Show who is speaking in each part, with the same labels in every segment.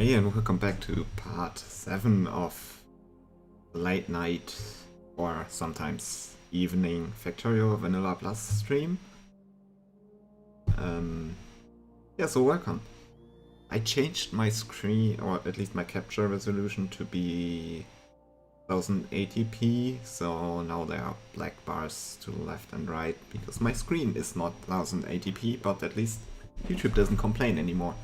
Speaker 1: Hey, and welcome back to part 7 of late night or sometimes evening Factorio Vanilla Plus stream. Yeah, so welcome. I changed my screen, or at least my capture resolution, to be 1080p, so now there are black bars to the left and right, because my screen is not 1080p, but at least YouTube doesn't complain anymore.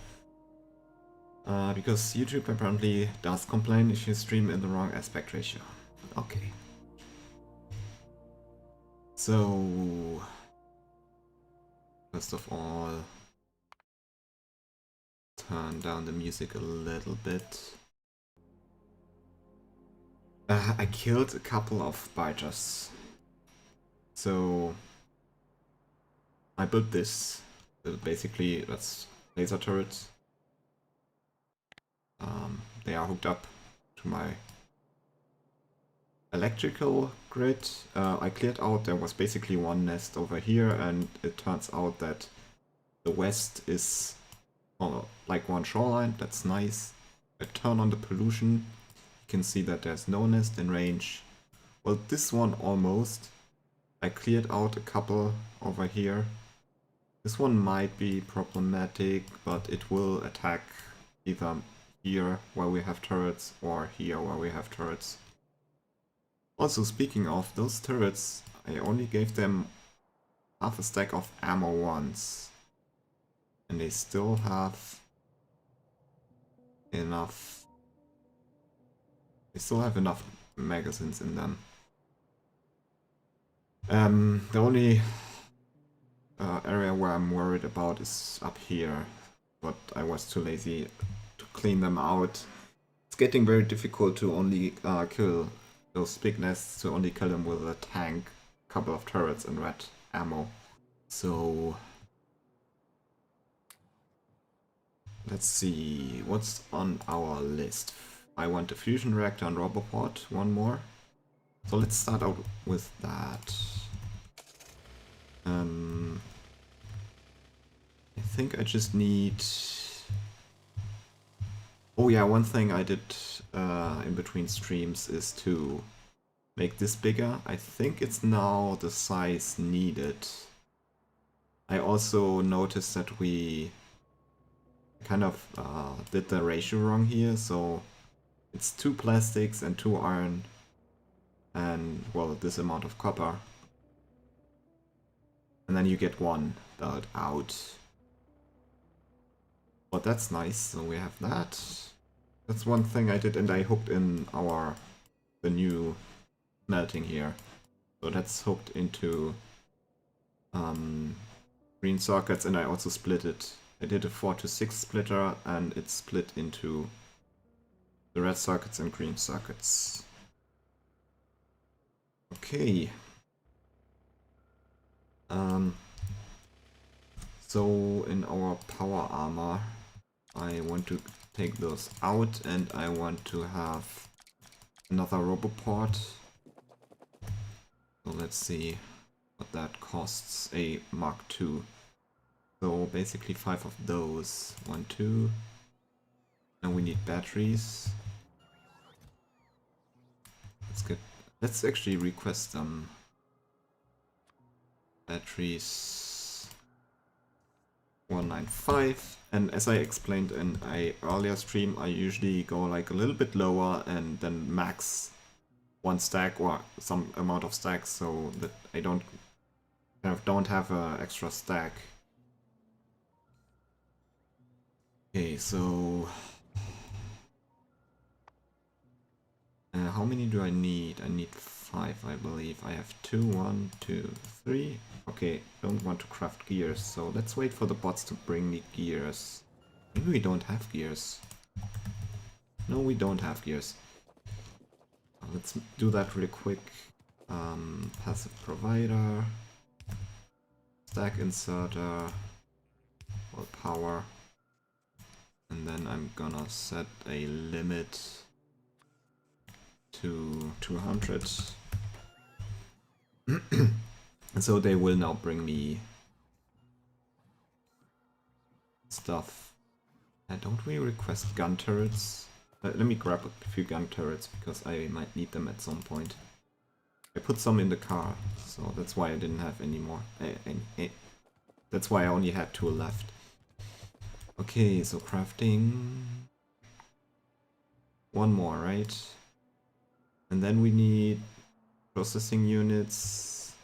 Speaker 1: Because YouTube apparently does complain if you stream in the wrong aspect ratio. Okay. So, first of all, turn down the music a little bit. I killed a couple of biters. So, I built this. Basically, that's laser turrets. They are hooked up to my electrical grid. I cleared out, there was basically one nest over here, and it turns out that the west is like one shoreline. That's nice. I turn on the pollution. You can see that there's no nest in range. Well, this one almost. I cleared out a couple over here. This one might be problematic, but it will attack either here where we have turrets or here where we have turrets. Also, speaking of those turrets, I only gave them half a stack of ammo once. And they still have enough. They still have enough magazines in them. The only area where I'm worried about is up here, but I was too lazy to clean them out. It's getting very difficult to only kill those big nests, to only kill them with a tank, a couple of turrets and red ammo. So let's see what's on our list. I want a fusion reactor and Roboport, one more. So let's start out with that. I think I just need... Oh yeah, one thing I did in between streams is to make this bigger. I think it's now the size needed. I also noticed that we kind of did the ratio wrong here, so it's 2 plastics and 2 iron and, well, this amount of copper. And then you get 1 belt out. But that's nice, so we have that. That's one thing I did, and I hooked in the new melting here. So that's hooked into green sockets, and I also split it. I did a 4 to 6 splitter, and it's split into the red sockets and green sockets. Okay. So in our power armor, I want to take those out, and I want to have another Roboport. So let's see what that costs. A Mark II. So basically 5 of those. 1, 2. And we need batteries. Let's actually request some batteries. 195. And as I explained in an earlier stream, I usually go like a little bit lower and then max 1 stack or some amount of stacks, so that I don't have an extra stack. Okay, so how many do I need? I need 5, I believe. I have 2, 1, 2, 3. Okay, don't want to craft gears, so let's wait for the bots to bring me gears. Maybe we don't have gears. No, we don't have gears. Let's do that really quick. Passive provider, stack inserter, or power, and then I'm gonna set a limit to 200. And so they will now bring me stuff. Don't we request gun turrets? Let me grab a few gun turrets because I might need them at some point. I put some in the car, so that's why I didn't have any more. That's why I only had 2 left. Okay, so crafting... 1 more, right? And then we need processing units.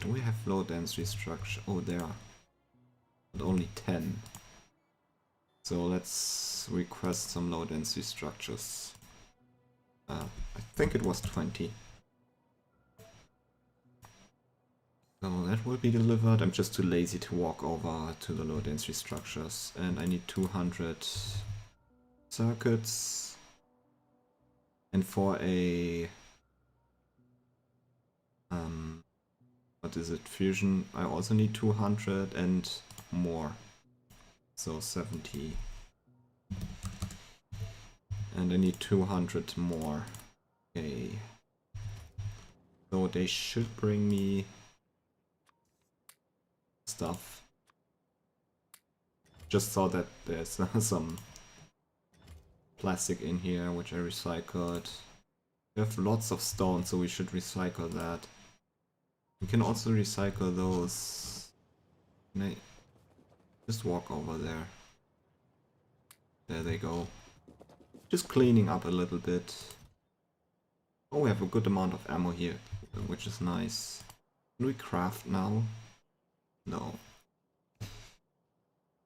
Speaker 1: Do we have low density structure? Oh, there are. But only 10. So let's request some low density structures. I think it was 20. So that will be delivered. I'm just too lazy to walk over to the low density structures. And I need 200 circuits. And for a... what is it? Fusion, I also need 200 and more. So 70. And I need 200 more. Okay. So they should bring me stuff. Just saw that there's some plastic in here, which I recycled. We have lots of stone, so we should recycle that. We can also recycle those. Can I just walk over there? There they go. Just cleaning up a little bit. Oh, we have a good amount of ammo here, which is nice. Can we craft now? No.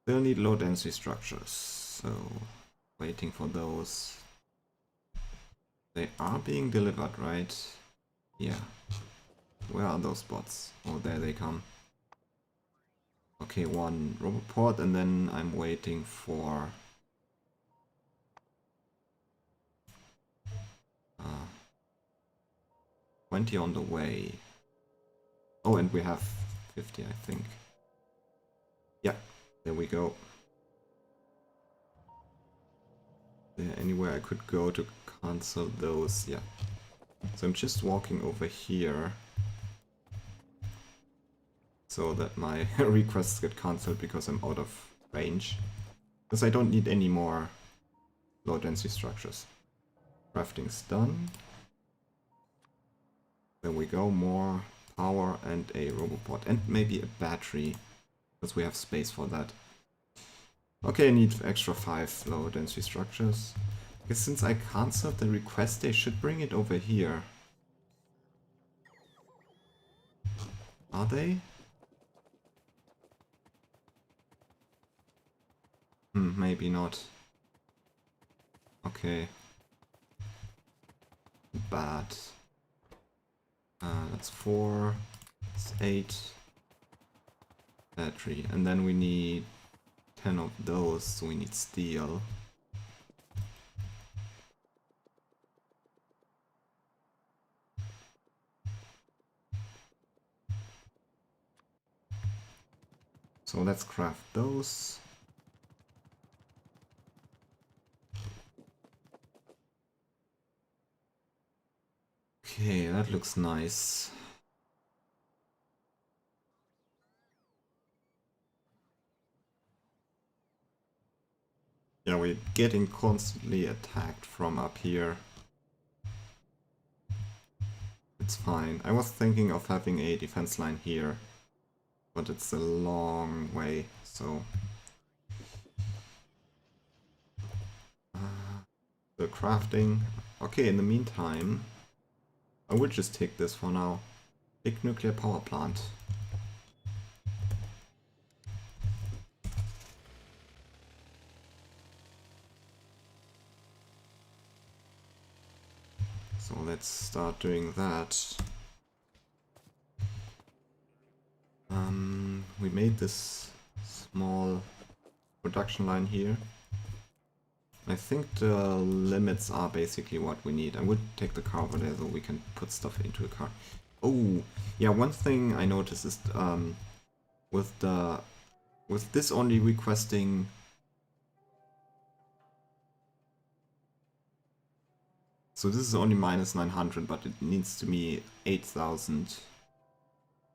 Speaker 1: Still need low density structures, so waiting for those. They are being delivered, right? Yeah. Where are those bots? Oh, there they come. Okay, 1 roboport, and then I'm waiting for 20 on the way. Oh, and we have 50, I think. Yeah, there we go. Is there anywhere I could go to cancel those? Yeah. So I'm just walking over here so that my requests get cancelled because I'm out of range. Because I don't need any more low density structures. Crafting's done. There we go, more power and a roboport and maybe a battery because we have space for that. Okay, I need extra 5 low density structures. Because since I cancelled the request, they should bring it over here. Are they? Maybe not. Okay. Bad. That's 4. That's 8. Battery. And then we need 10 of those, so we need steel. So let's craft those. Okay, that looks nice. Yeah, we're getting constantly attacked from up here. It's fine. I was thinking of having a defense line here, but it's a long way, so... the crafting. Okay, in the meantime, I would just take this for now. Big nuclear power plant. So let's start doing that. We made this small production line here. I think the limits are basically what we need. I would take the car over there so we can put stuff into the car. Oh, yeah, one thing I noticed is with this only requesting... So this is only minus 900, but it needs to be 8000.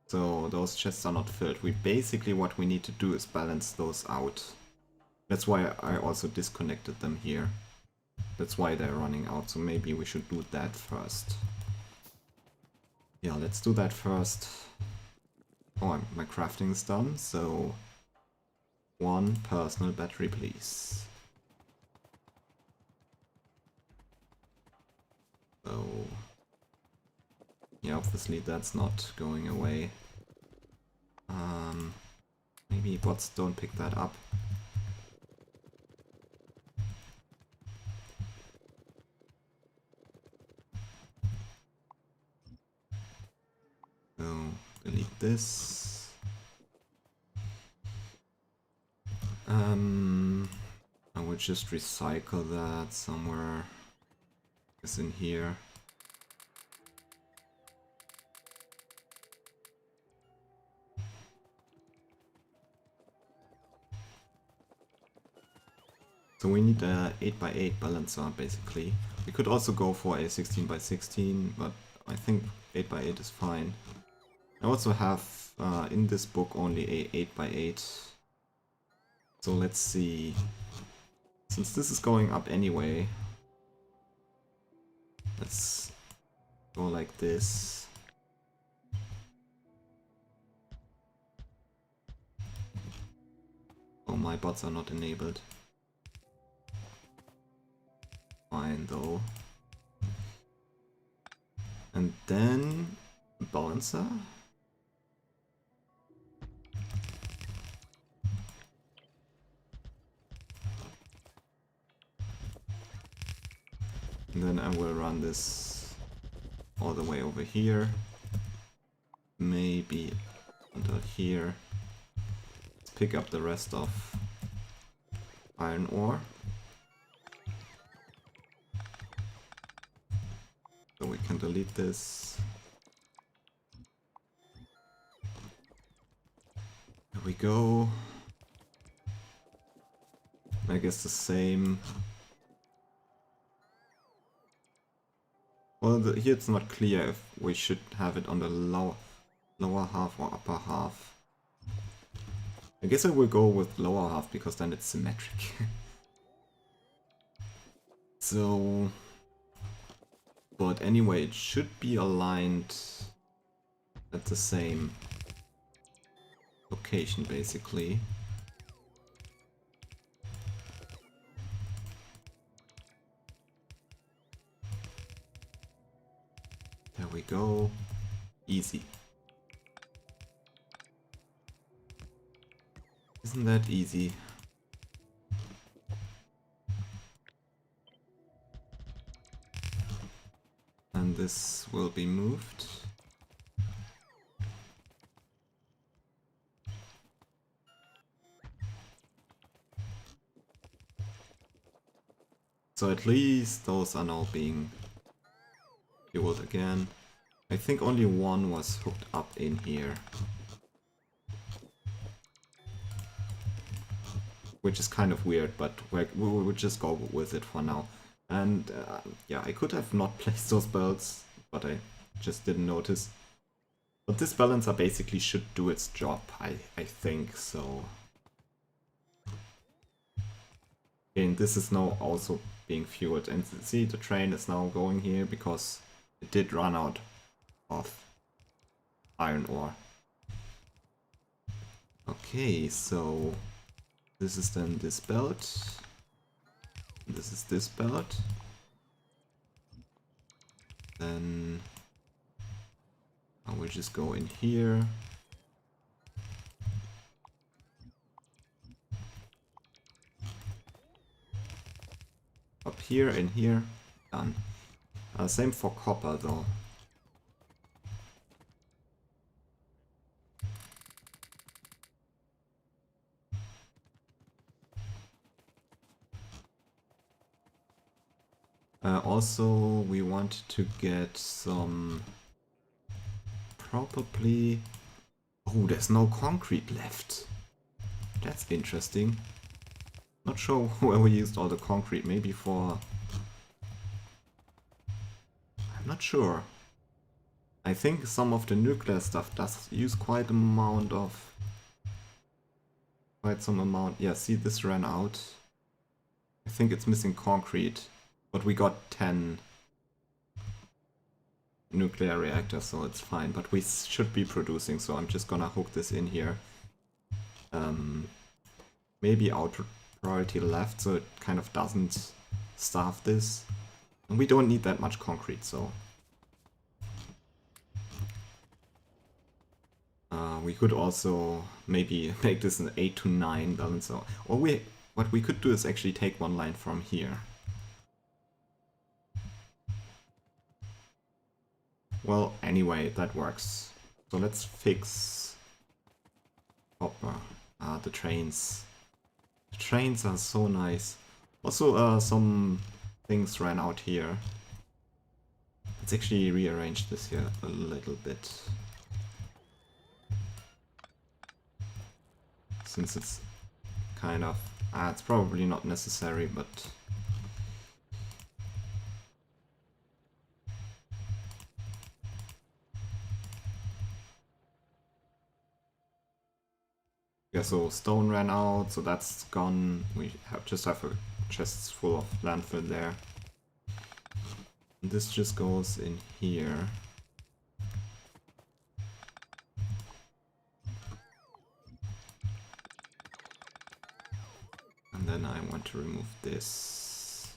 Speaker 1: So those chests are not filled. Basically what we need to do is balance those out. That's why I also disconnected them here. That's why they're running out, so maybe we should do that first. Yeah, let's do that first. Oh, my crafting is done, so 1 personal battery, please. So, yeah, obviously that's not going away. Maybe bots don't pick that up. So, delete this. I will just recycle that somewhere. It's in here. So we need a 8x8 balancer, basically. We could also go for a 16x16, but I think 8x8 is fine. I also have in this book only a 8x8. So let's see. Since this is going up anyway, let's go like this. Oh, my bots are not enabled. Fine though. And then balancer. And then I will run this all the way over here. Maybe until here. Let's pick up the rest of iron ore. So we can delete this. There we go. I guess the same. Well, here it's not clear if we should have it on the lower half or upper half. I guess I will go with lower half because then it's symmetric. So, but anyway, it should be aligned at the same location, basically. There we go. Easy. Isn't that easy? And this will be moved. So at least those are now being fueled again. I think only one was hooked up in here. Which is kind of weird, but we'll just go with it for now. And yeah, I could have not placed those belts, but I just didn't notice. But this balancer basically should do its job, I think, so. And this is now also being fueled. And see, the train is now going here because it did run out of iron ore. Okay, so this is then this belt. This is this belt. Then I will just go in here. Up here, in here, done. Same for copper though. Also, we want to get some... Probably... Oh, there's no concrete left. That's interesting. Not sure where we used all the concrete. Maybe for... I'm not sure. I think some of the nuclear stuff does use quite a quite some amount. Yeah, see, this ran out. I think it's missing concrete, but we got 10 nuclear reactors, so it's fine. But we should be producing, so I'm just gonna hook this in here. Maybe outer priority left, so it kind of doesn't starve this. And we don't need that much concrete, so... we could also maybe make this an 8 to 9 balance. Or what we could do is actually take one line from here. Well, anyway, that works. So let's fix copper. The trains. The trains are so nice. Also, some things ran out here. Let's actually rearrange this here a little bit. Since it's kind of... it's probably not necessary, but... yeah, so stone ran out, so that's gone. We just have a chests full of landfill there. And this just goes in here. And then I want to remove this.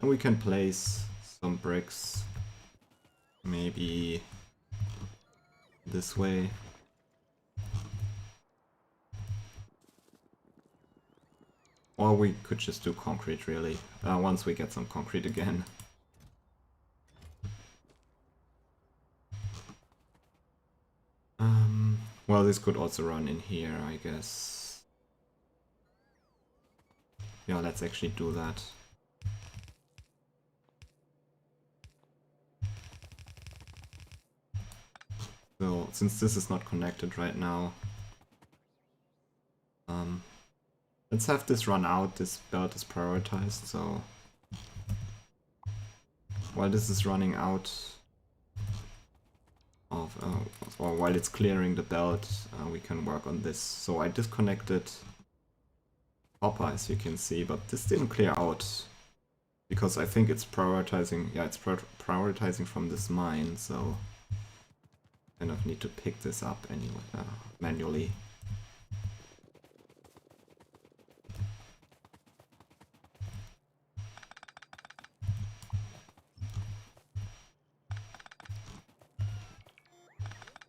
Speaker 1: And we can place some bricks. Maybe this way. Or we could just do concrete, really, once we get some concrete again. Well, this could also run in here, I guess. Yeah, let's actually do that. So, since this is not connected right now, let's have this run out. This belt is prioritized, so while this is running out of, or while it's clearing the belt, we can work on this. So I disconnected copper, as you can see, but this didn't clear out because I think it's prioritizing. Yeah, it's prioritizing from this mine, so I kind of need to pick this up anyway, manually.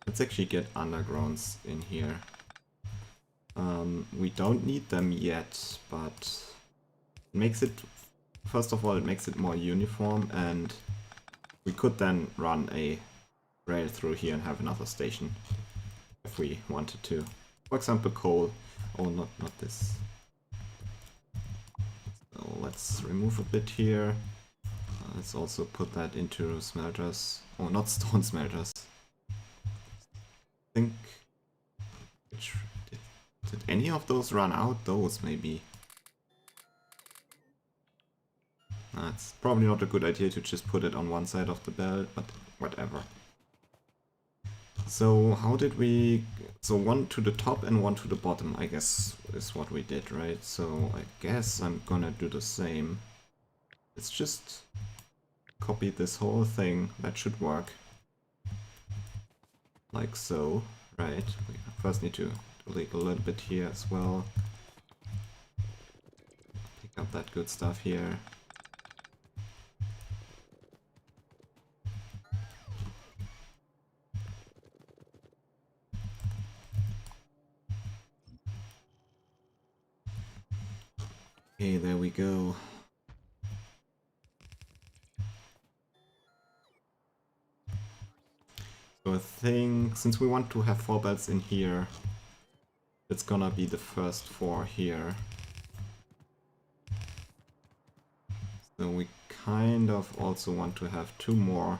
Speaker 1: Let's actually get undergrounds in here. We don't need them yet, but it makes it, first of all, it makes it more uniform, and we could then run a rail through here and have another station if we wanted to. For example, coal. Oh, not this. So let's remove a bit here. Let's also put that into smelters. Oh, not stone smelters. I think... Did any of those run out? Those, maybe. It's probably not a good idea to just put it on one side of the belt, but whatever. So how did we... So one to the top and one to the bottom, I guess, is what we did, right? So I guess I'm gonna do the same. Let's just copy this whole thing. That should work. Like so, right? We first need to delete a little bit here as well. Pick up that good stuff here. Okay, there we go. So I think, since we want to have 4 belts in here, it's gonna be the first 4 here. So we kind of also want to have 2 more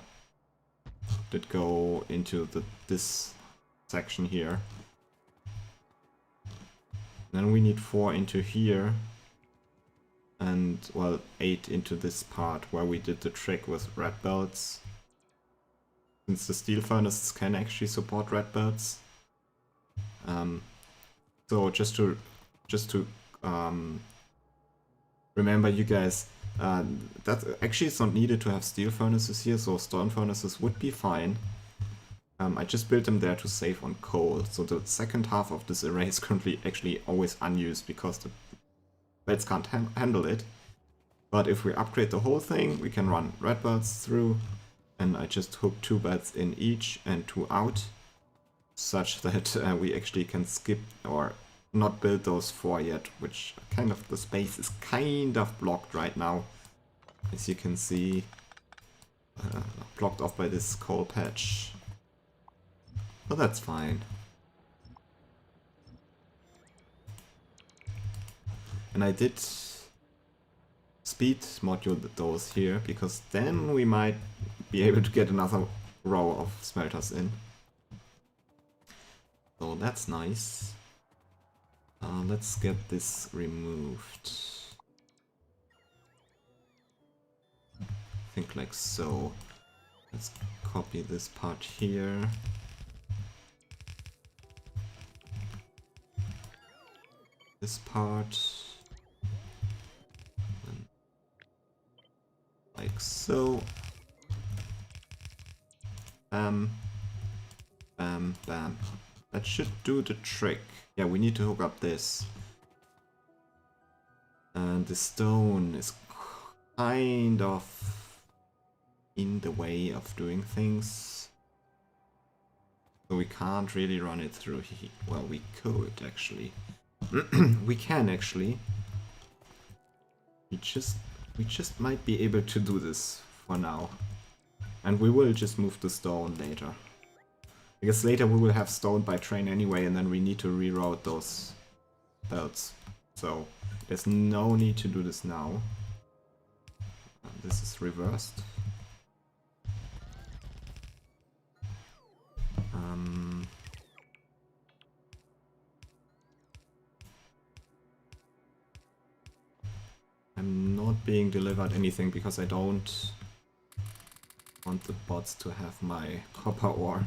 Speaker 1: that go into this section here. Then we need 4 into here. And, well, 8 into this part where we did the trick with red belts. Since the steel furnaces can actually support red belts. So just to just to remember you guys, that actually it's not needed to have steel furnaces here, so stone furnaces would be fine. I just built them there to save on coal, so the second half of this array is currently actually always unused because the belts can't handle it. But if we upgrade the whole thing, we can run red belts through, and I just hook 2 belts in each and 2 out, such that we actually can skip or not build those 4 yet, which kind of, the space is kind of blocked right now, as you can see, blocked off by this coal patch. But that's fine. And I did speed module those here, because then we might be able to get another row of smelters in. So that's nice. Let's get this removed. I think like so. Let's copy this part here. This part. And like so. Bam. Bam, bam. That should do the trick. Yeah, we need to hook up this. And the stone is kind of in the way of doing things. So we can't really run it through here. Well, we could actually. We can actually. We just might be able to do this for now. And we will just move the stone later. I guess later we will have stone by train anyway, and then we need to reroute those belts. So there's no need to do this now. This is reversed. I'm not being delivered anything because I don't want the bots to have my copper ore.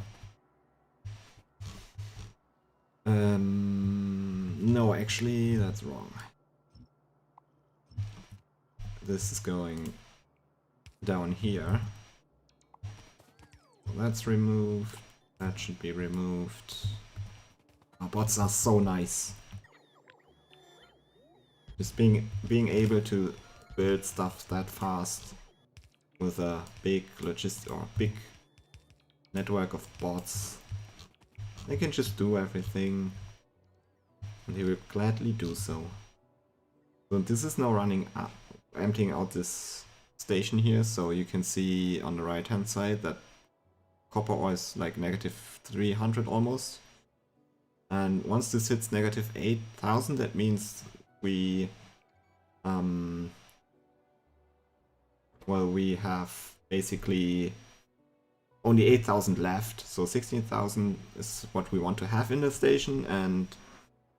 Speaker 1: No, actually, that's wrong. This is going down here. So that's removed. That should be removed. Our bots are so nice. Just being able to build stuff that fast with a big big network of bots. They can just do everything, and they will gladly do so. So this is now running up, emptying out this station here, so you can see on the right hand side that copper ore is like -300 almost. And once this hits -8,000, that means we well, we have basically only 8,000 left, so 16,000 is what we want to have in the station, and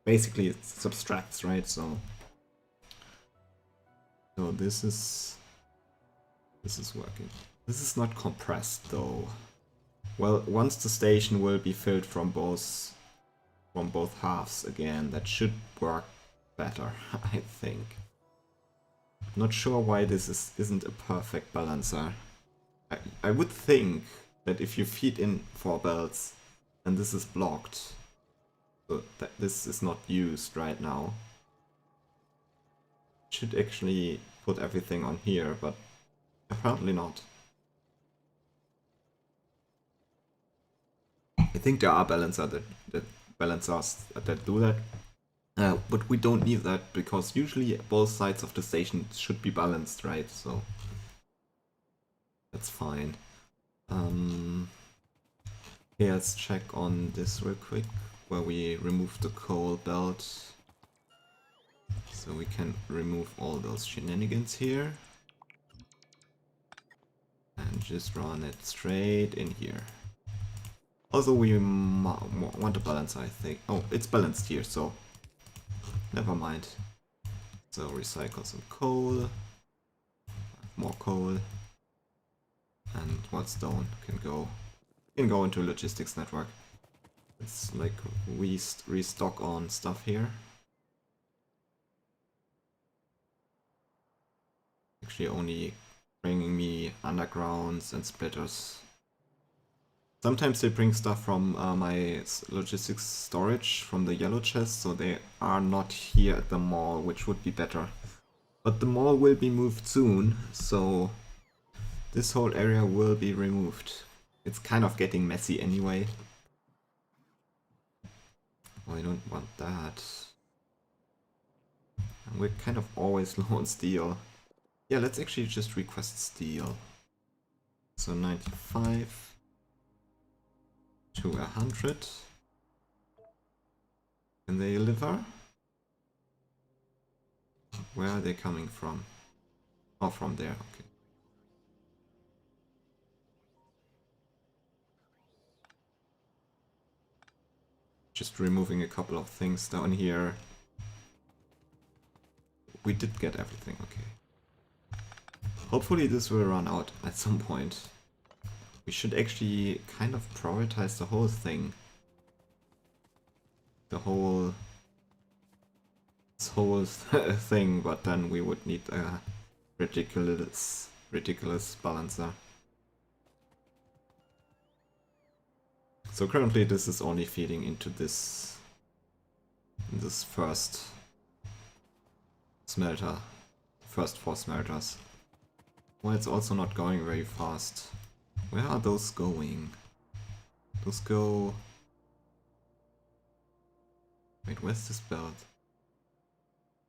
Speaker 1: basically it subtracts, right? So this is working. This is not compressed though. Well, once the station will be filled from both halves again, that should work better, I think. Not sure why this isn't a perfect balancer. I would think that if you feed in 4 belts and this is blocked, so that this is not used right now, should actually put everything on here, but apparently not. I think there are balancers that do that, but we don't need that because usually both sides of the station should be balanced, right? So that's fine. Okay, let's check on this real quick, where we remove the coal belt. So we can remove all those shenanigans here. And just run it straight in here. Also, we want a balance, I think. Oh, it's balanced here, so never mind. So recycle some coal, more coal, and what stone can go into logistics network. It's like restock on stuff here. actually only bringing me undergrounds and splitters. Sometimes they bring stuff from my logistics storage from the yellow chest, so they are not here at the mall, which would be better. But the mall will be moved soon, so this whole area will be removed. It's kind of getting messy anyway. Oh, I don't want that. And we're kind of always low on steel. Yeah, let's actually just request steel. So 95 to 100. Can they deliver? Where are they coming from? Oh, from there, okay. Just removing a couple of things down here. We did get everything, okay. Hopefully this will run out at some point. We should actually kind of prioritize the whole thing. This whole thing, but then we would need a ridiculous balancer. So currently this is only feeding into this first smelter, first 4 smelters. Well, it's also not going very fast. Where are those going? Those go... Wait, where's this belt?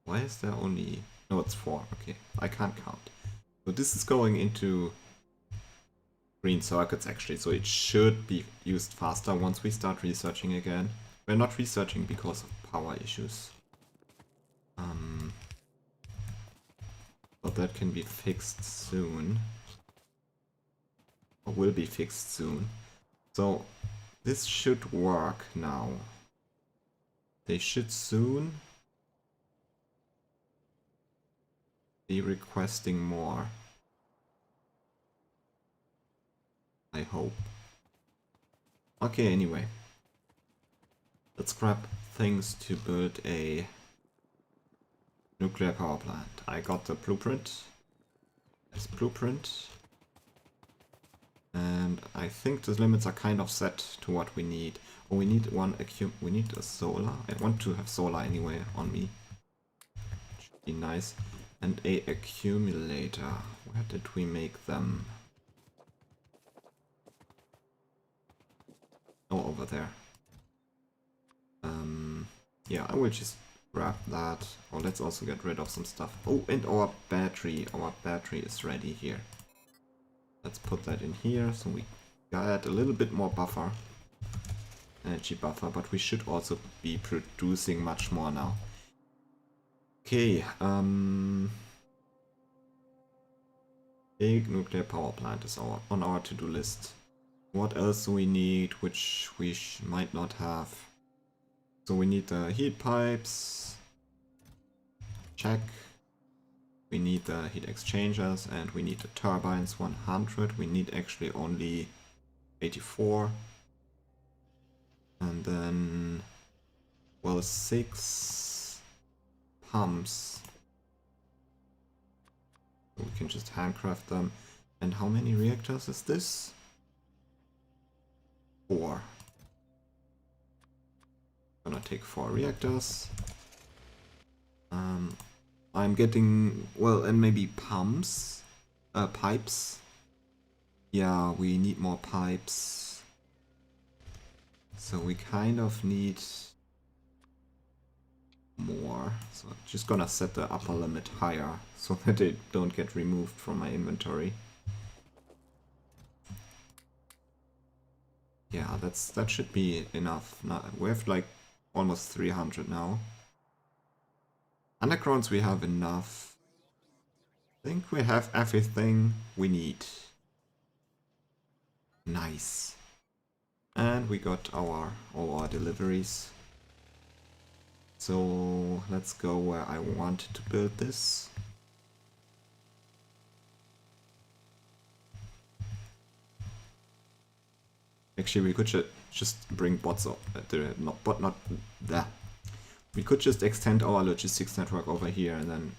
Speaker 1: Why is there only... No, it's 4. Okay, I can't count. So this is going into green circuits actually, so it should be used faster once we start researching again. We're not researching because of power issues. But that can be fixed soon. Or will be fixed soon. So this should work now. They should soon be requesting more. I hope. Okay, anyway. Let's grab things to build a nuclear power plant. I got the blueprint. This blueprint. And I think the limits are kind of set to what we need. Oh, we need we need a solar. I want to have solar anyway on me. Should be nice. And a accumulator. Where did we make them? Oh, over there. Yeah, I will just grab that. Oh, let's also get rid of some stuff. Oh, and our battery. Our battery is ready here. Let's put that in here, so we got a little bit more buffer. Energy buffer, but we should also be producing much more now. Okay, big nuclear power plant is on our to-do list. What else do we need, which we might not have? So we need the heat pipes. Check. We need the heat exchangers and we need the turbines 100. We need actually only 84. And then, well, 6 pumps. We can just handcraft them. And how many reactors is this? 4. Gonna take 4 reactors. I'm getting, well, and maybe pipes. Yeah, we need more pipes. So we kind of need more. So I'm just gonna set the upper limit higher so that they don't get removed from my inventory. Yeah, that should be enough. Now, we have like almost 300 now. Undergrounds we have enough. I think we have everything we need. Nice. And we got all our deliveries. So let's go where I wanted to build this. Actually, we could just bring bots up. Not that. We could just extend our logistics network over here and then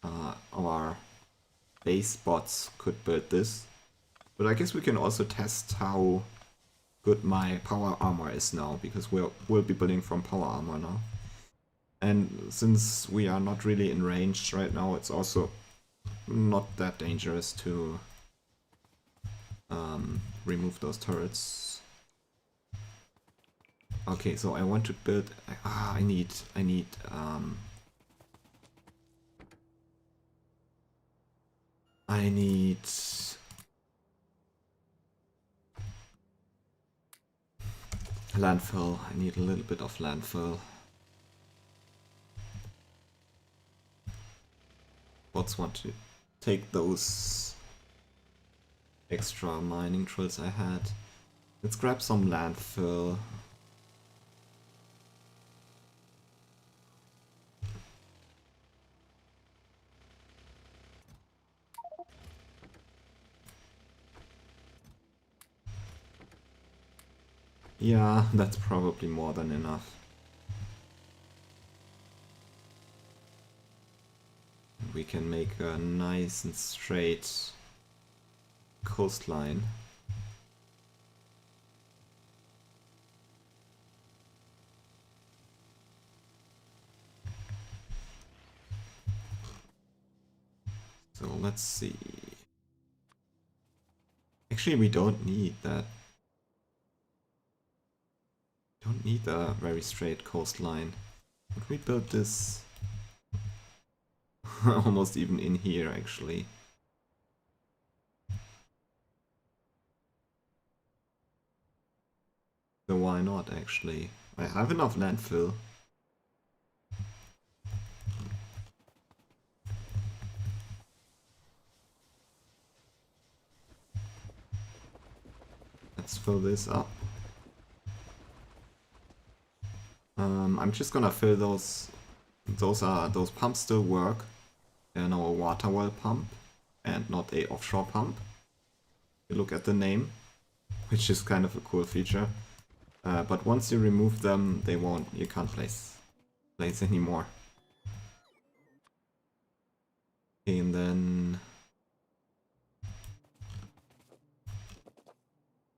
Speaker 1: our base bots could build this. But I guess we can also test how good my power armor is now, because we'll be building from power armor now. And since we are not really in range right now, it's also not that dangerous to remove those turrets. Okay, so I want to build. I need landfill. I need a little bit of landfill. Bots want to take those extra mining drills I had. Let's grab some landfill. Yeah, that's probably more than enough. We can make a nice and straight coastline. So let's see. Actually, we don't need that. Don't need a very straight coastline. But we built this almost even in here, actually. So why not, actually? I have enough landfill. Let's fill this up. I'm just gonna fill those. Those pumps still work. They're now a water well pump and not a offshore pump. You look at the name, which is kind of a cool feature. But once you remove them, they won't. You can't place anymore. Okay, and then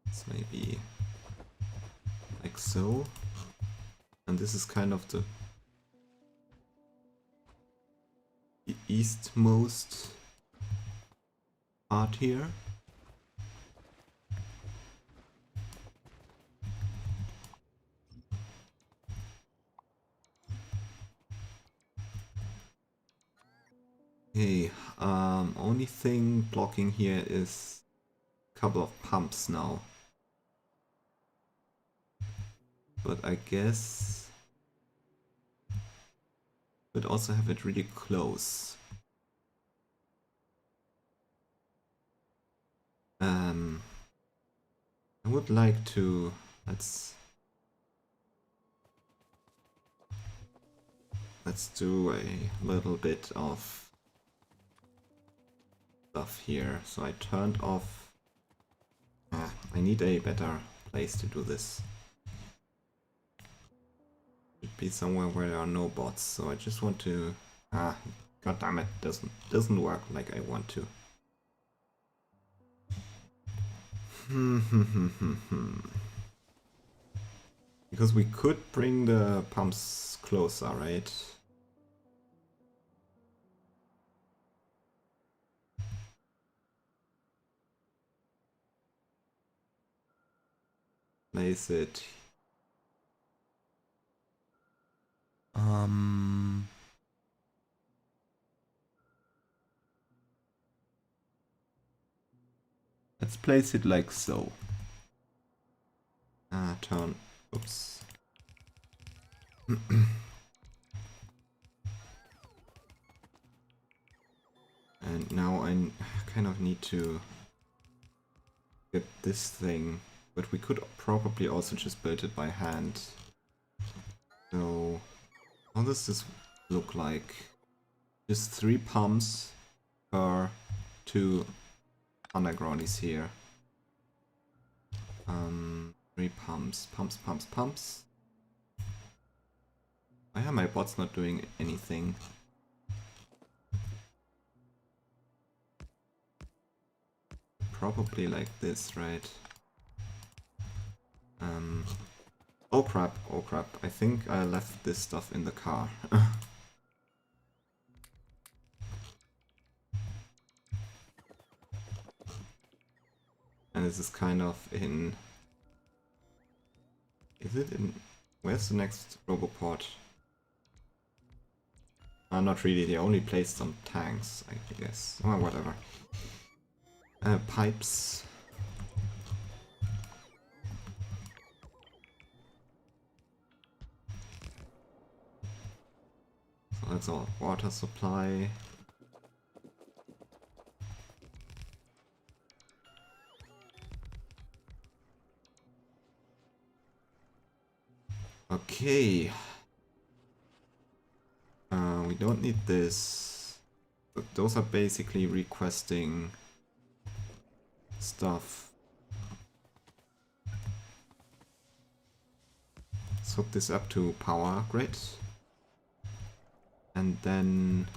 Speaker 1: it's maybe like so. And this is kind of the eastmost part here. Okay, only thing blocking here is a couple of pumps now. But I guess we'd also have it really close. I would like to, let's do a little bit of stuff here. So I turned off, I need a better place to do this. Should be somewhere where there are no bots, so I just want to, god damn it, doesn't work like I want to. Because we could bring the pumps closer, right? Place it. Let's place it like so. Turn. Oops. And now I kind of need to get this thing, but we could probably also just build it by hand. So, how does this look like? Just 3 pumps per 2 undergroundies here. 3 pumps. Pumps. Why are my bots not doing anything? probably like this, right? Oh crap, oh crap. I think I left this stuff in the car. And this is kind of in... Is it in... Where's the next Roboport? Not really, they only placed some tanks, I guess. Or whatever. Pipes. So that's our water supply. Okay. We don't need this. But those are basically requesting stuff. Let's hook this up to power grid. And then...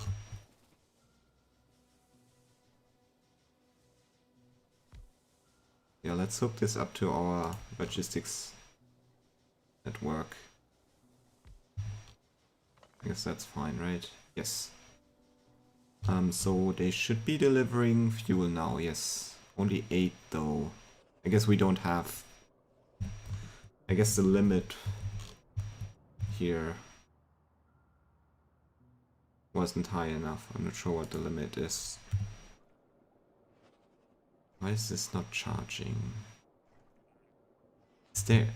Speaker 1: Yeah, let's hook this up to our logistics network. I guess that's fine, right? Yes. So they should be delivering fuel now, yes. Only 8 though. I guess we don't have... I guess the limit here wasn't high enough. I'm not sure what the limit is. Why is this not charging? Is there...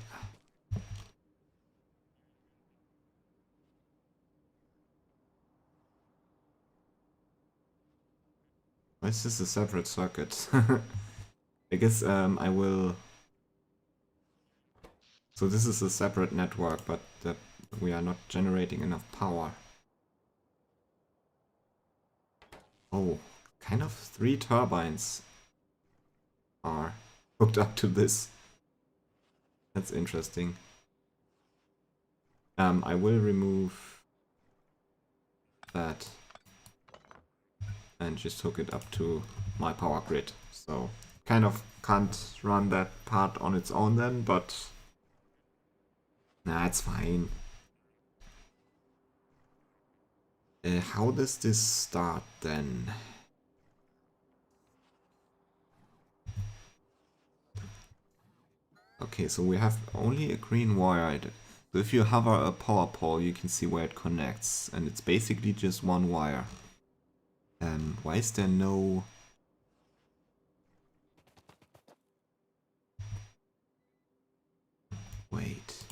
Speaker 1: Why is this a separate circuit? I guess I will... So this is a separate network, but we are not generating enough power. Oh, kind of 3 turbines are hooked up to this. That's interesting. I will remove that and just hook it up to my power grid. So kind of can't run that part on its own then, but nah, it's fine. How does this start then? Okay, so we have only a green wire. So if you hover a power pole, you can see where it connects, and it's basically just one wire. Why is there no... Wait.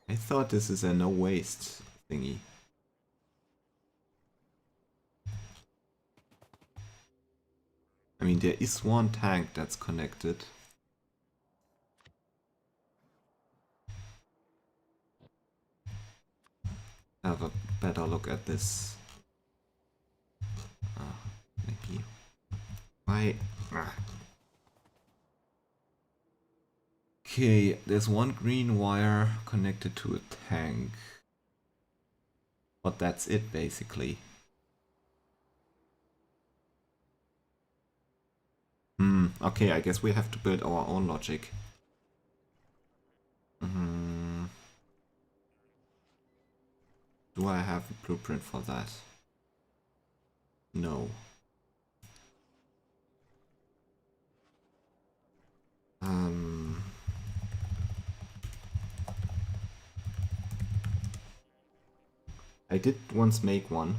Speaker 1: I thought this is a no waste thingy. I mean, there is one tank that's connected. Have a better look at this. Maybe. Why? Okay, there's one green wire connected to a tank. But that's it, basically. Okay, I guess we have to build our own logic. Do I have a blueprint for that? No. I did once make one.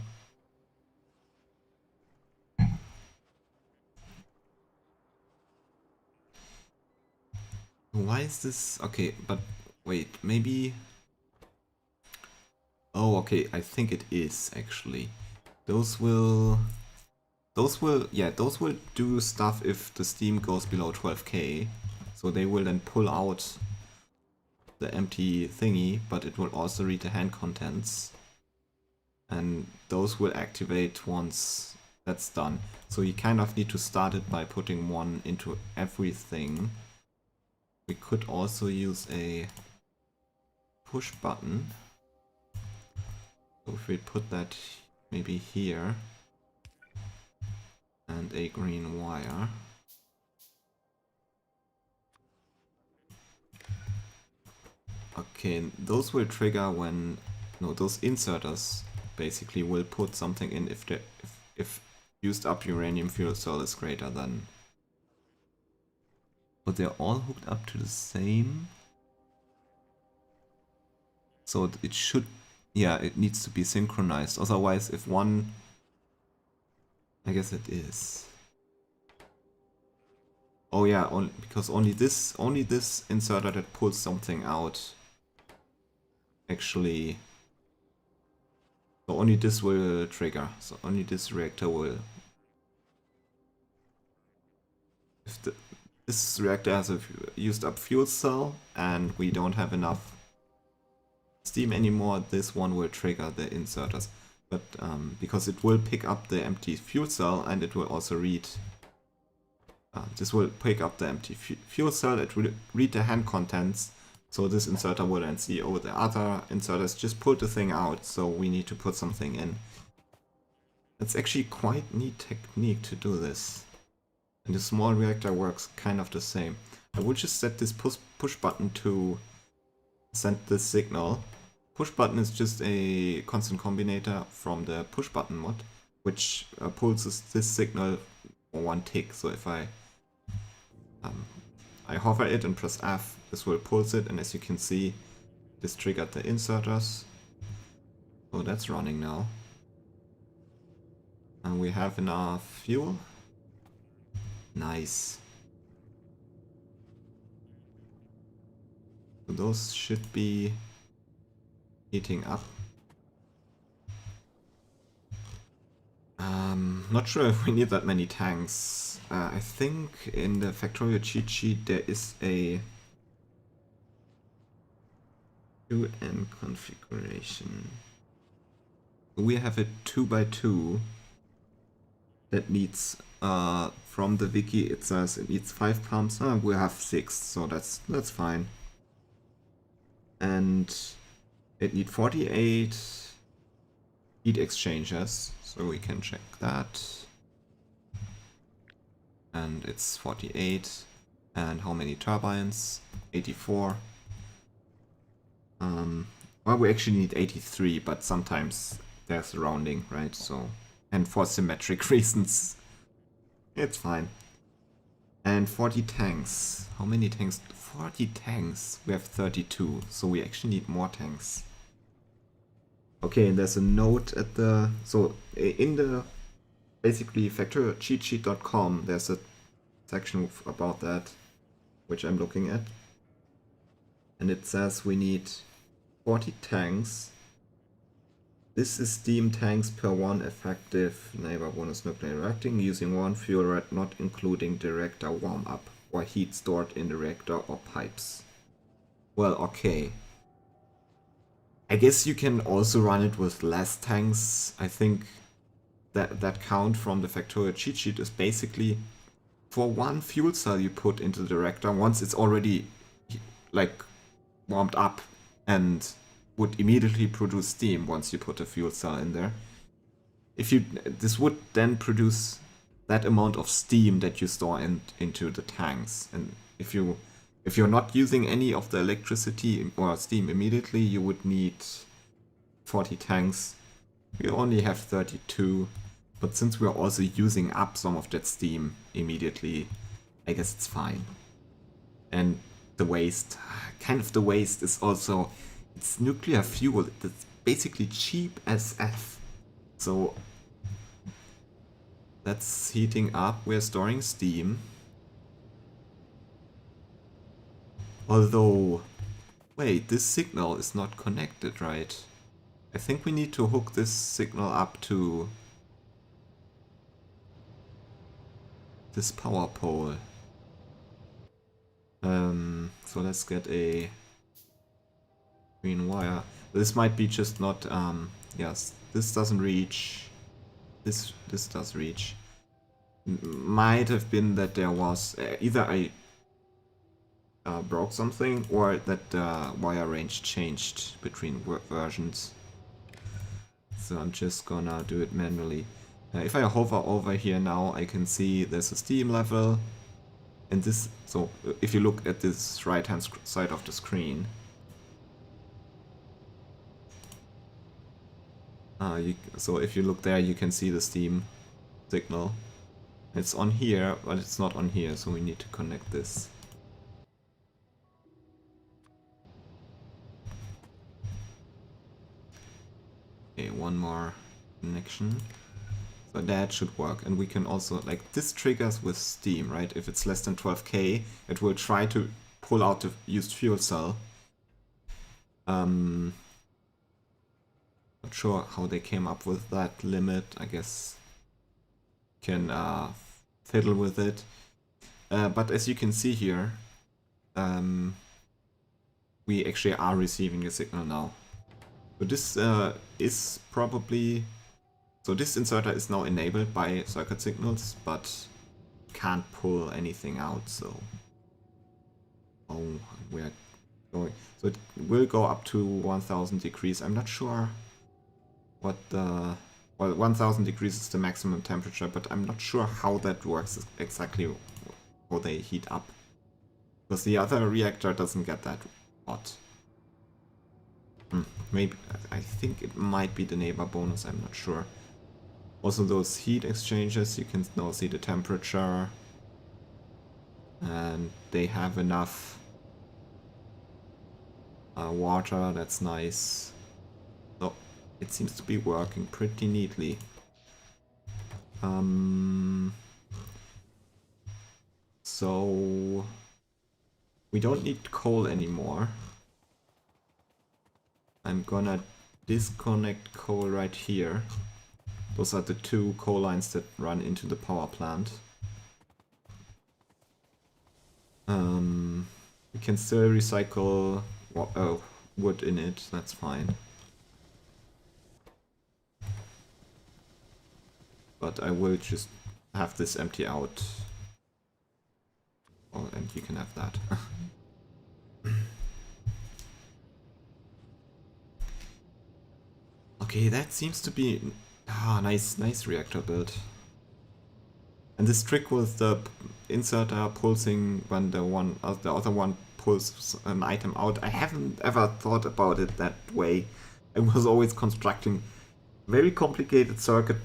Speaker 1: Why is this... Okay, but wait, maybe... Oh, okay, I think it is actually. Those will do stuff if the steam goes below 12k. So they will then pull out the empty thingy, but it will also read the hand contents. And those will activate once that's done. So you kind of need to start it by putting one into everything. We could also use a push button. So if we put that maybe here. and a green wire. Okay, those will trigger when... No, those inserters basically will put something in if used up uranium fuel cell is greater than... But they're all hooked up to the same... So it should... Yeah, it needs to be synchronized. Otherwise, if one... I guess it is. Oh yeah, because only this inserter that pulls something out actually... So only this will trigger. So only this reactor will... If this reactor has a used up fuel cell and we don't have enough steam anymore, this one will trigger the inserters. But because it will pick up the empty fuel cell and it will also read... this will pick up the empty fuel cell, it will read the hand contents. So this inserter will then see, oh, the other inserters just pulled the thing out, so we need to put something in. It's actually quite neat technique to do this. And the small reactor works kind of the same. I will just set this push button to send this signal. Push button is just a constant combinator from the push button mod, which pulses this signal for 1 tick. So if I hover it and press F, this will pulse it, and as you can see, this triggered the inserters. So that's running now. And we have enough fuel. Nice. So those should be heating up. Not sure if we need that many tanks. I think in the Factorio cheat sheet there is a 2N configuration. We have a 2x2 that needs, from the wiki it says it needs 5 pumps. We have 6, so that's fine. And it needs 48 heat exchangers, so we can check that. And it's 48. And how many turbines? 84. Well, we actually need 83, but sometimes there's rounding, right? So, and for symmetric reasons, it's fine. And 40 tanks. How many tanks? 40 tanks. We have 32, so we actually need more tanks. Okay, and there's a note at the... So, in the basically factoriocheatsheet.com, there's a section about that, which I'm looking at. And it says we need 40 tanks. This is steam tanks per 1 effective neighbor bonus nuclear reacting using 1 fuel rod, not including the reactor warm up or heat stored in the reactor or pipes. Well, okay. I guess you can also run it with less tanks. I think that count from the Factorio cheat sheet is basically for 1 fuel cell you put into the reactor once it's already like warmed up and would immediately produce steam once you put a fuel cell in there. This would then produce that amount of steam that you store into the tanks. And if you're not using any of the electricity or steam immediately, you would need 40 tanks. We only have 32, but since we're also using up some of that steam immediately, I guess it's fine. And the waste is also, it's nuclear fuel. It's basically cheap as F. So that's heating up. We're storing steam. Although, wait, this signal is not connected, right? I think we need to hook this signal up to this power pole. So let's get a green wire. This might be just not, yes, this doesn't reach. This does reach. Might have been that there was either I broke something or that the wire range changed between versions. So I'm just gonna do it manually. If I hover over here now, I can see there's a steam level. And this, so if you look at this right hand side of the screen, so if you look there, you can see the steam signal. It's on here, but it's not on here, so we need to connect this. Okay, one more connection. So that should work, and we can also, like, this triggers with steam, right? If it's less than 12k, it will try to pull out the used fuel cell. Not sure how they came up with that limit. I guess can fiddle with it. But as you can see here, we actually are receiving a signal now. So this is probably... So this inserter is now enabled by circuit signals, but can't pull anything out, so... Oh, we're going... So it will go up to 1000 degrees. I'm not sure what the... Well, 1000 degrees is the maximum temperature, but I'm not sure how that works exactly, how they heat up. Because the other reactor doesn't get that hot. Maybe, I think it might be the neighbor bonus, I'm not sure. Also those heat exchangers, you can now see the temperature. And they have enough water, that's nice. So it seems to be working pretty neatly. So we don't need coal anymore. I'm gonna disconnect coal right here. Those are the two coal lines that run into the power plant. We can still recycle wood in it, that's fine. But I will just have this empty out. Oh, and you can have that. Okay, that seems to be nice reactor build. And this trick with the inserter pulsing when the other one pulls an item out, I haven't ever thought about it that way. I was always constructing very complicated circuit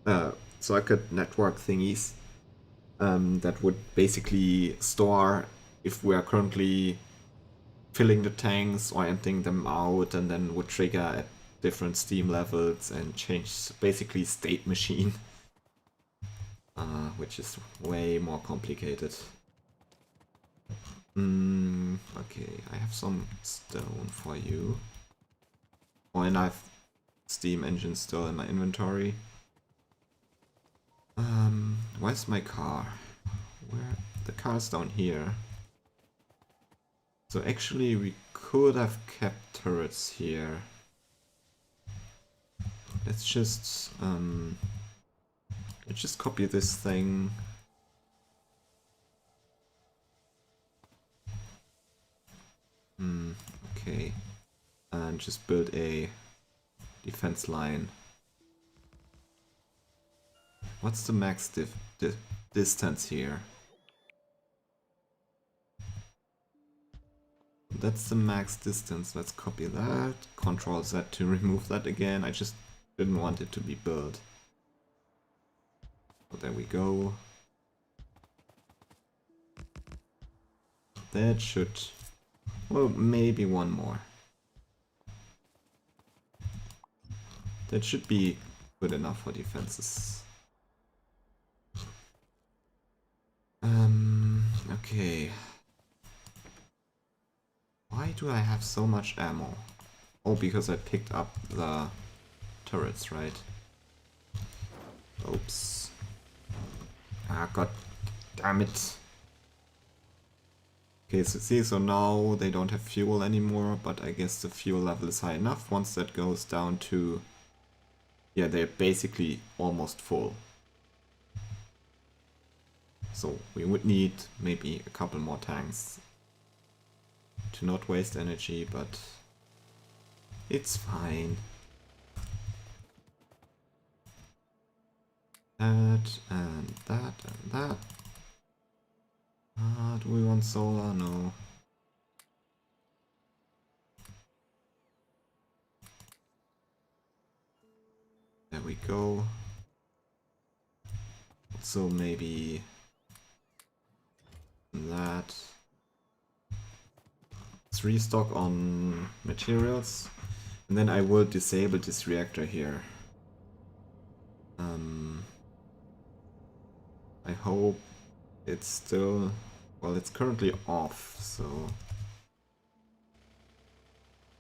Speaker 1: network thingies that would basically store if we are currently filling the tanks or emptying them out, and then would trigger at different steam levels and change basically state machine, which is way more complicated. Okay, I have some stone for you. Oh, and I have steam engines still in my inventory. Where's my car? Where? The car's down here. So actually we could have kept turrets here. Let's just copy this thing. Okay. And just build a defense line. What's the max distance here? That's the max distance. Let's copy that. Control Z to remove that again. I just didn't want it to be built. So there we go. That should... Well, maybe one more. That should be good enough for defenses. Okay. Why do I have so much ammo? Oh, because I picked up the turrets, right? Oops. Ah, god damn it. Okay, so see, so now they don't have fuel anymore, but I guess the fuel level is high enough. Once that goes down to... Yeah, they're basically almost full. So we would need maybe a couple more tanks to not waste energy, but it's fine. That and that and that. Do we want solar? No. There we go. So maybe that. Let's restock on materials. And then I will disable this reactor here. I hope it's still... Well, it's currently off, so...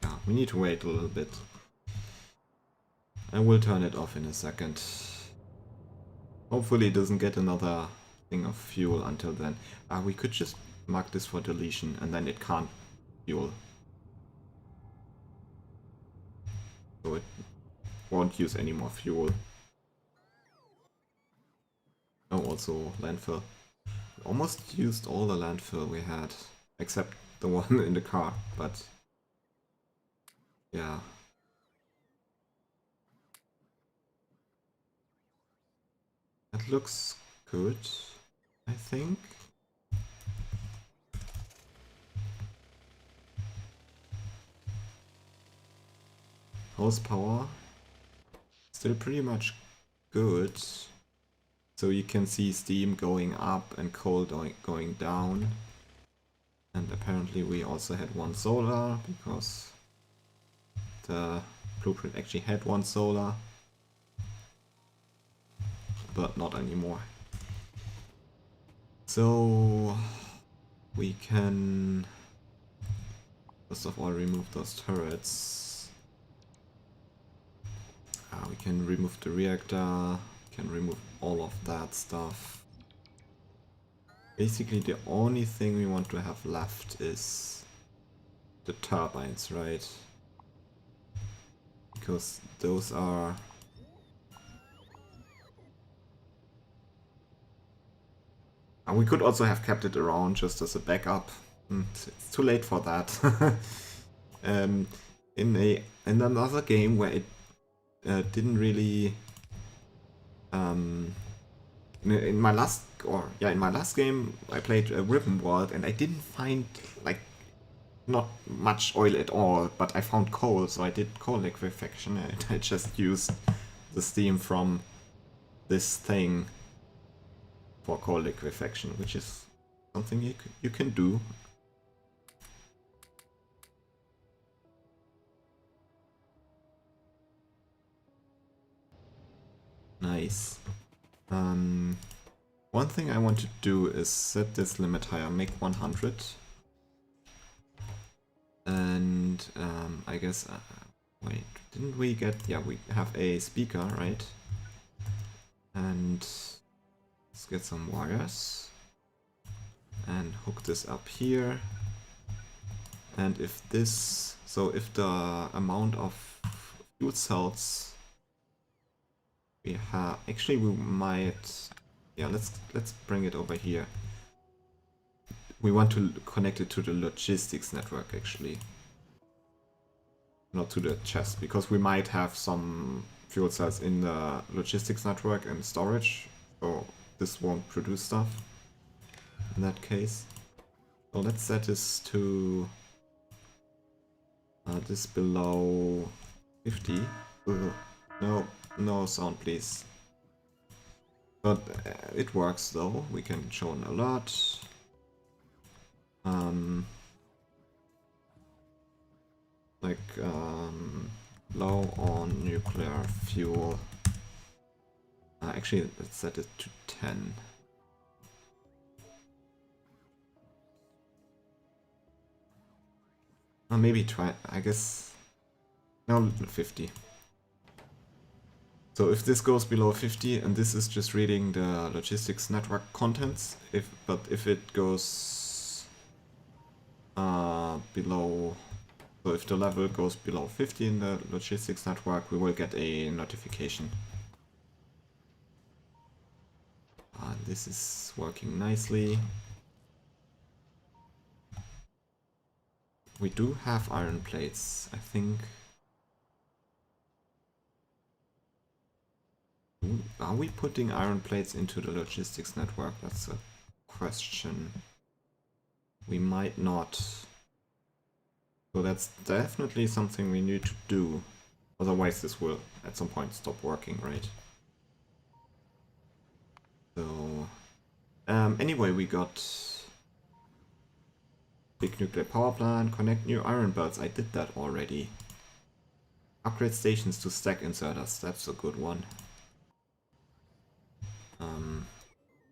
Speaker 1: Yeah, we need to wait a little bit. I will turn it off in a second. Hopefully it doesn't get another thing of fuel until then. We could just mark this for deletion and then it can't fuel. So it won't use any more fuel. Oh, also landfill. We almost used all the landfill we had, except the one in the car, but yeah. That looks good, I think. Horsepower, still pretty much good. So you can see steam going up and coal going down. And apparently we also had one solar, because the blueprint actually had one solar. But not anymore. So we can first of all remove those turrets. We can remove the reactor, can remove all of that stuff. Basically the only thing we want to have left is the turbines, right? Because those are... we could also have kept it around just as a backup. It's too late for that. In another game where it didn't really... in my last game I played Ribbon World and I didn't find like not much oil at all, but I found coal, so I did coal liquefaction and I just used the steam from this thing for coal liquefaction, which is something you can do. Nice. One thing I want to do is set this limit higher, make 100. And I guess, wait, didn't we get, yeah, we have a speaker, right? And let's get some wires and hook this up here. And if this, so if the amount of fuel cells we have, actually we might, yeah, let's bring it over here. We want to connect it to the logistics network actually, not to the chest, because we might have some fuel cells in the logistics network and storage, so this won't produce stuff in that case. So let's set this to this below 50. Ugh. No sound please. But it works though, we can show an alert. Low on nuclear fuel. Actually, let's set it to 10. Or maybe try, I guess, no, 50. So if this goes below 50, and this is just reading the logistics network contents, but if it goes below, so if the level goes below 50 in the logistics network, we will get a notification. This is working nicely. We do have iron plates, I think. Do Are we putting iron plates into the logistics network? That's a question. We might not. So that's definitely something we need to do. Otherwise this will at some point stop working, right? So anyway, we got big nuclear power plant, connect new iron belts. I did that already. Upgrade stations to stack inserters. That's a good one.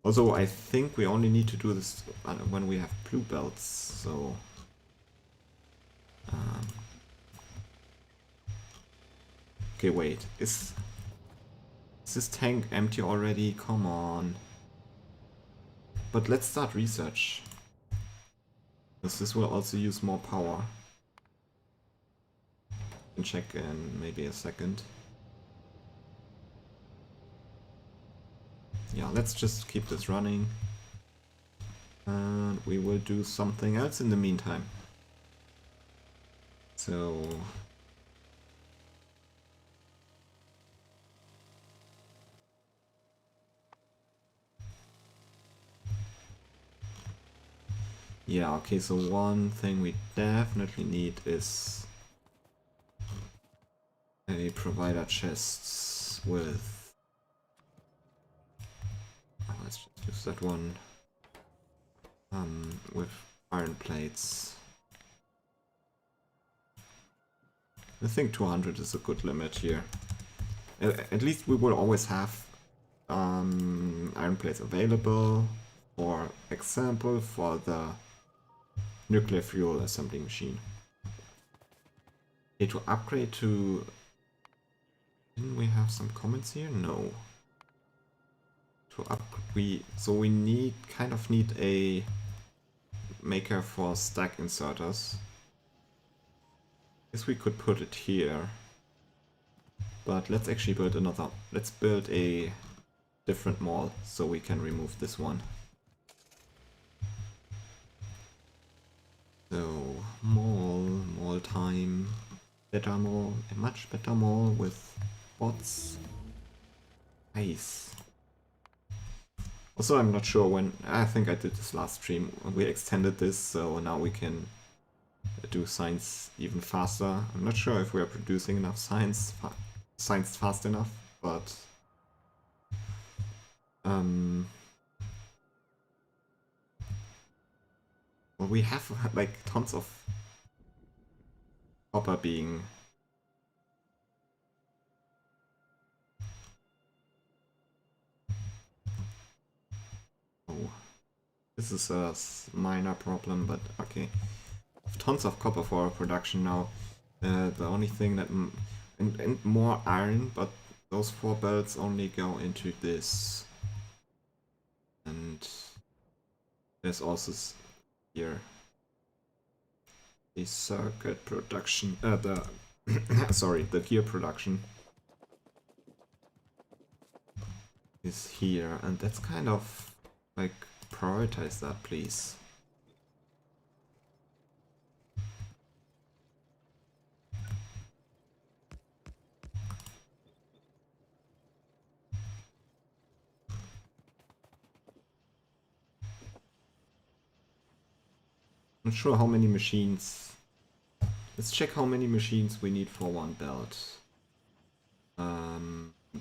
Speaker 1: Also, I think we only need to do this when we have blue belts. So okay, wait. Is this tank empty already? Come on. But let's start research. Because this will also use more power. Can check in maybe a second. Yeah, let's just keep this running. And we will do something else in the meantime. So yeah, okay, so one thing we definitely need is a provider chests with... Oh, let's just use that one. With iron plates. I think 200 is a good limit here. At least we will always have iron plates available. For example, for the nuclear fuel assembly machine. Okay, to upgrade to... Didn't we have some comments here? No. So we need kind of need a maker for stack inserters. Guess we could put it here. But let's actually build another. Let's build a different mall so we can remove this one. So mall time. Better mall, a much better mall with bots. Nice. Also, I'm not sure when. I think I did this last stream. We extended this, so now we can do science even faster. I'm not sure if we are producing enough science fast enough, but well, we have like tons of copper being this is a minor problem, but okay. Tons of copper for our production now. The only thing that and more iron, but those 4 belts only go into this. And there's also here the circuit production. The sorry, the gear production is here, and that's kind of like prioritize that, please. Not sure how many machines. Let's check how many machines we need for one belt.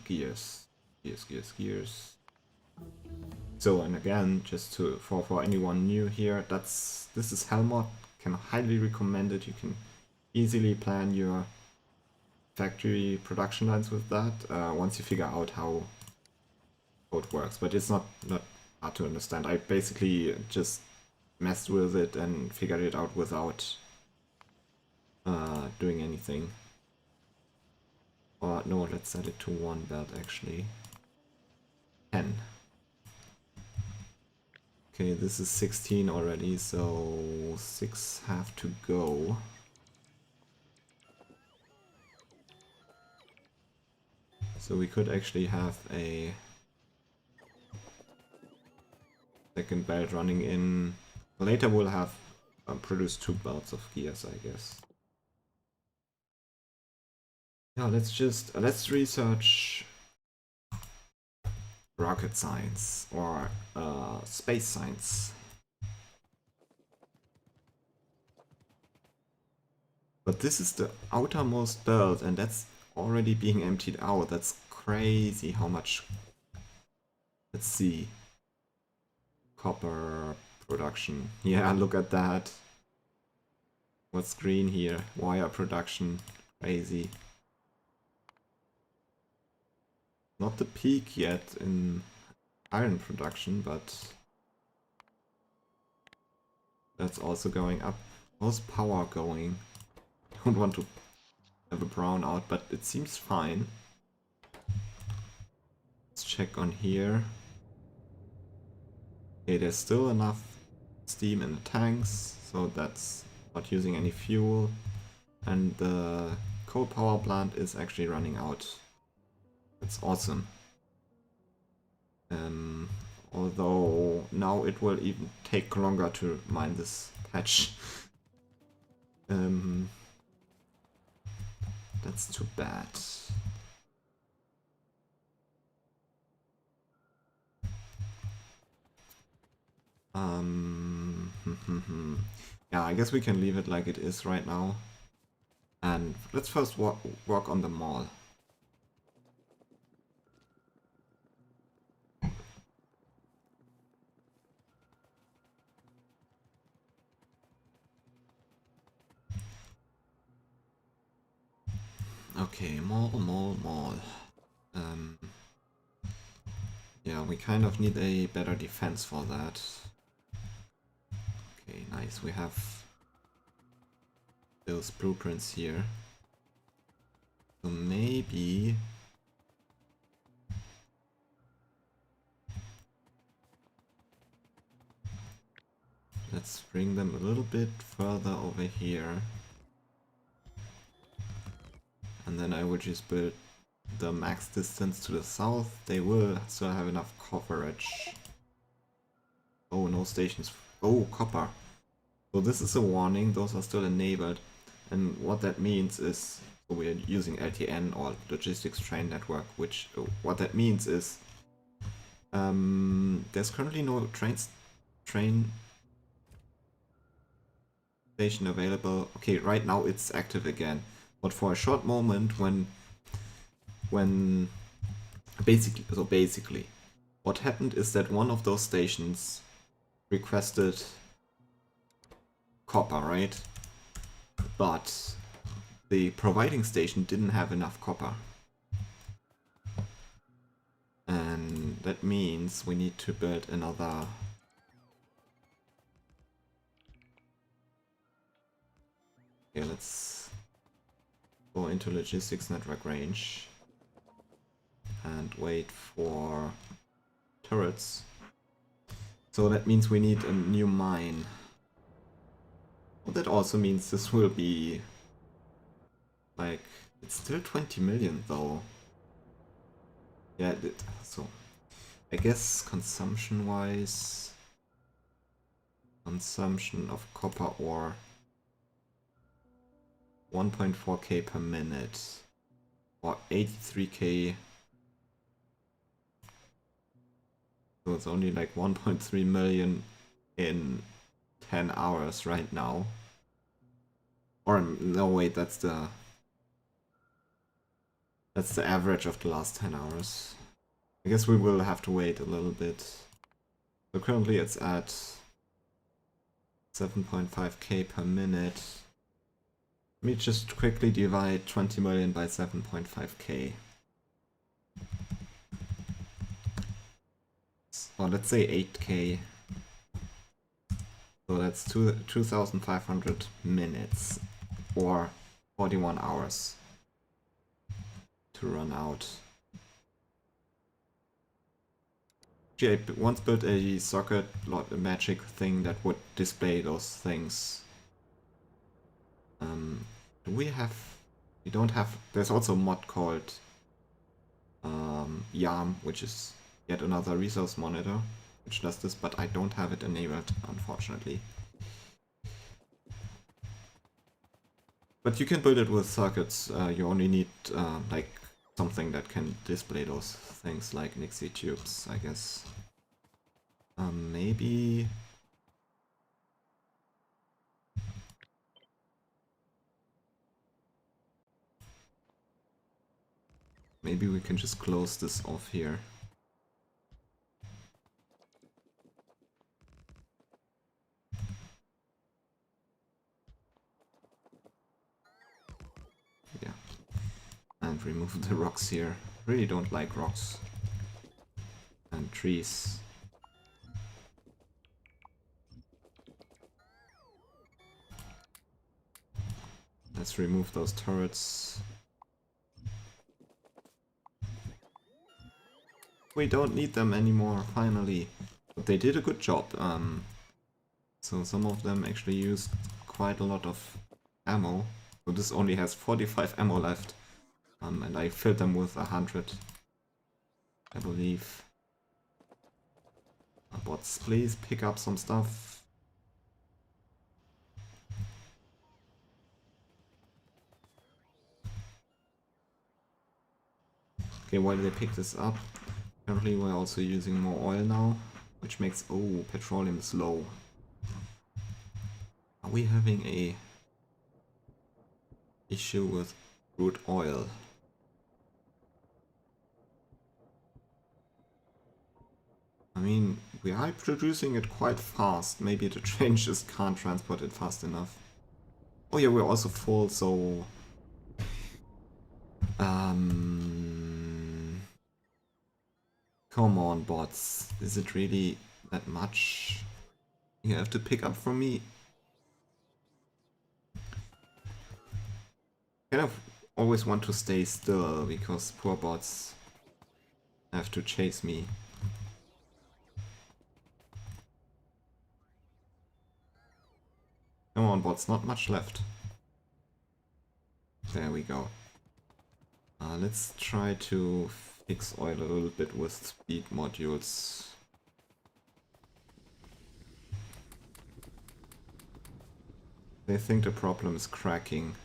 Speaker 1: Gears. So, and again, just for anyone new here, this is Helmut. Can highly recommend it. You can easily plan your factory production lines with that once you figure out how it works. But it's not hard to understand. I basically just messed with it and figured it out without doing anything. Or no, let's set it to 1 belt actually. 10. Okay, this is 16 already, so 6 have to go. So we could actually have a second belt running in. Later we'll have produced 2 belts of gears, I guess. Yeah, let's research rocket science or space science. But this is the outermost belt and that's already being emptied out. That's crazy how much. Let's see. Copper production. Yeah, look at that. What's green here? Wire production. Crazy. Not the peak yet in iron production, but that's also going up. How's power going? Don't want to have a brownout, but it seems fine. Let's check on here. Okay, there's still enough steam in the tanks, so that's not using any fuel. And the coal power plant is actually running out. That's awesome. Although now it will even take longer to mine this patch. That's too bad. Yeah, I guess we can leave it like it is right now. And let's first work on the mall. Okay, mall. Yeah, we kind of need a better defense for that. Okay, nice. We have those blueprints here. So maybe let's bring them a little bit further over here. And then I will just build the max distance to the south. They will still have enough coverage. Oh, no stations. Oh, copper. So this is a warning. Those are still enabled. And what that means is, so we are using LTN or Logistics Train Network, which what that means is there's currently no train station available. Okay, right now it's active again. But for a short moment when basically what happened is that one of those stations requested copper, right? But the providing station didn't have enough copper. And that means we need to build another. Okay, let's go into logistics network range and wait for turrets. So that means we need a new mine. Well, that also means this will be like, it's still 20 million though. Yeah, so I guess consumption wise, consumption of copper ore 1.4k per minute or 83k. So it's only like 1.3 million in 10 hours right now. Or no, wait, that's the average of the last 10 hours. I guess we will have to wait a little bit. So currently it's at 7.5k per minute. Let me just quickly divide 20 million by 7.5k. Or let's say 8k. So that's 2,500 minutes or 41 hours to run out. I once built a socket magic thing that would display those things. Do we have? We don't have. There's also a mod called YARM, which is yet another resource monitor, which does this, but I don't have it enabled, unfortunately. But you can build it with circuits. You only need like something that can display those things like Nixie tubes, I guess. Maybe... Maybe we can just close this off here. Yeah. And remove the rocks here. Really don't like rocks. And trees. Let's remove those turrets. We don't need them anymore, finally. But they did a good job. So some of them actually used quite a lot of ammo. So this only has 45 ammo left. And I filled them with 100, I believe. Bots, please pick up some stuff. Okay, while they pick this up, apparently we're also using more oil now, which makes... Oh, petroleum is low. Are we having a issue with crude oil? I mean, we are producing it quite fast. Maybe the train just can't transport it fast enough. Oh yeah, we're also full, so... Come on, bots. Is it really that much you have to pick up from me? Kind of always want to stay still, because poor bots have to chase me. Come on, bots, not much left. There we go. Let's try to fix oil a little bit with speed modules. They think the problem is cracking.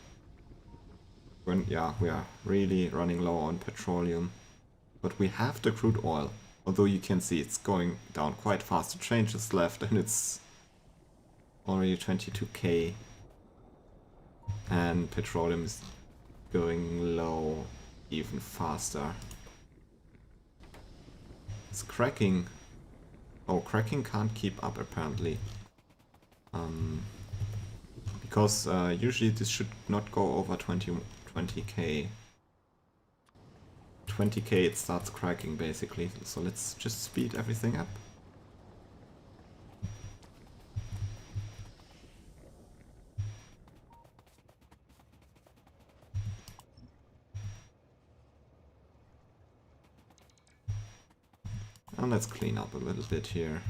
Speaker 1: Yeah, we are really running low on petroleum. But we have the crude oil. Although you can see it's going down quite fast. The train just left and it's already 22k. And petroleum is going low even faster. It's cracking. Oh, cracking can't keep up apparently. Because usually this should not go over 20k. 20k it starts cracking basically. So let's just speed everything up. And let's clean up a little bit here.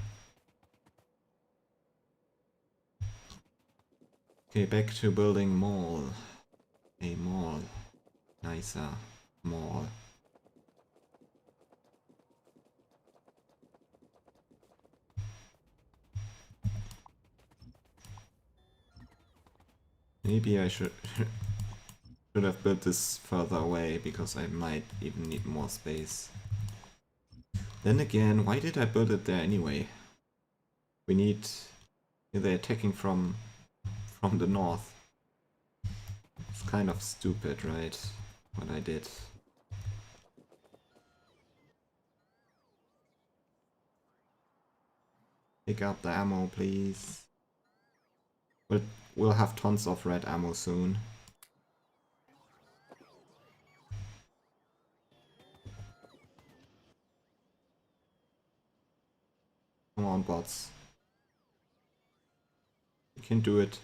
Speaker 1: Okay, back to building mall. A mall. Nicer mall. Maybe I should have built this further away, because I might even need more space. Then again, why did I build it there anyway? We need... They're attacking from the north. It's kind of stupid, right? What I did. Pick up the ammo, please. But we'll have tons of red ammo soon. Come on, bots. You can do it.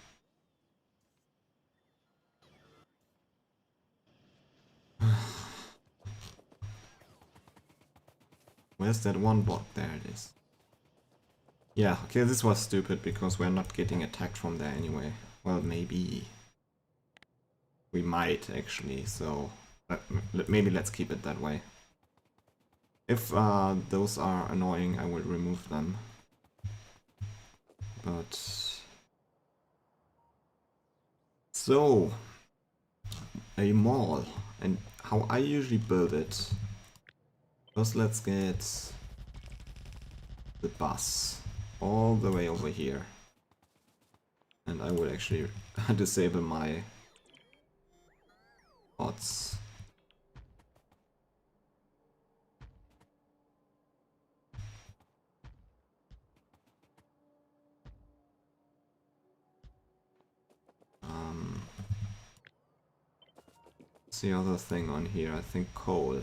Speaker 1: Where's that one bot? There it is. Yeah, okay, this was stupid because we're not getting attacked from there anyway. Well, maybe. We might actually, so maybe let's keep it that way. If those are annoying, I will remove them. But... So... A mall. And how I usually build it. First let's get the bus all the way over here. And I would actually disable my bots. What's the other thing on here? I think coal.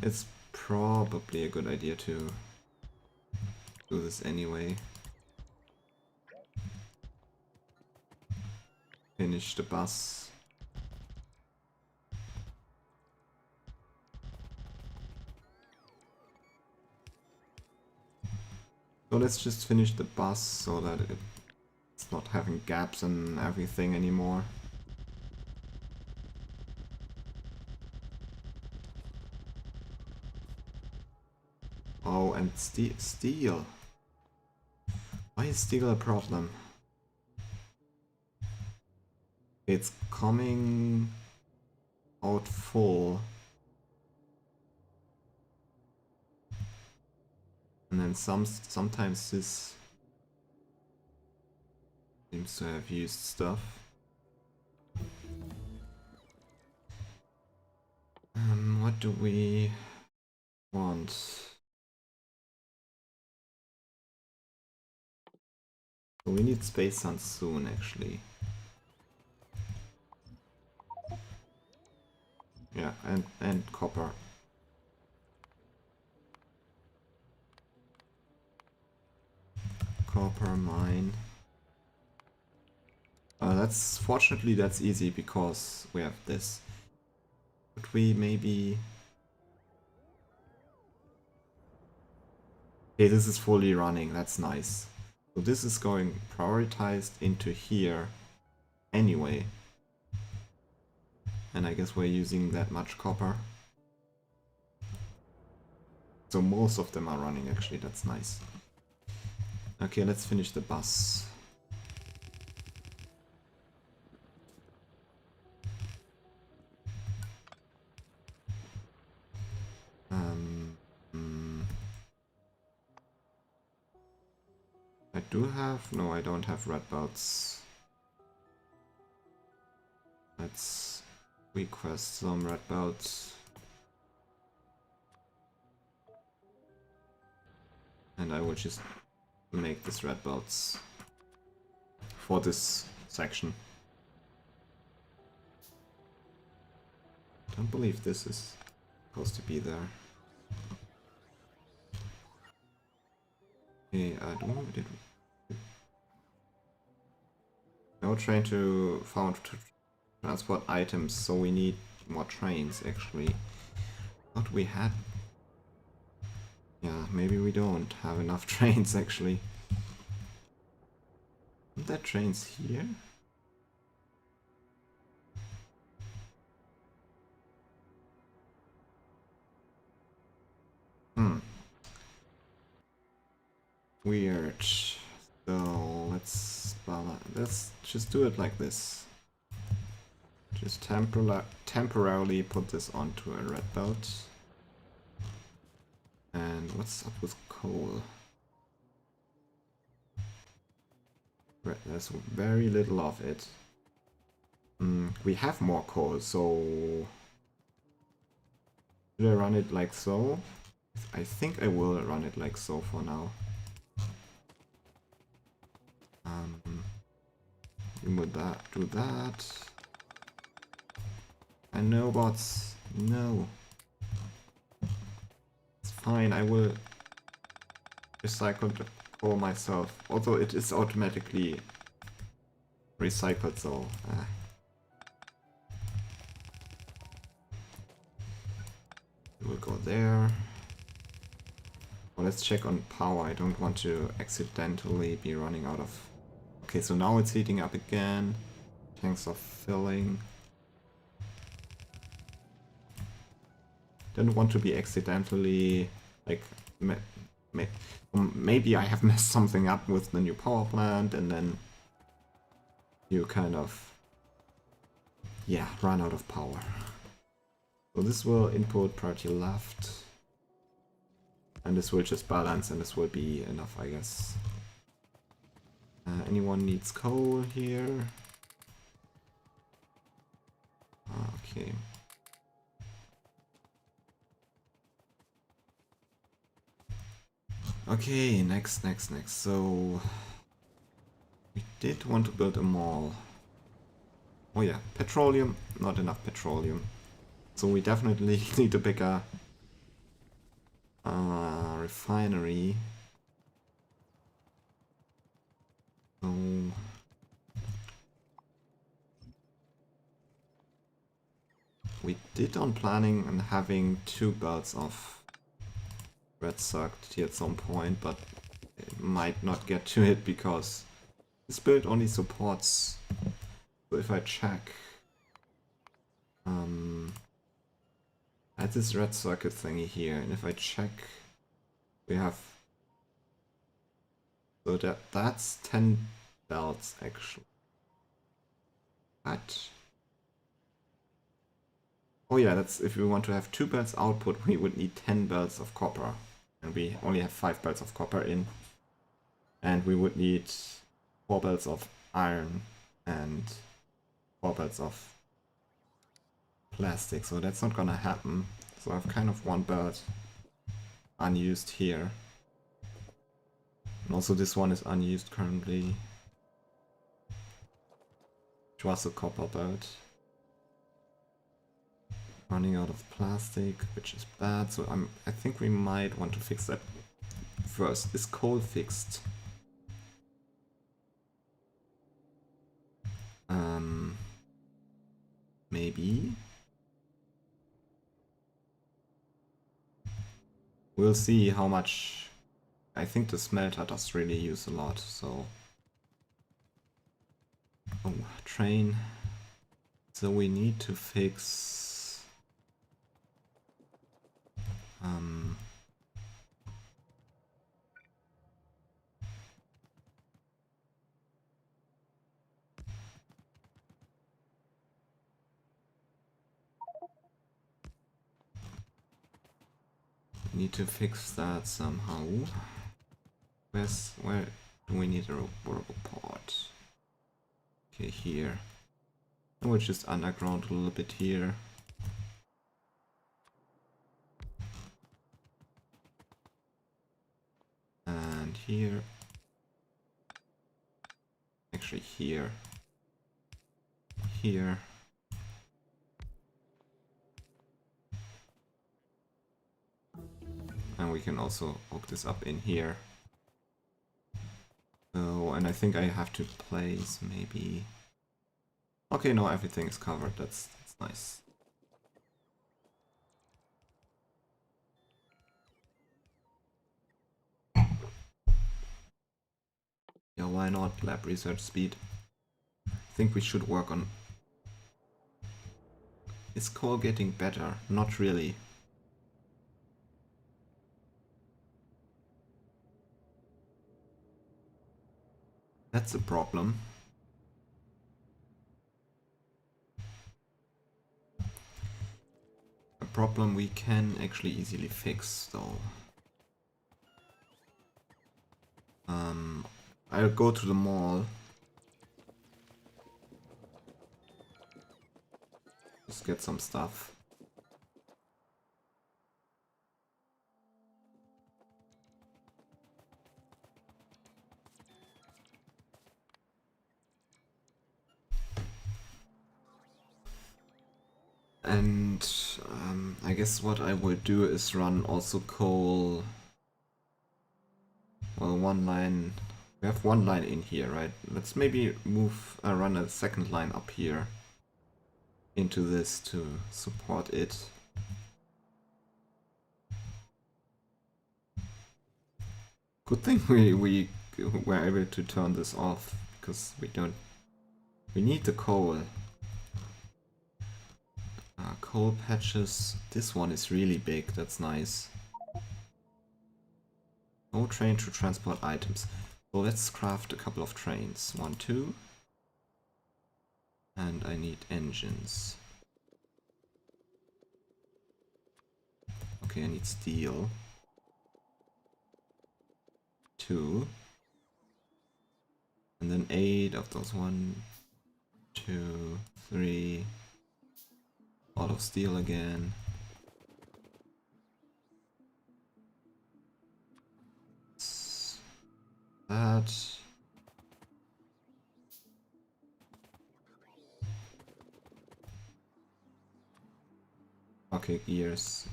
Speaker 1: It's probably a good idea to do this anyway. Finish the bus. So let's just finish the bus so that it's not having gaps and everything anymore. Oh, and steel. Why is steel a problem? It's coming out full. And then sometimes this seems to have used stuff. What do we want? So we need space sun soon, actually. Yeah, and copper. Copper mine. Fortunately that's easy because we have this. Could we maybe... Okay, this is fully running, that's nice. So this is going prioritized into here anyway. And I guess we're using that much copper. So most of them are running actually, that's nice. Okay, let's finish the bus. I do have... No, I don't have red belts. Let's request some red belts. And I will just make this red belts for this section. Don't believe this is supposed to be there. Okay, no train found to transport items, so we need more trains actually. Thought we had... Yeah, maybe we don't have enough trains actually. Aren't there trains here? Weird. So let's just do it like this. Just temporarily put this onto a red belt. And what's up with coal? There's very little of it. We have more coal, so... Should I run it like so? I think I will run it like so for now. Do that. And no bots. No. It's fine, I will recycle the coal myself. Although it is automatically recycled, so... We'll go there. Well, let's check on power. I don't want to accidentally be running out of... Okay, so now it's heating up again. Tanks are filling. Don't want to be accidentally, like, maybe I have messed something up with the new power plant and then you kind of, yeah, run out of power. So this will input priority left, and this will just balance, and this will be enough, I guess. Anyone needs coal here? Okay. Okay, next. So we did want to build a mall. Oh yeah, petroleum, not enough petroleum. So we definitely need a bigger refinery. So we did on planning on having 2 belts of red circuit here at some point, but it might not get to it because this build only supports. So if I check, at this red circuit thingy here, and if I check, we have, so that's 10 belts actually. But oh yeah, that's if we want to have 2 belts output, we would need 10 belts of copper, and we only have 5 belts of copper in, and we would need 4 belts of iron and 4 belts of plastic, so that's not gonna happen. So I have kind of 1 belt unused here. And also this one is unused currently. Which was a copper belt. Running out of plastic, which is bad, so I think we might want to fix that first. Is coal fixed? Maybe. We'll see how much. I think the smelter does really use a lot, so. Oh, train. So we need to fix. Need to fix that somehow. Where do we need a workable port? Okay, here. And we'll just underground a little bit here. And here. Actually here. Here. And we can also hook this up in here. So, and I think I have to place maybe. Okay, no, everything is covered. That's nice. Yeah, why not? Lab research speed. I think we should work on. Is coal getting better? Not really. That's a problem. A problem we can actually easily fix, though. I'll go to the mall. Just get some stuff. And I guess what I will do is run also coal. Well, one line. We have one line in here, right? Let's maybe run a second line up here into this to support it. Good thing we were able to turn this off, because we need the coal. Coal patches. This one is really big, that's nice. No train to transport items. So let's craft a couple of trains. 1, 2. And I need engines. Okay, I need steel. 2. And then 8 of those. 1, 2, 3. All of steel again. That. Okay, gears.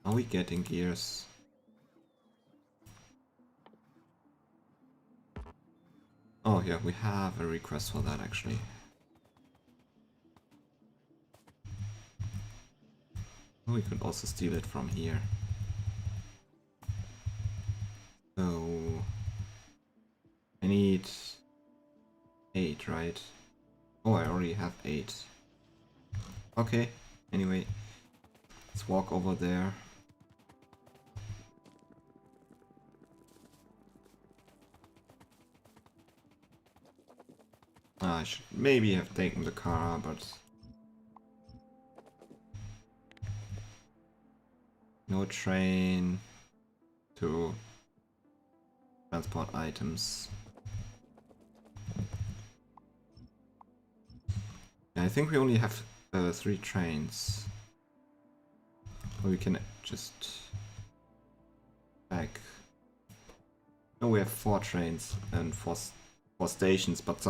Speaker 1: Are we getting gears? Oh yeah, we have a request for that actually. We could also steal it from here. So I need 8, right? Oh, I already have 8. Okay, anyway, let's walk over there. I should maybe have taken the car, but no train to transport items. I think we only have 3 trains. We can just back. No, we have 4 trains and 4 stations, but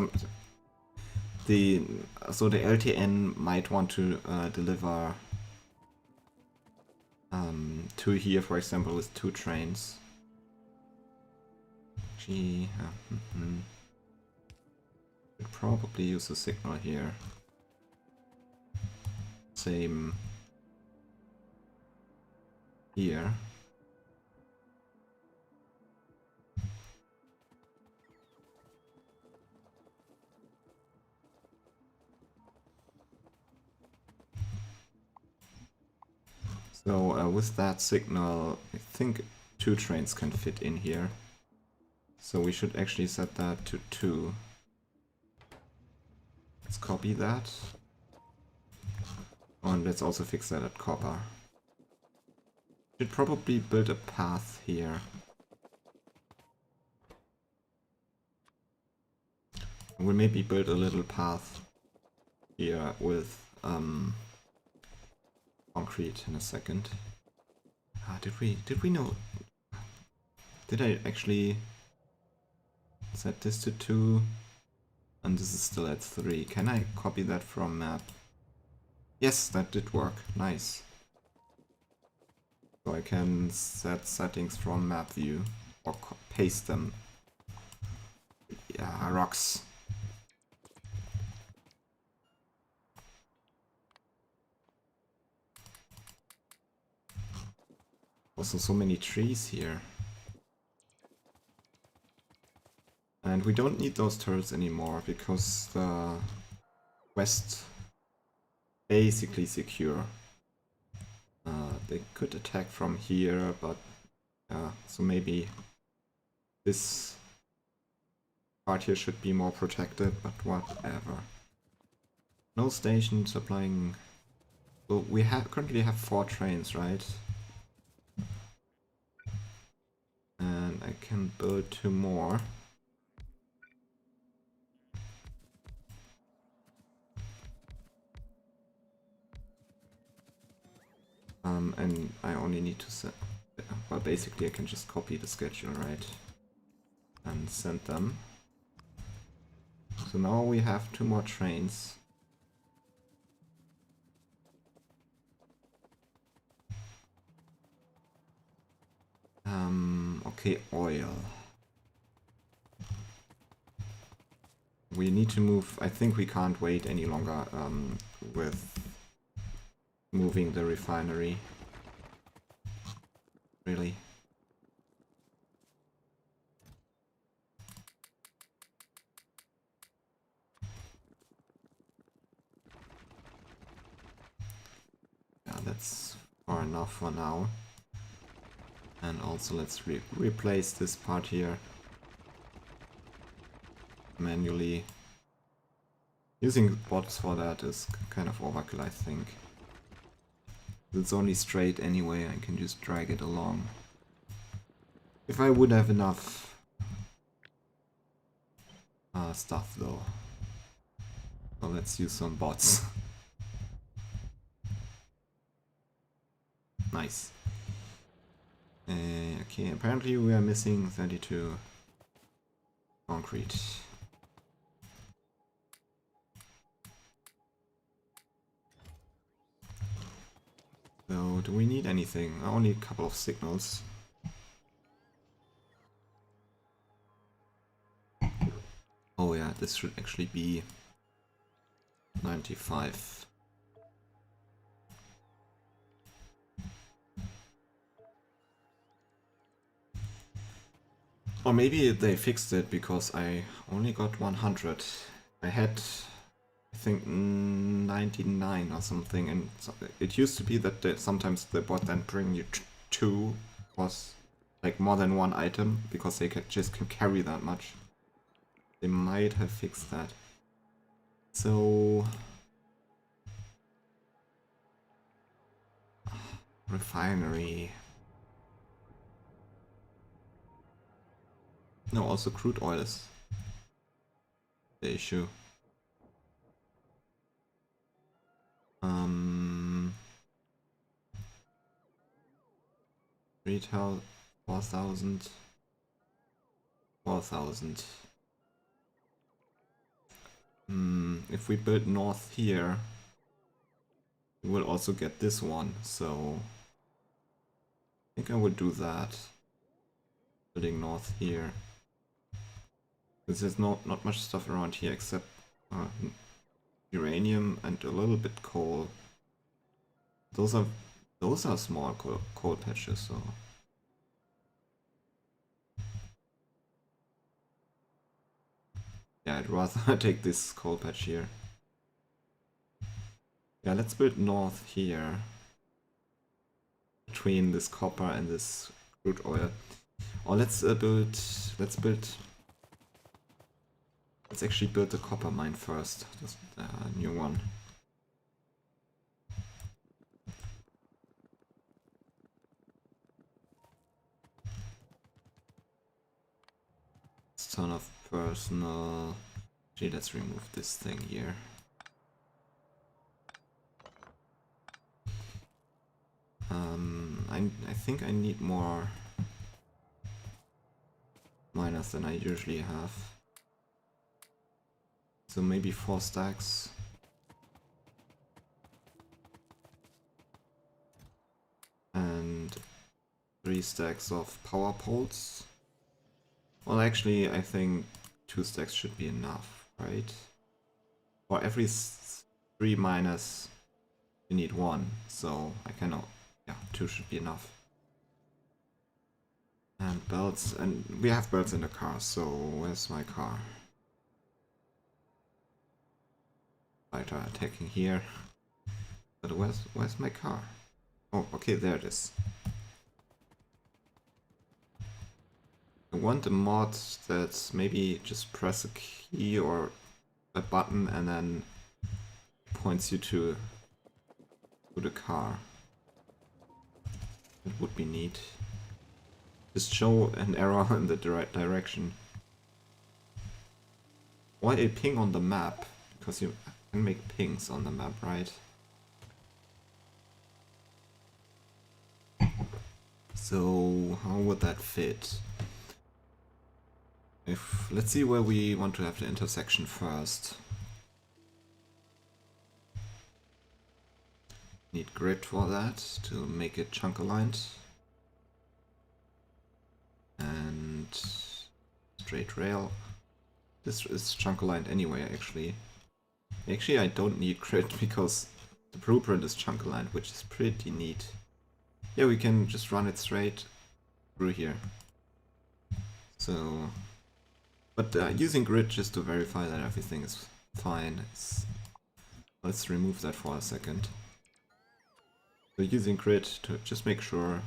Speaker 1: the LTN might want to deliver 2 here, for example, with 2 trains. Gee, could probably use a signal here. Same here. So with that signal, I think 2 trains can fit in here. So we should actually set that to 2. Let's copy that. And let's also fix that at copper. Should probably build a path here. We'll maybe build a little path here with concrete in a second. Did we know? Did I actually set this to 2? And this is still at 3. Can I copy that from map? Yes, that did work. Nice. So I can set settings from map view or paste them. Yeah, rocks. Also so many trees here. And we don't need those turrets anymore because the west basically secure. They could attack from here, but so maybe this part here should be more protected, but whatever. No station supplying. So we currently have 4 trains, right? And I can build 2 more. And I only need to set. Well, basically I can just copy the schedule, right? And send them. So now we have 2 more trains. Okay, oil. We need to move. I think we can't wait any longer with moving the refinery. Really. Yeah, that's far enough for now. And also let's replace this part here manually. Using bots for that is kind of overkill, I think. It's only straight anyway, I can just drag it along. If I would have enough stuff though. So let's use some bots. Nice. Okay, apparently we are missing 32 concrete. So, do we need anything? Only a couple of signals. Oh yeah, this should actually be 95. Or maybe they fixed it because I only got 100. I had, I think, 99 or something, and it used to be that sometimes the bot then bring you two, was like more than one item, because they just can carry that much. They might have fixed that. So... refinery. No, also crude oil is the issue. 3,000, 4,000, 4,000. If we build north here, we will also get this one, so I think I would do that. Building north here. Because there's not much stuff around here except uranium and a little bit coal. Those are small coal patches, so yeah, I'd rather take this coal patch here. Yeah, let's build north here between this copper and this crude oil. Or let's actually build the copper mine first, this new one. Ton of personal. Gee, let's remove this thing here. I think I need more miners than I usually have. So maybe 4 stacks. And 3 stacks of power poles. Well, actually, I think 2 stacks should be enough, right? For every 3 miners, you need 1, so I cannot. Yeah, 2 should be enough. And belts, and we have belts in the car, so where's my car? Fighter attacking here. But where's my car? Oh, okay, there it is. I want a mod that's maybe just press a key or a button and then points you to the car. It would be neat. Just show an arrow in the right direction. Why a ping on the map? Because you can make pings on the map, right? So how would that fit? Let's see where we want to have the intersection first. Need grid for that to make it chunk aligned. And straight rail. This is chunk aligned anyway, actually. Actually, I don't need grid because the blueprint is chunk aligned, which is pretty neat. Yeah, we can just run it straight through here. So, but using grid just to verify that everything is fine. Let's remove that for a second. So using grid to just make sure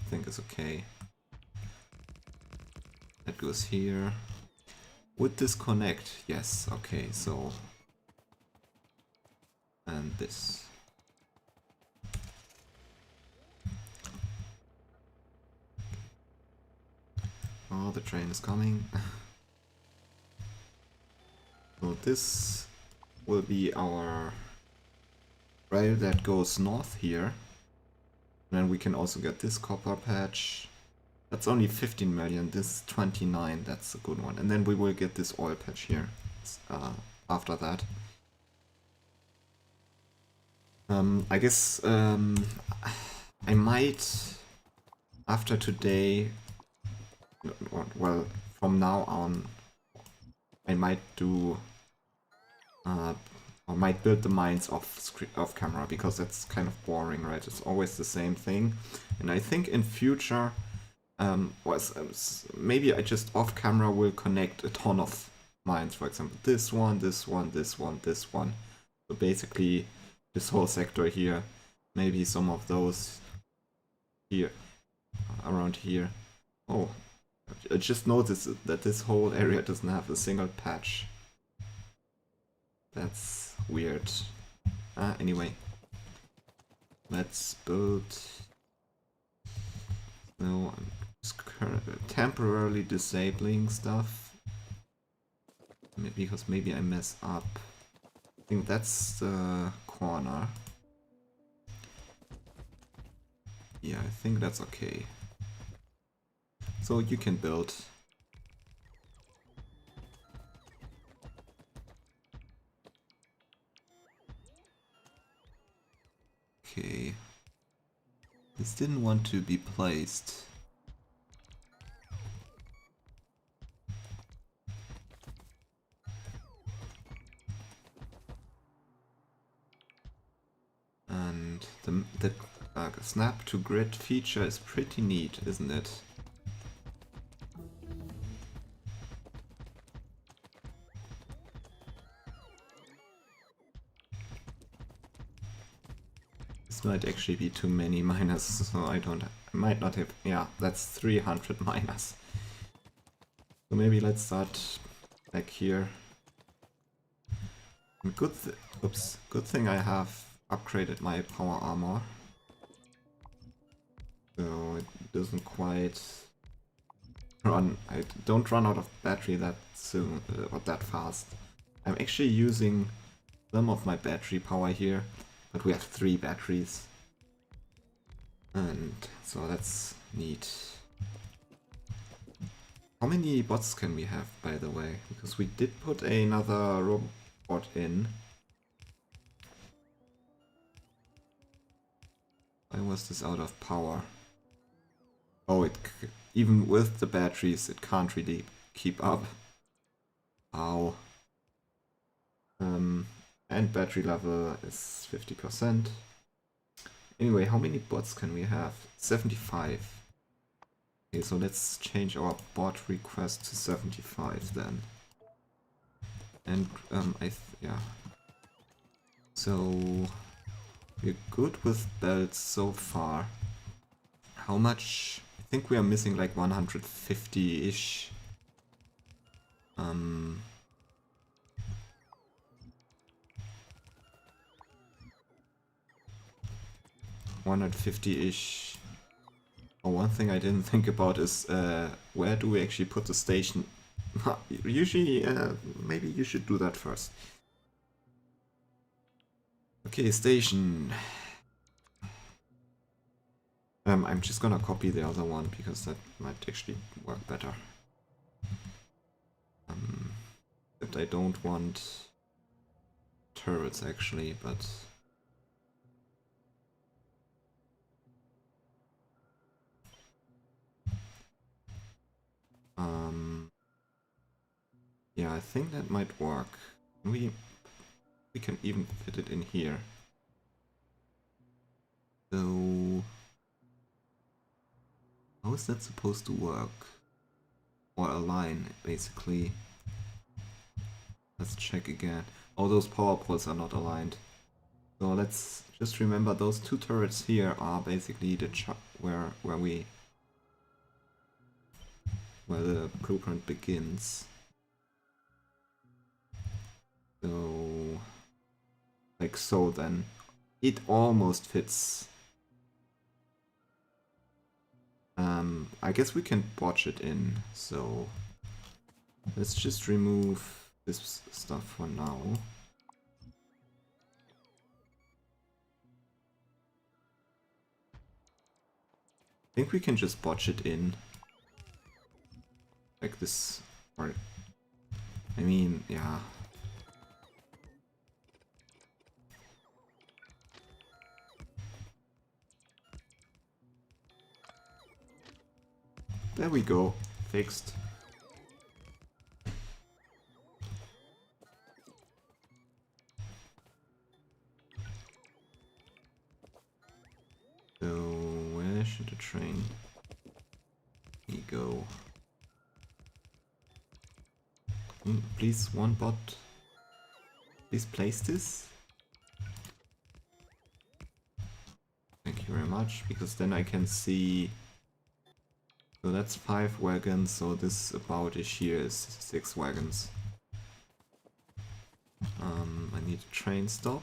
Speaker 1: everything is okay. That goes here. Would this connect? Yes, okay, so and this. Oh, the train is coming. So this will be our rail that goes north here. And then we can also get this copper patch. That's only 15 million, this is 29, that's a good one. And then we will get this oil patch here after that. I guess I might, after today, well, from now on, I might do, or might build the mines off camera, because that's kind of boring, right? It's always the same thing. And I think in future, maybe I just off camera will connect a ton of mines, for example, this one, this one, this one, this one. So basically, this whole sector here, maybe some of those here, around here. Oh, I just noticed that this whole area doesn't have a single patch. That's weird. Anyway, let's build. No, I'm just temporarily disabling stuff because maybe I mess up. I think that's the corner. Yeah, I think that's okay. So you can build. Okay. This didn't want to be placed. And the snap to grid feature is pretty neat, isn't it? This might actually be too many miners, so I might not have, yeah, that's 300 miners. So maybe let's start back here. And good thing I have upgraded my power armor. So it doesn't quite run, I don't run out of battery that soon, or that fast. I'm actually using some of my battery power here, but we have 3 batteries. And so that's neat. How many bots can we have, by the way? Because we did put another robot in. Why was this out of power? Oh, even with the batteries, it can't really keep up. Ow. And battery level is 50%. Anyway, how many bots can we have? 75. Okay, so let's change our bot request to 75 then. And yeah. So we're good with belts so far. How much? I think we are missing like 150-ish. 150-ish. Oh, one thing I didn't think about is where do we actually put the station? Usually, maybe you should do that first. Okay, station. I'm just gonna copy the other one because that might actually work better. Except I don't want turrets actually, but yeah, I think that might work. We can even fit it in here. So how is that supposed to work? Or align, basically. Let's check again. Oh, those power poles are not aligned. So let's just remember those 2 turrets here are basically the where the blueprint begins. So like like so then. It almost fits. I guess we can botch it in, so let's just remove this stuff for now. I think we can just botch it in. Like this, or I mean, yeah. There we go, fixed. So where should the train go? Please, one bot. Please place this. Thank you very much, because then I can see. So that's 5 wagons, so this about-ish here is 6 wagons. I need a train stop.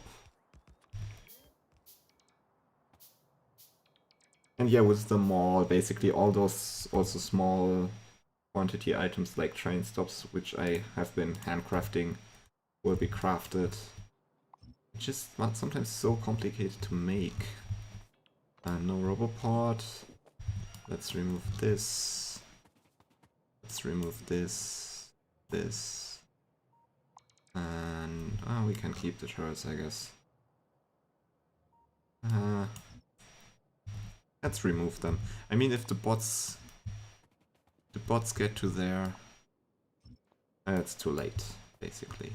Speaker 1: And yeah, with the mall, basically all those also small quantity items like train stops, which I have been handcrafting, will be crafted. It's just not sometimes so complicated to make. No roboport. Let's remove this. Let's remove this. This. And we can keep the turrets, I guess. Let's remove them. I mean, if the bots get to there, it's too late, basically.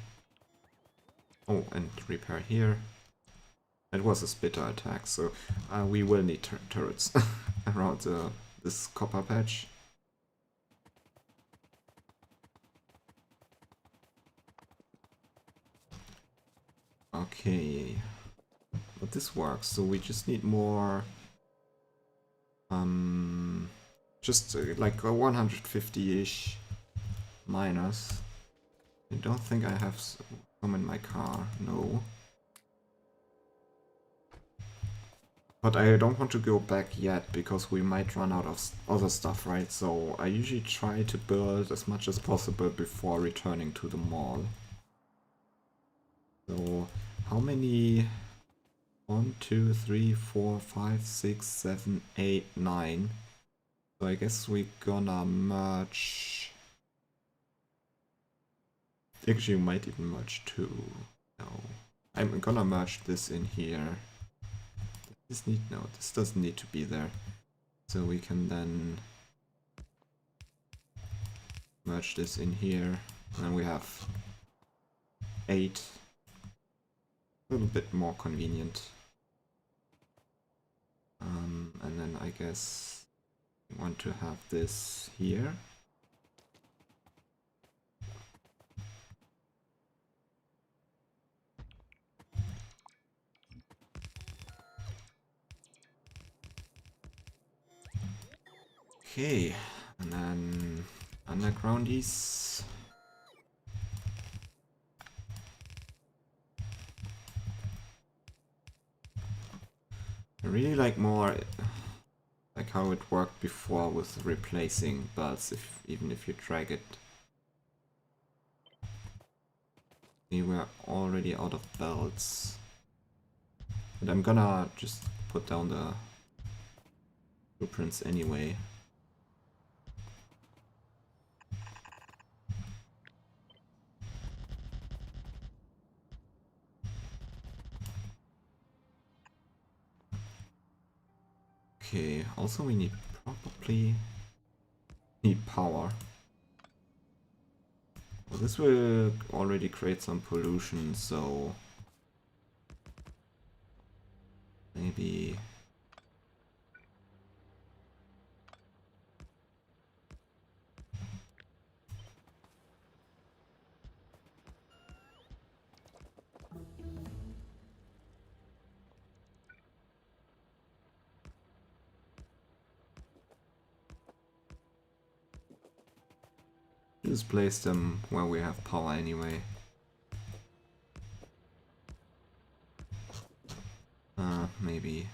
Speaker 1: Oh, and repair here. It was a spitter attack, so we will need turrets around this copper patch. Okay, but this works. So we just need more. Just like a 150-ish miners. I don't think I have some in my car. No. But I don't want to go back yet, because we might run out of other stuff, right? So I usually try to build as much as possible before returning to the mall. So how many? 1, 2, 3, 4, 5, 6, 7, 8, 9. So I guess we're gonna merge. Actually, we might even merge 2. No. I'm gonna merge this in here. No, this doesn't need to be there. So we can then merge this in here. And then we have 8. A little bit more convenient. And then I guess we want to have this here. Okay, and then undergroundies. I really like more like how it worked before with replacing belts, even if you drag it. We were already out of belts. But I'm gonna just put down the blueprints anyway. Okay, also we probably need power. Well, this will already create some pollution, so maybe just place them where we have power anyway. maybe.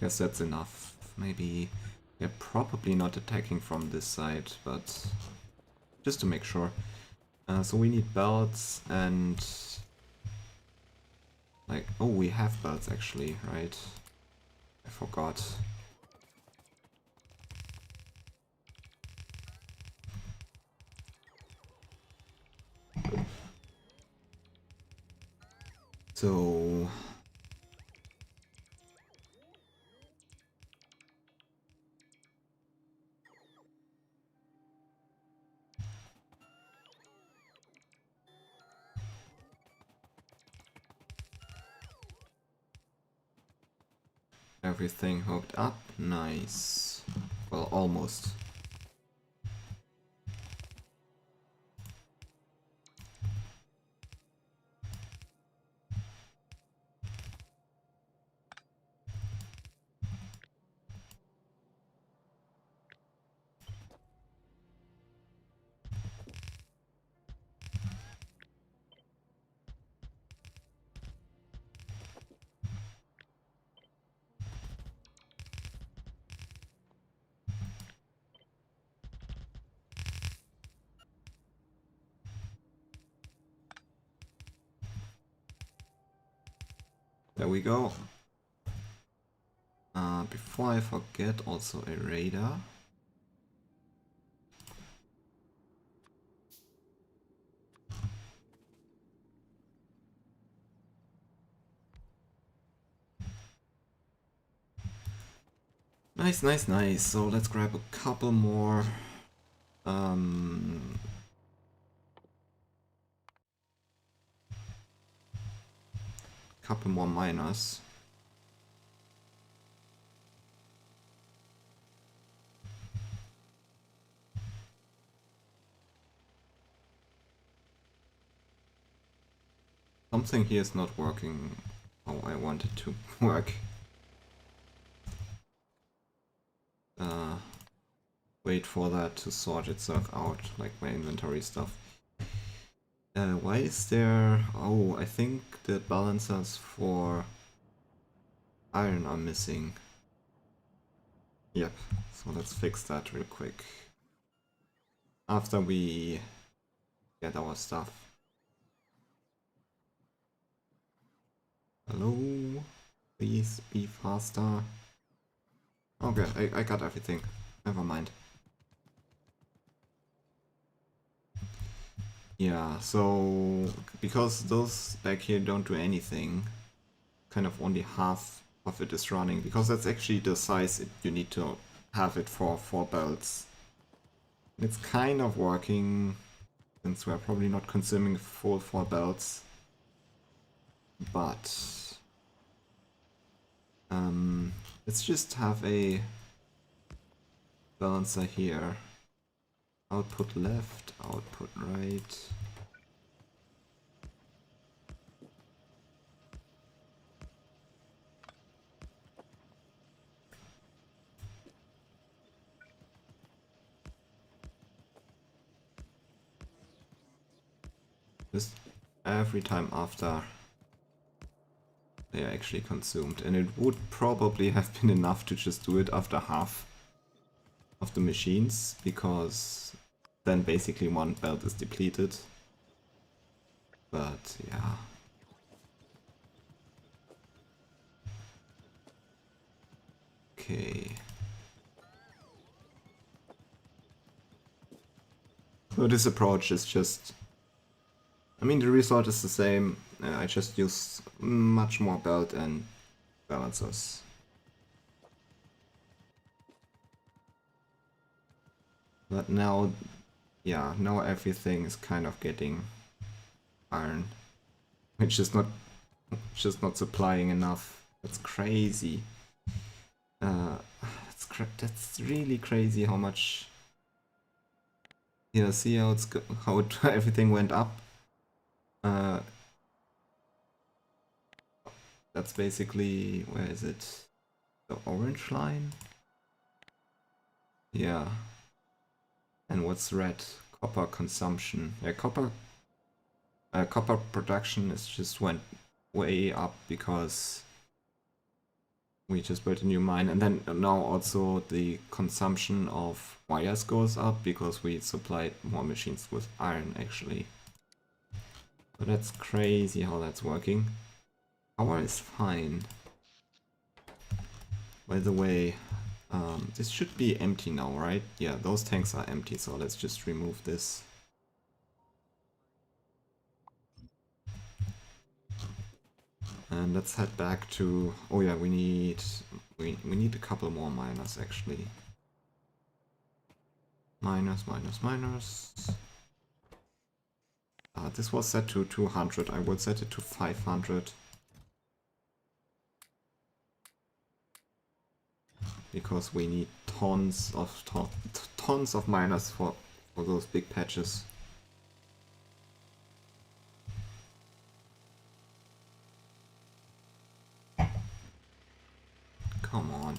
Speaker 1: Guess that's enough. Maybe they're probably not attacking from this side, but just to make sure. So we need belts and like, oh, we have belts actually, right? I forgot. So everything hooked up, nice. Well, almost. There we go. Before I forget, also a radar. Nice, nice, nice. So let's grab a couple more. Couple more miners. Something here is not working how I want it to work. Wait for that to sort itself out, like my inventory stuff. Why is there... Oh, I think the balancers for iron are missing. Yep, so let's fix that real quick. After we get our stuff. Hello? Please be faster. Okay, I got everything. Never mind. Yeah, so because those back here don't do anything, kind of only half of it is running, because that's actually the size you need to have it for 4 belts. It's kind of working, since we're probably not consuming full 4 belts, but let's just have a balancer here. Output left, output right. Just every time after they are actually consumed. And it would probably have been enough to just do it after half of the machines, because then basically one belt is depleted. But yeah. Okay. So this approach is just... I mean, the result is the same. I just use much more belt and balancers. But now, yeah, now everything is kind of getting iron, which is not just not supplying enough. That's crazy. That's really crazy how much. Yeah, see how everything went up. That's basically, where is it? The orange line? Yeah. And what's red? copper consumption. Yeah, copper production is just went way up because we just built a new mine, and then now also the consumption of wires goes up because we supplied more machines with iron actually. So that's crazy how that's working. Power is fine. By the way, this should be empty now, right? Yeah, those tanks are empty, so let's just remove this. And let's head back to... Oh yeah, we need a couple more miners actually. Miners. This was set to 200. I would set it to 500. Because we need tons of miners for those big patches. Come on.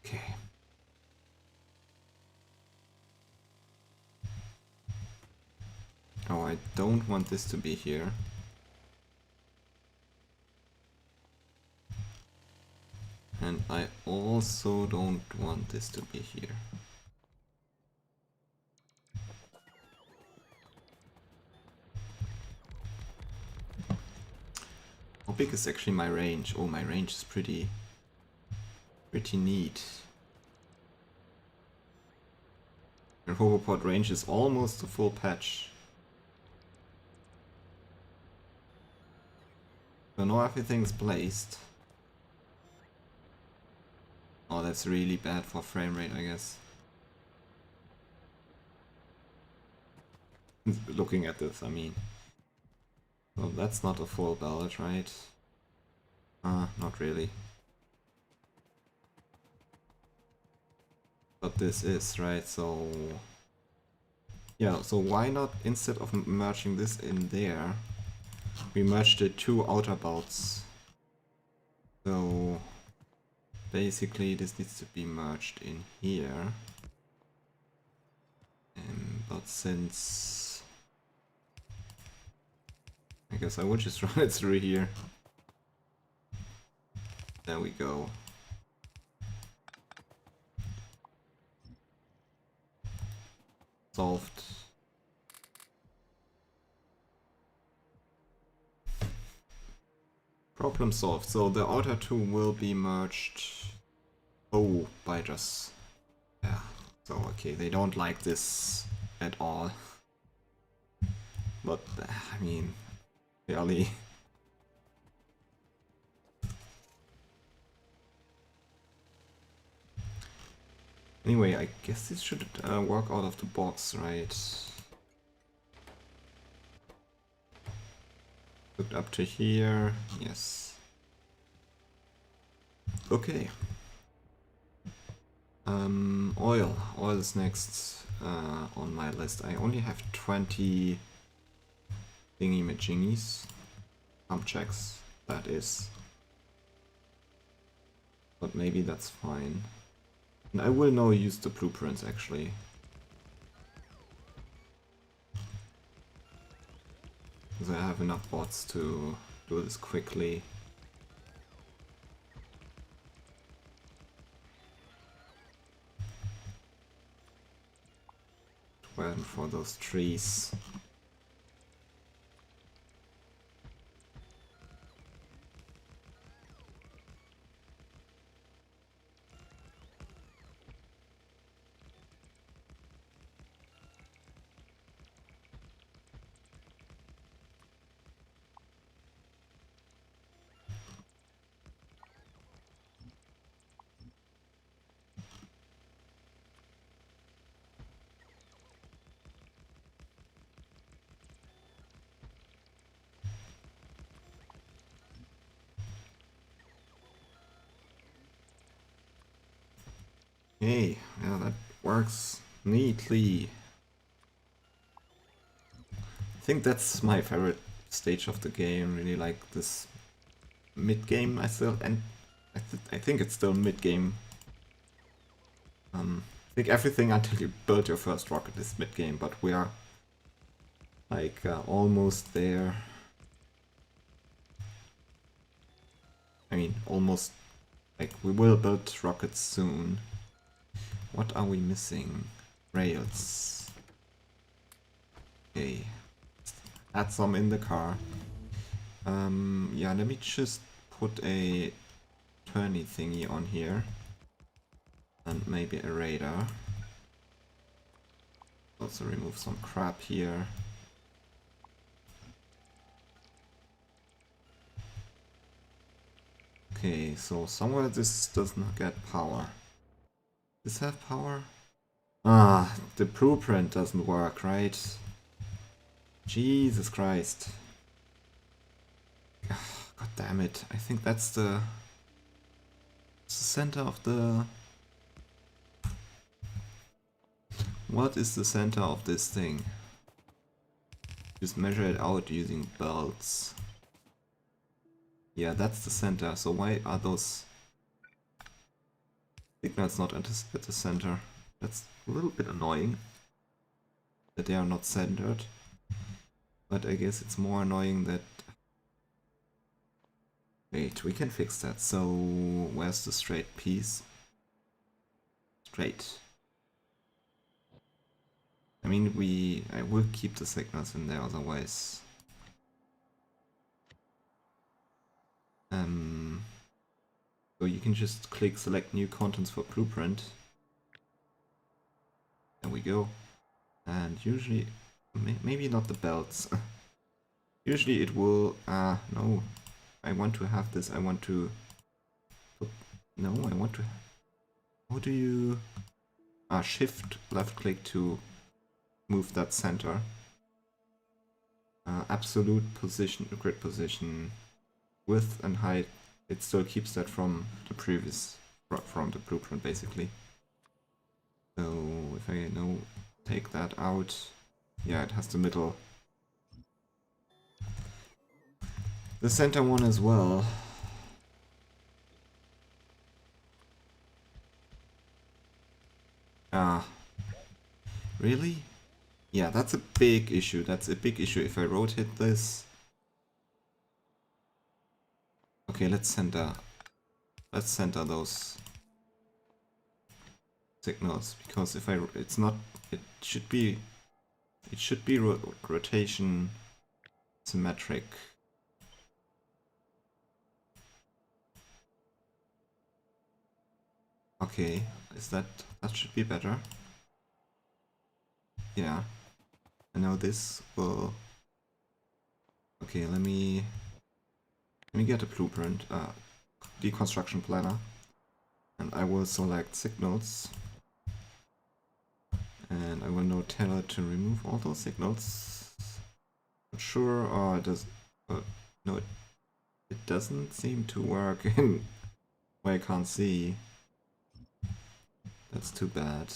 Speaker 1: Okay. Oh, I don't want this to be here. And I also don't want this to be here. How big is actually my range? Oh, my range is pretty neat. The Robopod range is almost a full patch. So now everything's placed. Oh, that's really bad for frame rate, I guess. Looking at this, I mean. Well, that's not a full ballot, right? Not really. But this is, right? So... Yeah, so why not, instead of merging this in there, we merge the two outer belts. So... Basically, this needs to be merged in here. But since... I guess I would just run it through here. There we go. Solved. Problem solved. So the outer two will be merged. Oh, by just... Yeah. So, okay, they don't like this at all. But, I mean, fairly... Anyway, I guess this should work out of the box, right? Hooked up to here, yes. Okay. Oil. Oil is next on my list. I only have 20 thingy-majingies. Pump checks, that is. But maybe that's fine. And I will now use the blueprints actually. Because I have enough bots to do this quickly. 12 for those trees. Hey, yeah, that works neatly. I think that's my favorite stage of the game, really like this mid-game. I think it's still mid-game. I think everything until you build your first rocket is mid-game, but we are like almost there. I mean, almost. Like, we will build rockets soon. What are we missing? Rails. Okay. Add some in the car. Yeah, let me just put a turny thingy on here. And maybe a radar. Also remove some crap here. Okay, so somewhere this does not get power. Does this have power? Ah, the blueprint doesn't work, right? Jesus Christ. God damn it. I think that's the center of the... What is the center of this thing? Just measure it out using belts. Yeah, that's the center. So why are those signals not at the center? That's a little bit annoying that they are not centered. But I guess it's more annoying that... Wait, we can fix that. So where's the straight piece? Straight. I mean, I will keep the signals in there, otherwise. So you can just click select new contents for blueprint. There we go. And usually, maybe not the belts. Usually it will, no. I want to have this, I want to put, no, I want to, how do you, shift left click to move that center. Absolute position, grid position, width and height, it still keeps that from the previous, from the blueprint basically. So if I now take that out, yeah, it has the middle. The center one as well. Ah, really? Yeah, that's a big issue. That's a big issue if I rotate this. Okay, let's center those signals, because if it's not, it should be rotation symmetric. Okay, that should be better. Yeah. And now this will... Okay, let me get a blueprint, deconstruction planner, and I will select signals, and I will now tell it to remove all those signals. Not sure, or it does. No, it doesn't seem to work in where I can't see. That's too bad.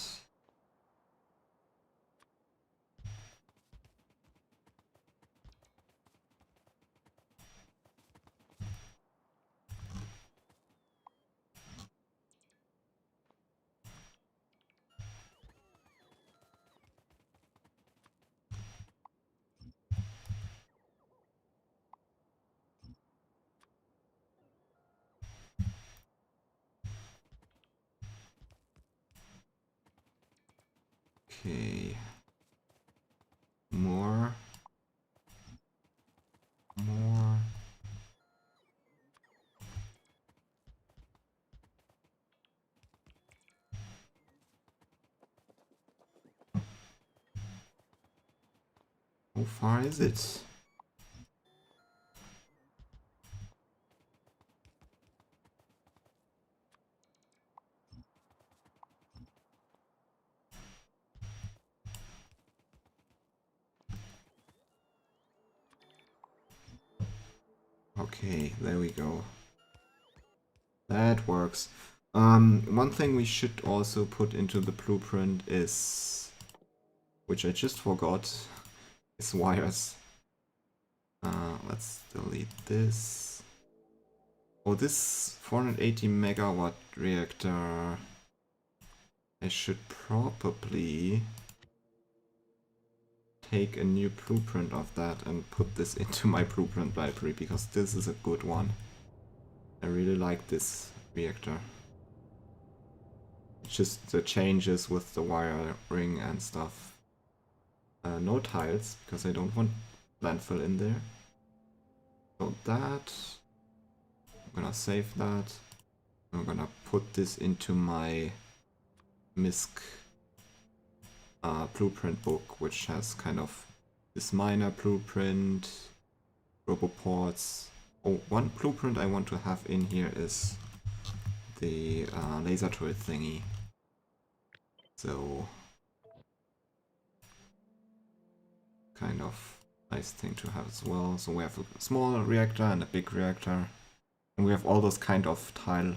Speaker 1: Okay. More. How far is it? Okay, there we go. That works. One thing we should also put into the blueprint is, which I just forgot, is wires. Let's delete this. Oh, this 480 megawatt reactor, I should probably take a new blueprint of that and put this into my blueprint library, because this is a good one. I really like this reactor. It's just the changes with the wiring and stuff. No tiles, because I don't want landfill in there. So that, I'm gonna save that. I'm gonna put this into my MISC blueprint book, which has kind of this miner blueprint, roboports. Oh, one blueprint I want to have in here is the laser turret thingy. So, kind of nice thing to have as well. So we have a small reactor and a big reactor. And we have all those kind of tile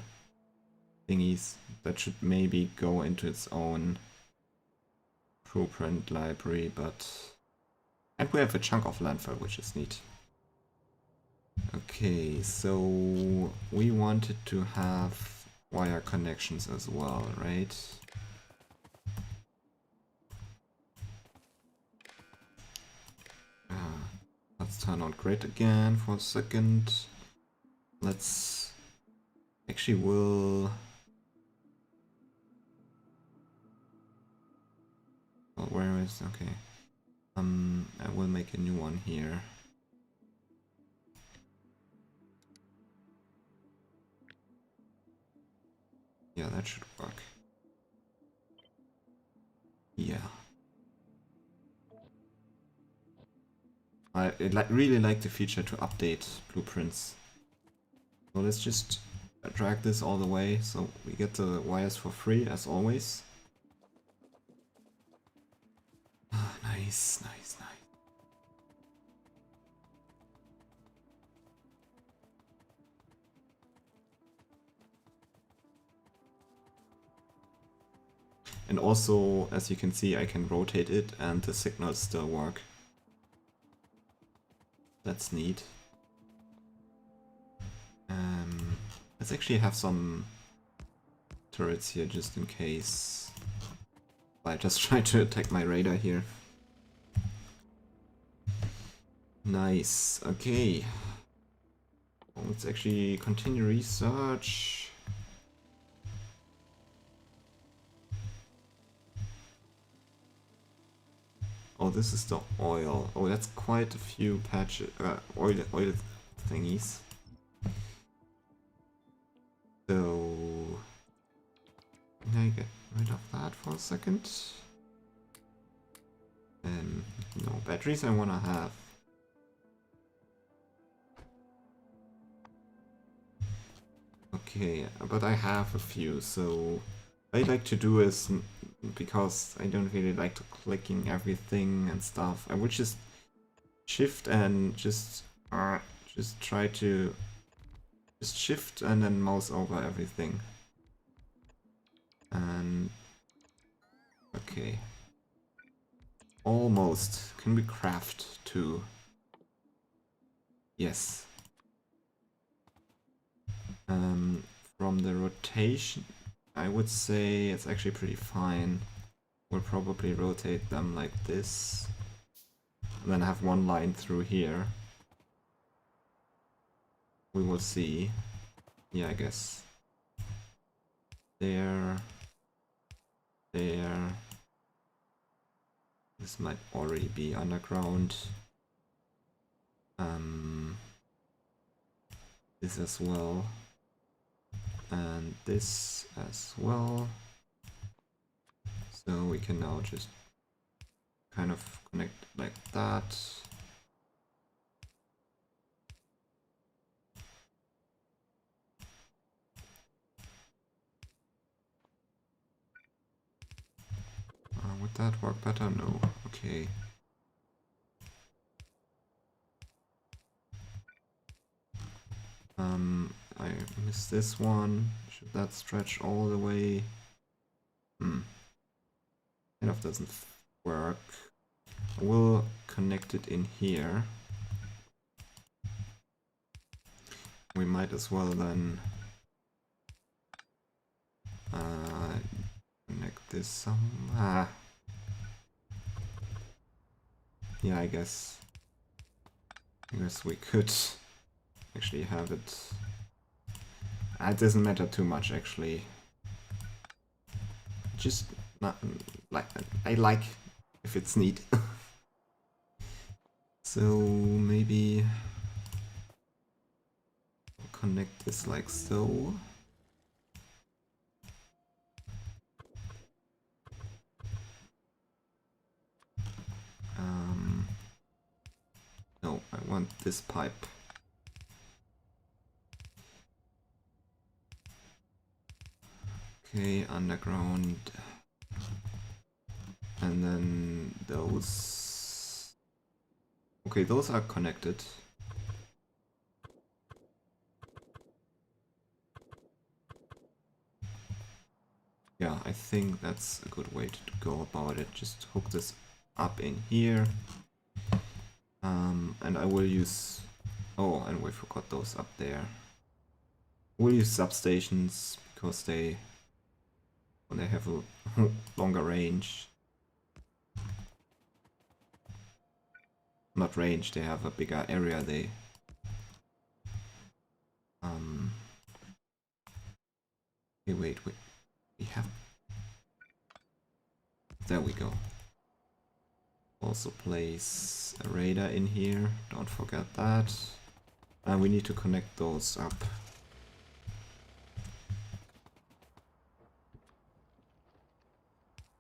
Speaker 1: thingies that should maybe go into its own blueprint library, but... And we have a chunk of landfill, which is neat. Okay, so we wanted to have wire connections as well, right? Let's turn on grid again for a second. Let's... Actually, we'll... Well, where is... Okay. I will make a new one here. Yeah, that should work. Yeah. I really like the feature to update blueprints. So let's just drag this all the way, so we get the wires for free, as always. Nice, nice, nice. And also, as you can see, I can rotate it and the signals still work. That's neat. Let's actually have some turrets here just in case I just try to attack my radar here. Nice, okay. Well, let's actually continue research. Oh, this is the oil. Oh, that's quite a few patches, oil thingies. So, can I get rid of that for a second? No, batteries I wanna have. Okay, but I have a few, so what I like to do is, because I don't really like to clicking everything and stuff, I would just shift and just try to shift and then mouse over everything. And okay, almost. Can we craft too? Yes. From the rotation, I would say it's actually pretty fine. We'll probably rotate them like this, and then have one line through here. We will see. Yeah, I guess. There. There. This might already be underground. This as well. And this as well. So we can now just kind of connect like that. Would that work better? No. Okay. I missed this one. Should that stretch all the way? Kind of doesn't work. I will connect it in here. we might as well then connect this some. Yeah, I guess we could actually have it. It doesn't matter too much actually. Just not like I like if it's neat. So maybe connect this like so. No, I want this pipe. Okay, underground. And then those... Okay, those are connected. Yeah, I think that's a good way to go about it. Just hook this up in here. And I will use... Oh, and we forgot those up there. We'll use substations because they have a longer range. Not range, they have a bigger area. They okay, wait, we have... There we go. Also place a radar in here, don't forget that. And we need to connect those up.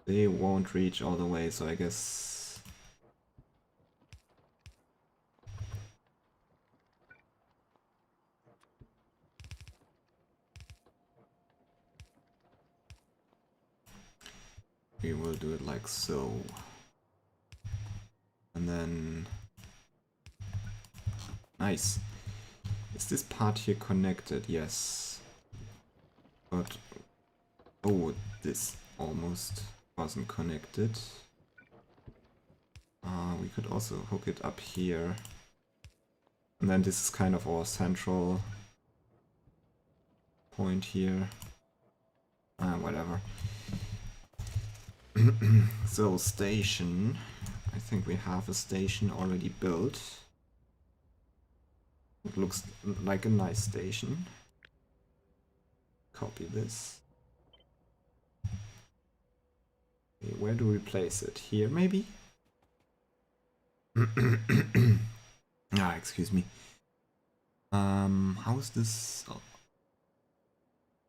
Speaker 1: They won't reach all the way, so I guess... we will do it like so. And then... Nice. Is this part here connected? Yes. But... Oh, this almost wasn't connected. We could also hook it up here. And then this is kind of our central point here. Whatever. So, station. I think we have a station already built. It looks like a nice station. Copy this. Okay, where do we place it? Here, maybe? Excuse me. How is this? Oh.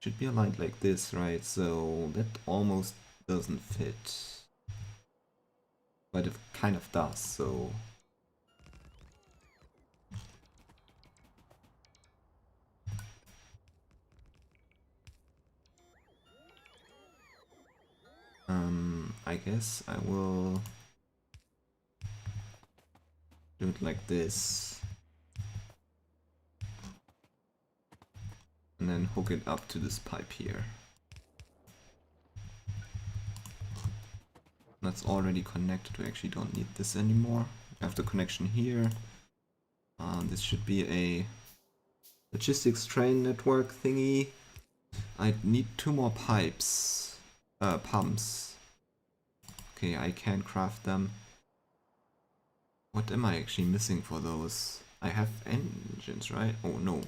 Speaker 1: Should be aligned like this, right? So that almost doesn't fit. But it kind of does, so... I guess I will do it like this. And then hook it up to this pipe here. That's already connected, we actually don't need this anymore. We have the connection here. This should be a logistics train network thingy. I need 2 more pipes. Pumps. Okay, I can craft them. What am I actually missing for those? I have engines, right? Oh no.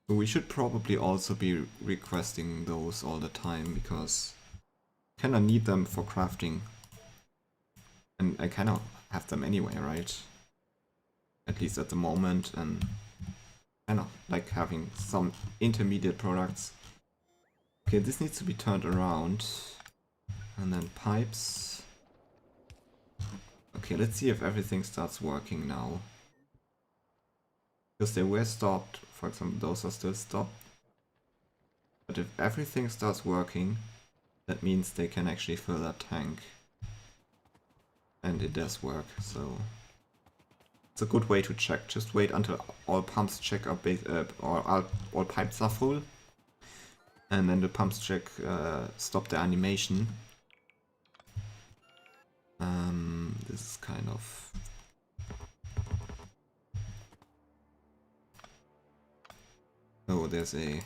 Speaker 1: So we should probably also be requesting those all the time because I kinda need them for crafting. And I kinda have them anyway, right? At least at the moment, and kinda like having some intermediate products. Okay, this needs to be turned around. And then pipes. Okay, let's see if everything starts working now. Because they were stopped, for example, those are still stopped. But if everything starts working, that means they can actually fill that tank. And it does work, so... It's a good way to check. Just wait until all pumps check are or all pipes are full. And then the pumps check stop the animation. This is kind of... Oh, there's a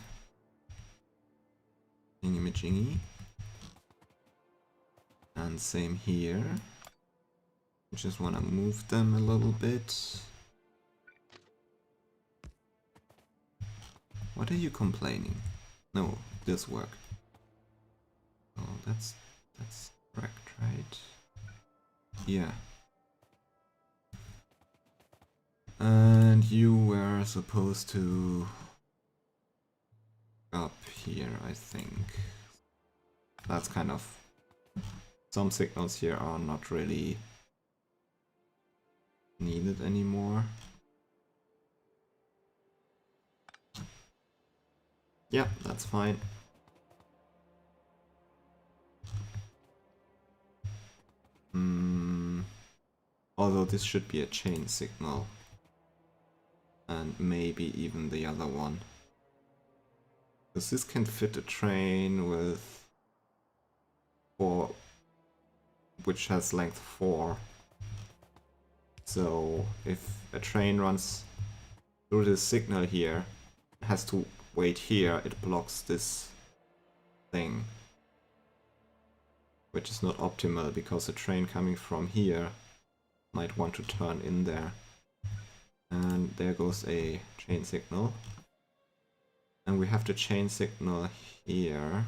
Speaker 1: thingy-majingy. And same here. Just want to move them a little bit. What are you complaining? No, this worked. Oh, that's correct, right? Yeah. And you were supposed to up here, I think. That's kind of... Some signals here are not really needed anymore. Yeah, that's fine. Although this should be a chain signal. And maybe even the other one. Because this can fit a train with 4, which has length 4. So if a train runs through this signal here, it has to wait here, it blocks this thing. Which is not optimal because a train coming from here might want to turn in there. And there goes a chain signal. And we have the chain signal here.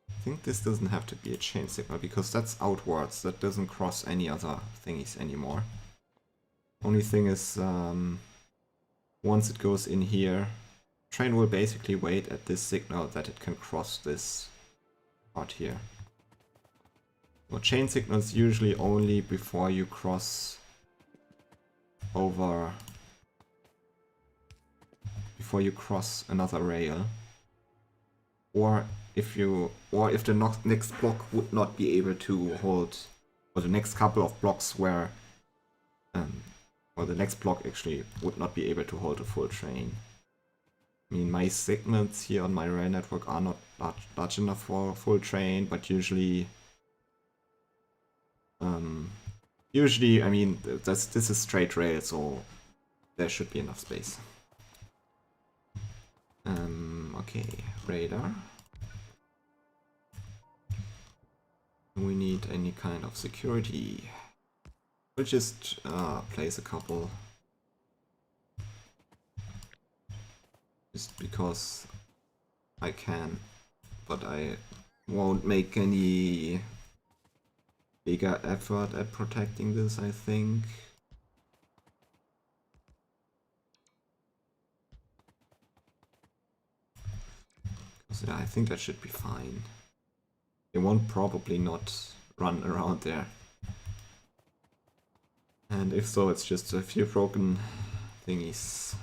Speaker 1: I think this doesn't have to be a chain signal because that's outwards. That doesn't cross any other thingies anymore. Only thing is, once it goes in here, train will basically wait at this signal that it can cross this part here. Well, chain signals usually only before you cross over, before you cross another rail, or if the next block would not be able to hold, or the next couple of blocks where, or the next block actually would not be able to hold a full train. I mean, my signals here on my rail network are not large enough for a full train, but usually, I mean, this is straight rail, so there should be enough space. Okay, radar. We need any kind of security. We'll just place a couple. Just because I can, but I won't make any bigger effort at protecting this, I think. Yeah, I think that should be fine. They won't probably not run around there. And if so, it's just a few broken thingies.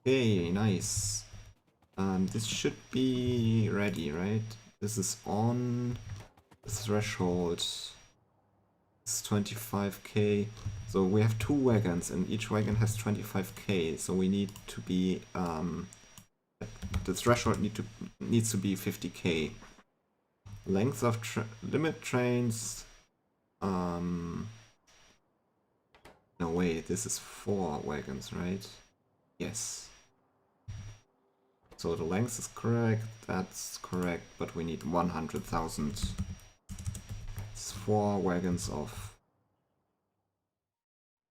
Speaker 1: Okay, nice. This should be ready, right? This is on the threshold. It's 25k. So we have 2 wagons and each wagon has 25k. So we need to be the threshold needs to be 50k. Length of limit trains. No, wait, this is 4 wagons, right? Yes. So the length is correct, that's correct, but we need 100,000. It's 4 wagons of...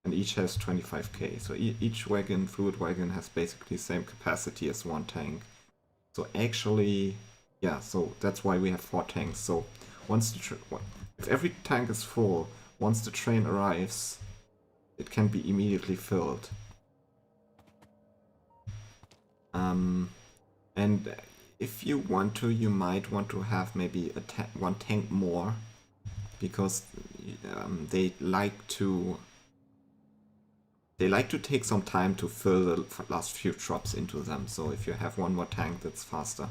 Speaker 1: And each has 25k, so each wagon, fluid wagon, has basically the same capacity as 1 tank. So actually, yeah, so that's why we have 4 tanks. So once if every tank is full, once the train arrives, it can be immediately filled. And if you want to, you might want to have maybe one tank more, because they like to take some time to fill the last few drops into them. So if you have one more tank, that's faster.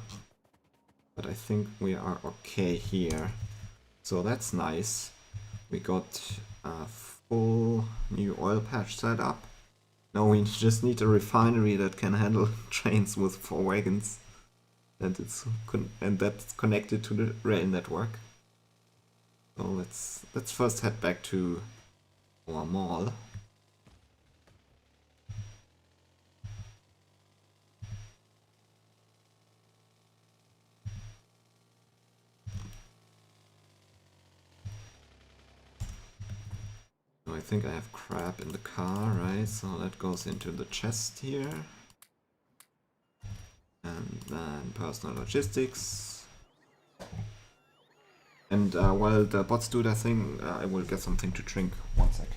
Speaker 1: But I think we are okay here. So that's nice. We got a full new oil patch set up. Now we just need a refinery that can handle trains with 4 wagons. And that's connected to the rail network. So let's first head back to our mall. I think I have crap in the car, right? So that goes into the chest here. And then personal logistics. And while the bots do their thing, I will get something to drink. 1 sec.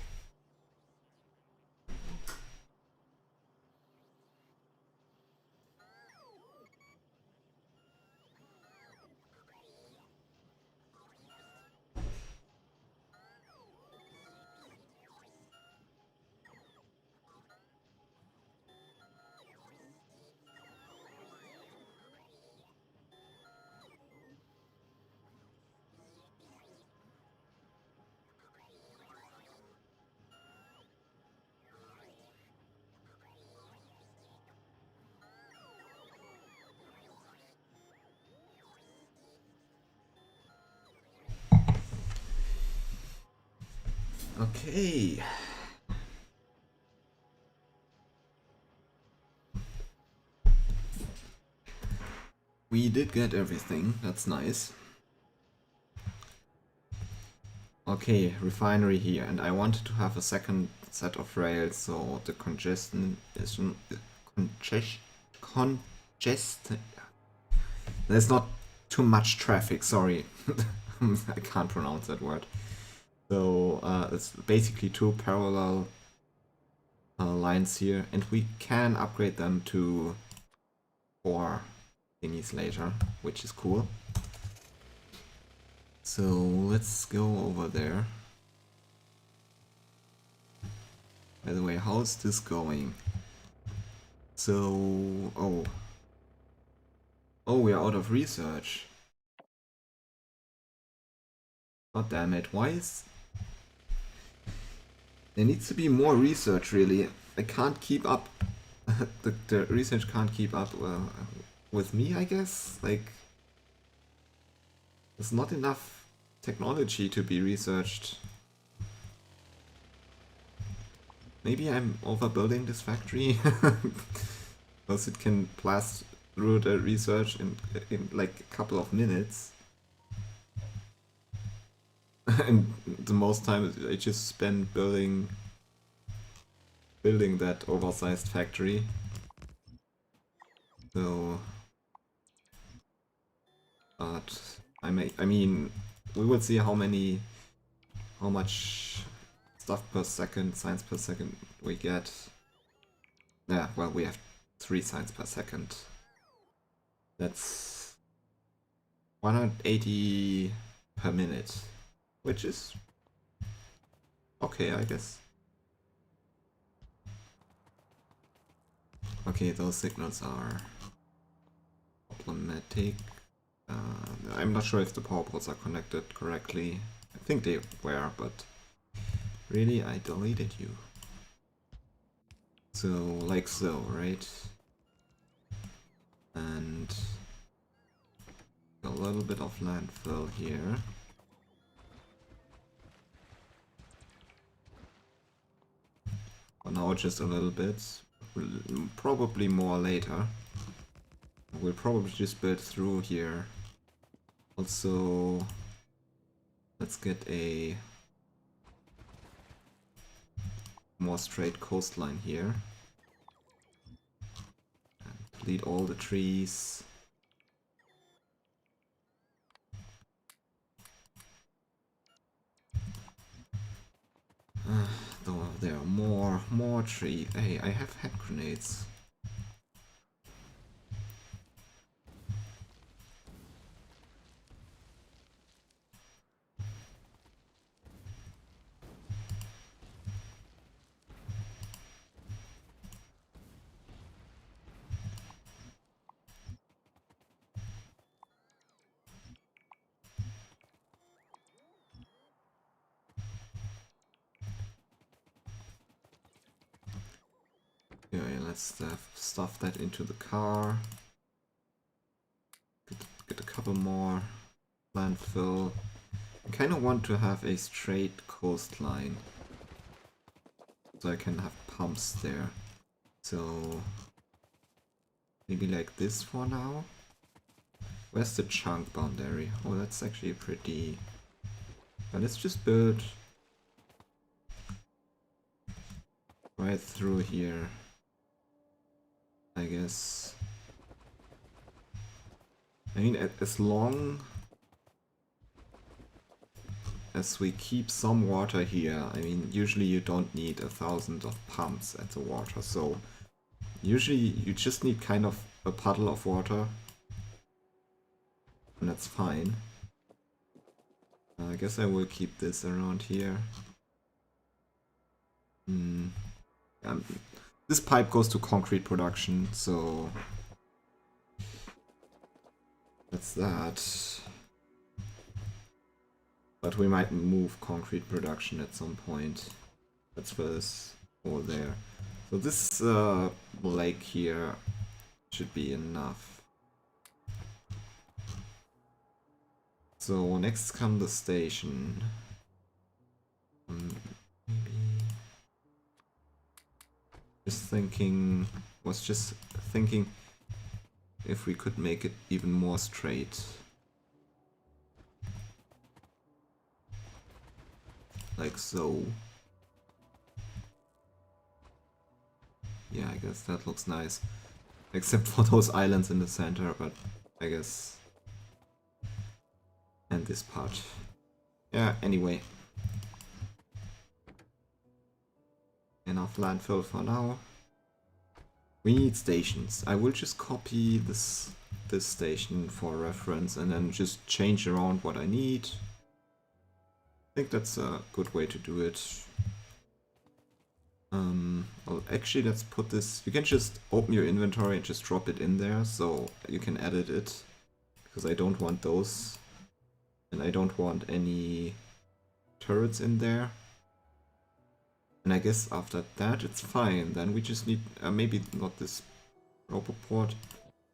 Speaker 1: Okay. We did get everything, that's nice. Okay, refinery here, and I wanted to have a second set of rails, so the congestion is congested. There's not too much traffic, sorry. I can't pronounce that word. So it's basically 2 parallel lines here, and we can upgrade them to 4 thingies later, which is cool. So let's go over there. By the way, how's this going? So, oh, we're out of research. God damn it, why is... There needs to be more research, really. I can't keep up. the research can't keep up with me, I guess. Like, there's not enough technology to be researched. Maybe I'm overbuilding this factory. Because it can blast through the research in like a couple of minutes. And the most time I just spend building that oversized factory. So, but I mean, we will see how much stuff per second, signs per second we get. Yeah, well, we have 3 signs per second. That's 180 per minute, which is okay, I guess. Okay, those signals are problematic. I'm not sure if the power ports are connected correctly. I think they were, but really, I deleted you. So, like so, right? And a little bit of landfill here. For now, just a little bit. Probably more later. We'll probably just build through here. Also, let's get a more straight coastline here. And delete all the trees. Though there are more trees. Hey, I have hand grenades. Yeah, let's stuff that into the car. Get a couple more landfill. I kind of want to have a straight coastline, so I can have pumps there. So maybe like this for now. Where's the chunk boundary? Oh, that's actually pretty... Let's just build right through here, I guess. I mean, as long as we keep some water here, I mean, usually you don't need 1,000 of pumps at the water, so usually you just need kind of a puddle of water, and that's fine. I guess I will keep this around here. This pipe goes to concrete production, so that's that. But we might move concrete production at some point. That's first over there. So this lake here should be enough. So next comes the station. Maybe was just thinking if we could make it even more straight. Like so. Yeah, I guess that looks nice. Except for those islands in the center, but I guess... And this part. Yeah, anyway. Enough landfill for now. We need stations. I will just copy this station for reference and then just change around what I need. I think that's a good way to do it. Well, actually, let's put this... You can just open your inventory and just drop it in there, so you can edit it. Because I don't want those. And I don't want any turrets in there. And I guess after that it's fine. Then we just need... maybe not this roboport.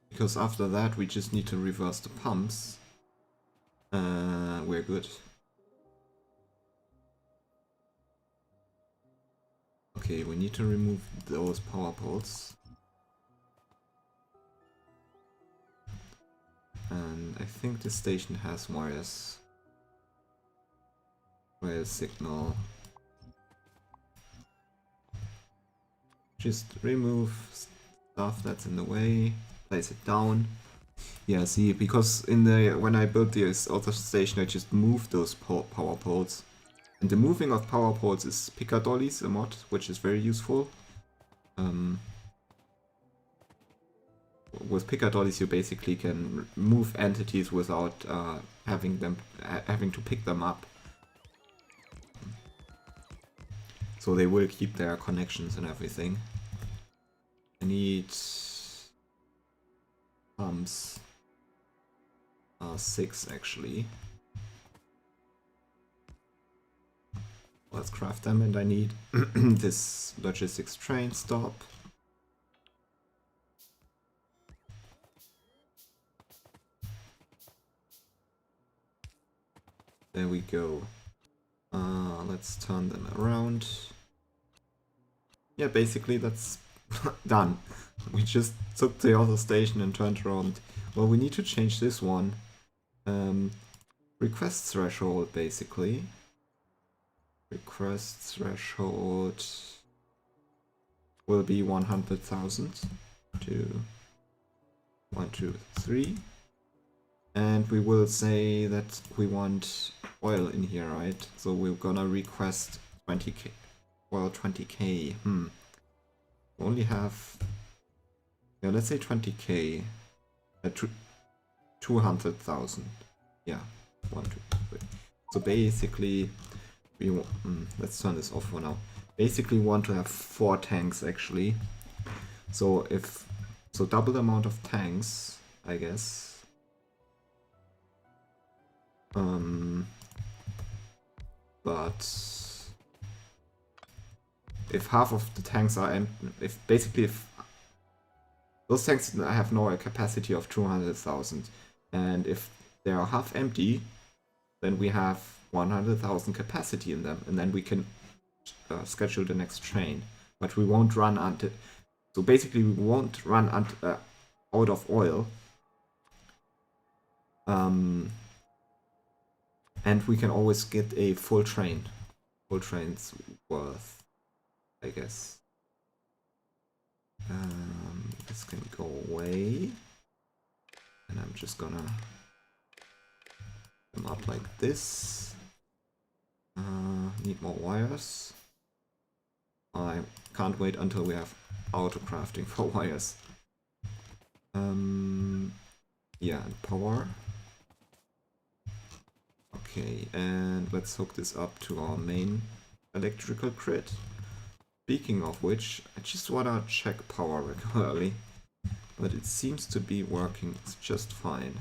Speaker 1: Because after that we just need to reverse the pumps. We're good. Okay, we need to remove those power poles. And I think this station has wires. Wire signal. Just remove stuff that's in the way. Place it down. Yeah, see, because when I built this other station, I just moved those power poles. And the moving of power poles is Piccadollies, a mod, which is very useful. With Piccadollies, you basically can move entities without having to pick them up. So they will keep their connections and everything. I need pumps. 6 actually. Let's craft them, and I need this logistics train stop. There we go. Let's turn them around. Yeah, basically that's done. We just took the other station and turned around. Well, we need to change this one. Request threshold, basically. Request threshold will be 100,000 to 1, 2, 3. And we will say that we want oil in here, right? So we're gonna request 20k. Well, 20k. We only have... Yeah, let's say 20k. 200,000. Yeah, 1, 2, 3. So basically, we want... let's turn this off for now. Basically, want to have 4 tanks actually. So double the amount of tanks, I guess. But if half of the tanks are empty, if those tanks have now a capacity of 200,000, and if they are half empty, then we have 100,000 capacity in them, and then we can schedule the next train. But we won't run until... So basically we won't run out of oil. And we can always get a full train. Full train's worth, I guess. This can go away. And I'm just gonna them up like this. Need more wires. I can't wait until we have auto crafting for wires. Yeah, and power. Okay, and let's hook this up to our main electrical grid. Speaking of which, I just wanna check power regularly, but it seems to be working just fine.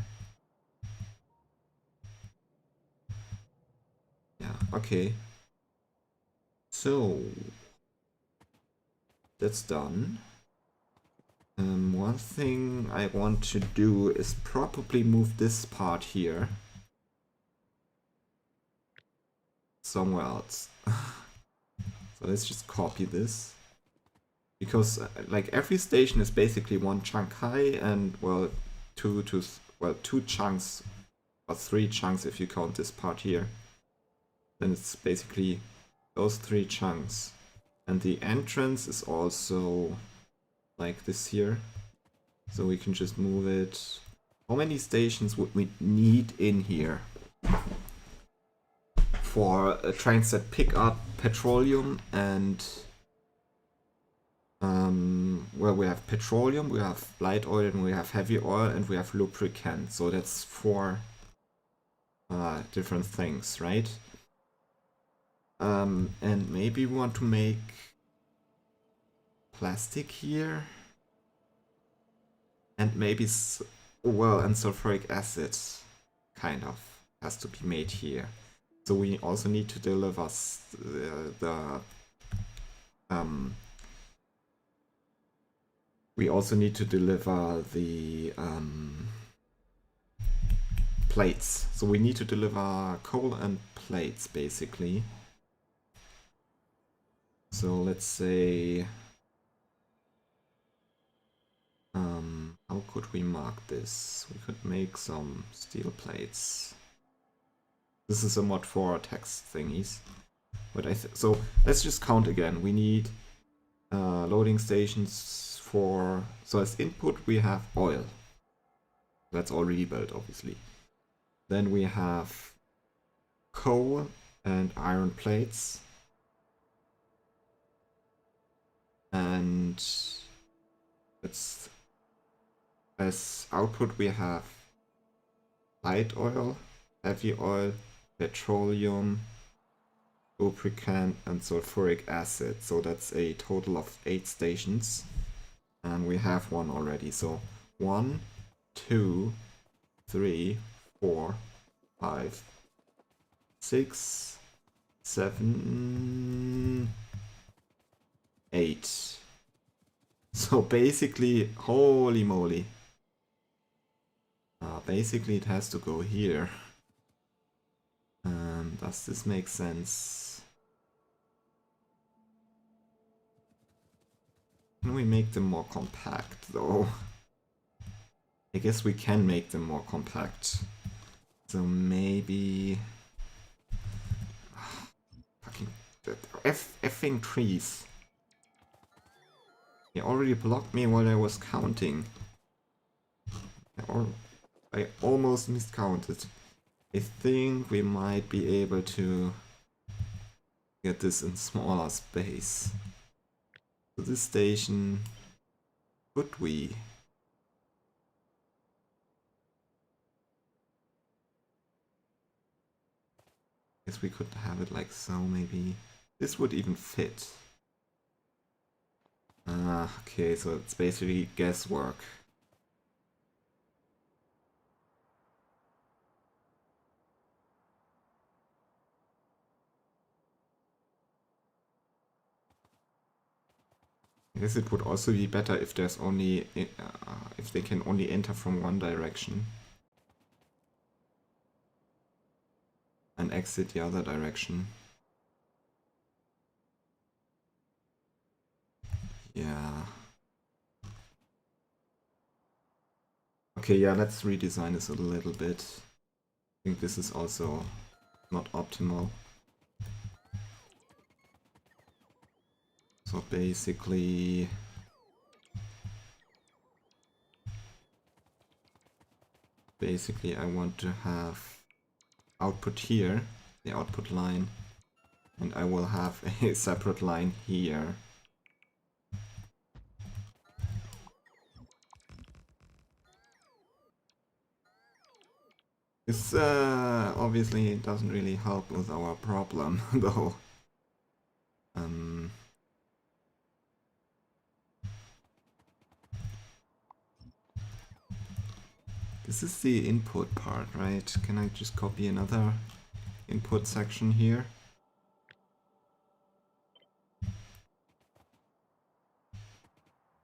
Speaker 1: Yeah, okay. So that's done. One thing I want to do is probably move this part here somewhere else. So let's just copy this. Because like every station is basically one chunk high and well two chunks or 3 chunks if you count this part here. Then it's basically those 3 chunks. And the entrance is also like this here. So we can just move it. How many stations would we need in here? For trains that pick up petroleum and where we have petroleum, we have light oil, and we have heavy oil, and we have lubricant. So that's 4 different things, right? And maybe we want to make plastic here, and maybe and sulfuric acid kind of has to be made here. So we also need to deliver we also need to deliver the plates. So we need to deliver coal and plates, basically. So let's say, how could we mark this? We could make some steel plates. This is a mod for text thingies. But so let's just count again. We need loading stations for, so as input we have oil. That's already built, obviously. Then we have coal and iron plates. And it's, as output we have light oil, heavy oil, petroleum, lubricant, and sulfuric acid. So that's a total of 8 stations. And we have one already. So 1, 2, 3, 4, 5, 6, 7, 8. So basically, holy moly. Basically it has to go here. Does this make sense? Can we make them more compact though? I guess we can make them more compact. So maybe... Fucking... effing trees. He already blocked me while I was counting. I almost miscounted. I think we might be able to get this in smaller space. So this station, could we? Guess we could have it like so, maybe. This would even fit. Okay, so it's basically guesswork. I guess it would also be better if there's only if they can only enter from one direction and exit the other direction. Yeah. Okay, yeah, let's redesign this a little bit. I think this is also not optimal. So basically, basically I want to have output here, the output line, and I will have a separate line here. This obviously doesn't really help with our problem, though. This is the input part, right? Can I just copy another input section here?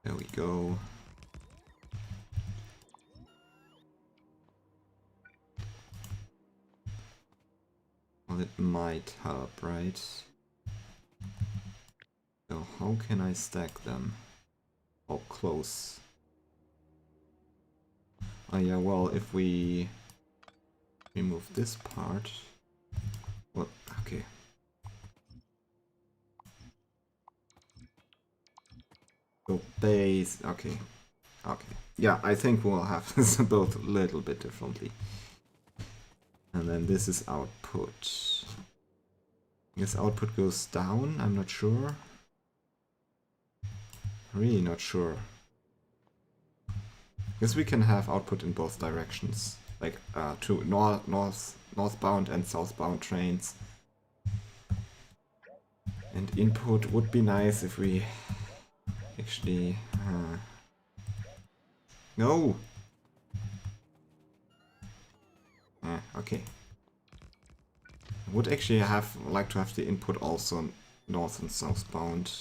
Speaker 1: There we go. Well, it might help, right? So how can I stack them? How close? Oh yeah, well, if we remove this part... Well, okay. So base... Okay. Okay. Yeah, I think we'll have this both a little bit differently. And then this is output. I guess output goes down, I'm not sure. Really not sure. Guess we can have output in both directions. Like to northbound and southbound trains. And input would be nice if we actually... No! Okay. I would actually like to have the input also north and southbound.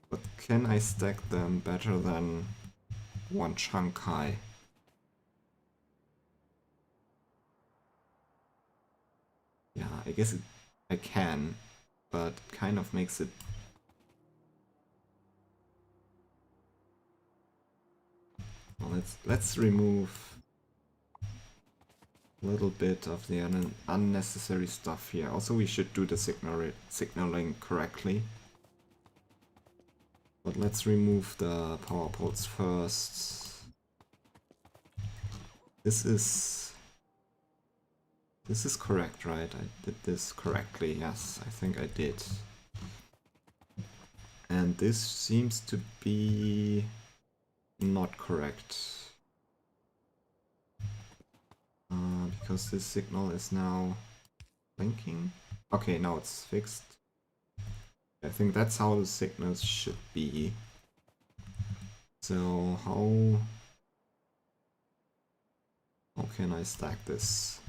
Speaker 1: But can I stack them better than one chunk high? Yeah, I guess I can, but kind of makes it... Well, let's remove a little bit of the unnecessary stuff here. Also, we should do the signaling correctly. But let's remove the power poles first. This is correct, right? I did this correctly. Yes, I think I did. And this seems to be not correct. Because this signal is now blinking. Okay, now it's fixed. I think that's how the signals should be. So how can I stack this?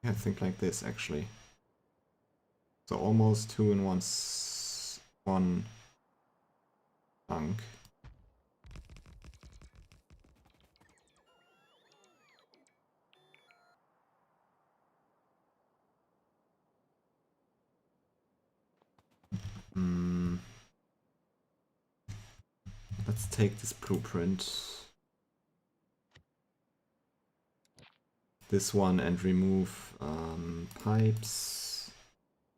Speaker 1: I think like this actually. So almost two in one chunk. Let's take this blueprint, this one, and remove pipes.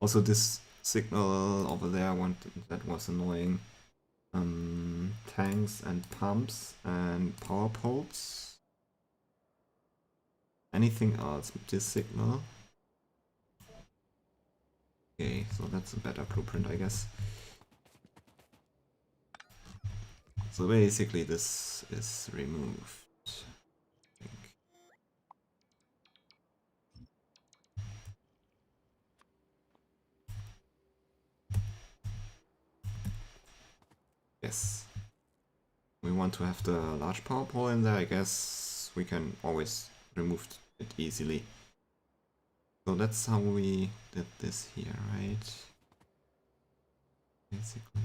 Speaker 1: Also, this signal over there, that was annoying. Tanks and pumps and power poles. Anything else with this signal? Okay, so that's a better blueprint, I guess. So basically this is removed. I think. Yes. We want to have the large power pole in there, I guess we can always remove it easily. So that's how we did this here, right? Basically.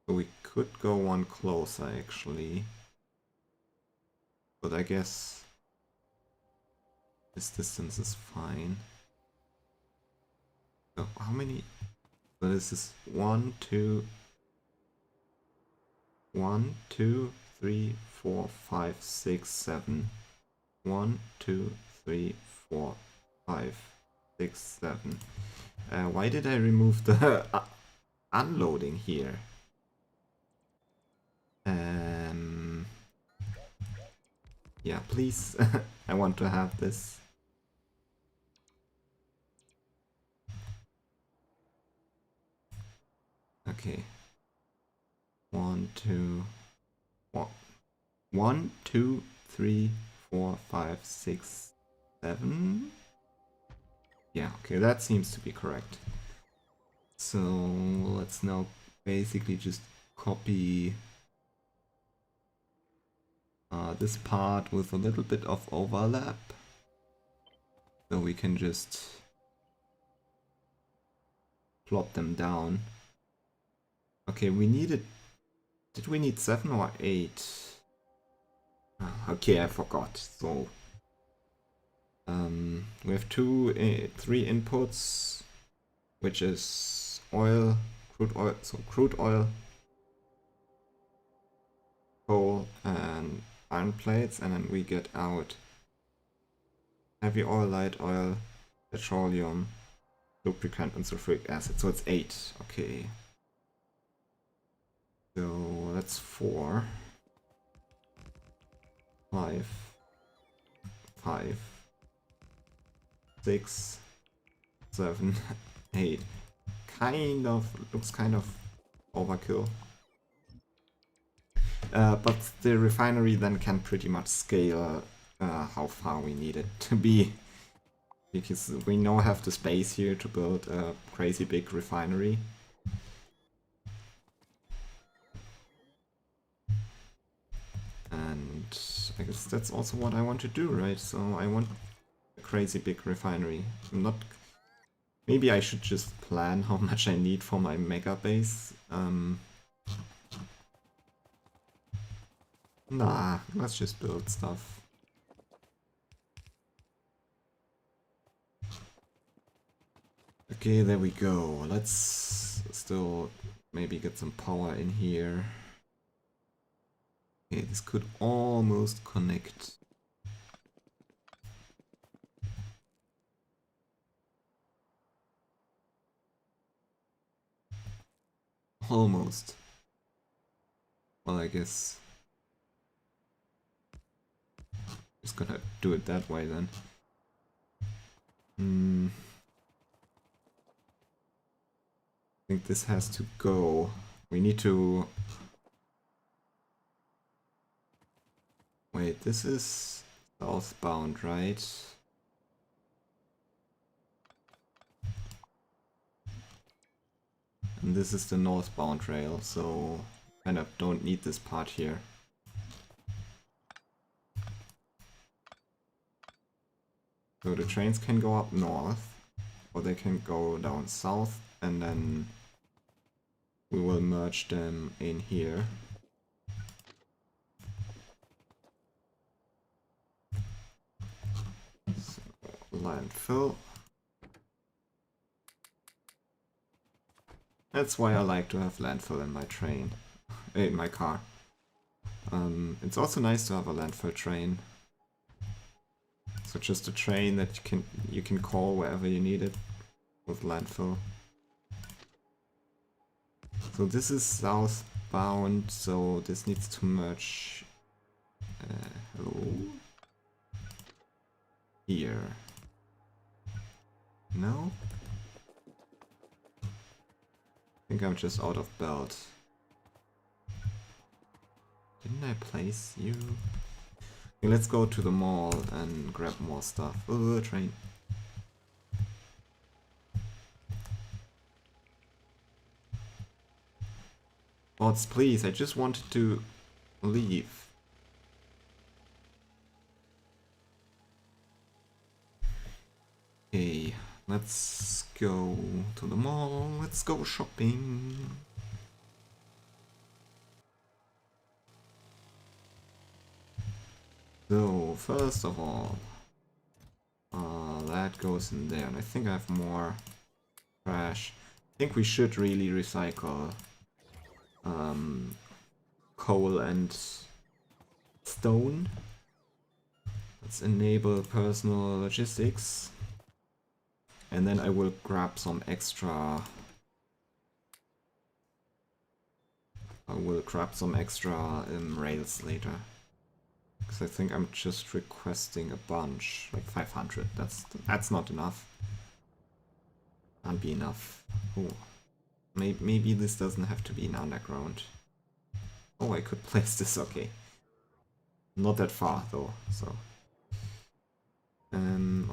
Speaker 1: So we could go one closer actually. But I guess this distance is fine. So how many? So this is 1, 2, 1, 2, 3, 4, 5, 6, 7. 1, 2, 3, 4, 5, 6, 7. Why did I remove the unloading here? Yeah, please. I want to have this. Okay. 1, 2, 1, 1, 2, 3, 4, 5, 6, 7. Yeah, okay, that seems to be correct. So let's now basically just copy this part with a little bit of overlap. So we can just plot them down. Okay, we needed... Did we need 7 or 8? Okay, I forgot. So we have 3 inputs, which is oil, crude oil, so crude oil, coal, and iron plates, and then we get out heavy oil, light oil, petroleum, lubricant, and sulfuric acid. So it's 8. Okay. So that's 4, 5, 5, 6, 7, 8. Looks kind of overkill. But the refinery then can pretty much scale how far we need it to be. Because we now have the space here to build a crazy big refinery. And I guess that's also what I want to do, right? So I want a crazy big refinery. I'm not... Maybe I should just plan how much I need for my mega base. Nah, let's just build stuff. Okay, there we go. Let's still maybe get some power in here. Okay, this could almost connect. Almost. Well, I guess just gonna do it that way then. I think this has to go. We need to... Wait, this is southbound, right? And this is the northbound rail, so kind of don't need this part here. So the trains can go up north, or they can go down south, and then we will merge them in here. So, landfill. That's why I like to have landfill in my train, in my car. It's also nice to have a landfill train. So just a train that you can call wherever you need it with landfill. So this is southbound, so this needs to merge. Hello? Here. No? I think I'm just out of belt. Didn't I place you? Okay, let's go to the mall and grab more stuff. Oh, train. Bots, please, I just wanted to leave. Okay, let's go to the mall. Let's go shopping. So, first of all, that goes in there, and I think I have more trash. I think we should really recycle coal and stone. Let's enable personal logistics. And then I will grab some extra... rails later. Because I think I'm just requesting a bunch. Like 500. That's not enough. Can't be enough. Oh. Maybe this doesn't have to be in underground. Oh, I could place this, okay. Not that far though, so.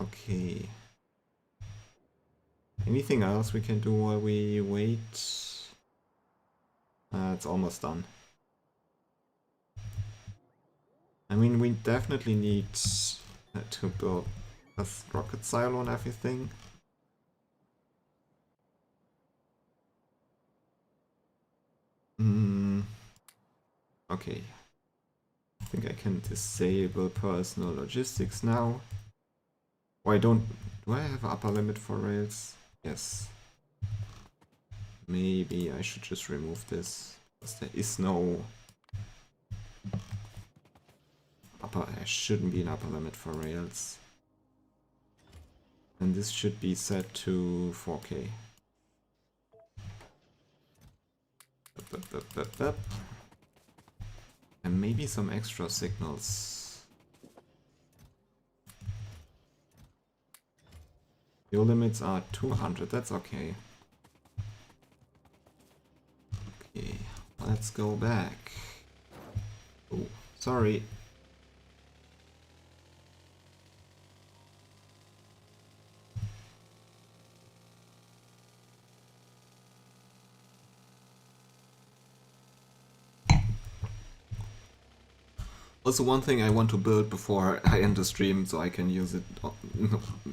Speaker 1: Okay. Anything else we can do while we wait? It's almost done. I mean, we definitely need to build a rocket silo and everything. Okay. I think I can disable personal logistics now. Why do I have an upper limit for rails? Yes. Maybe I should just remove this, because there is no there shouldn't be an upper limit for rails. And this should be set to 4K. And maybe some extra signals. Your limits are 200, that's okay. Okay, let's go back. Oh, sorry. Also, one thing I want to build before I end the stream, so I can use it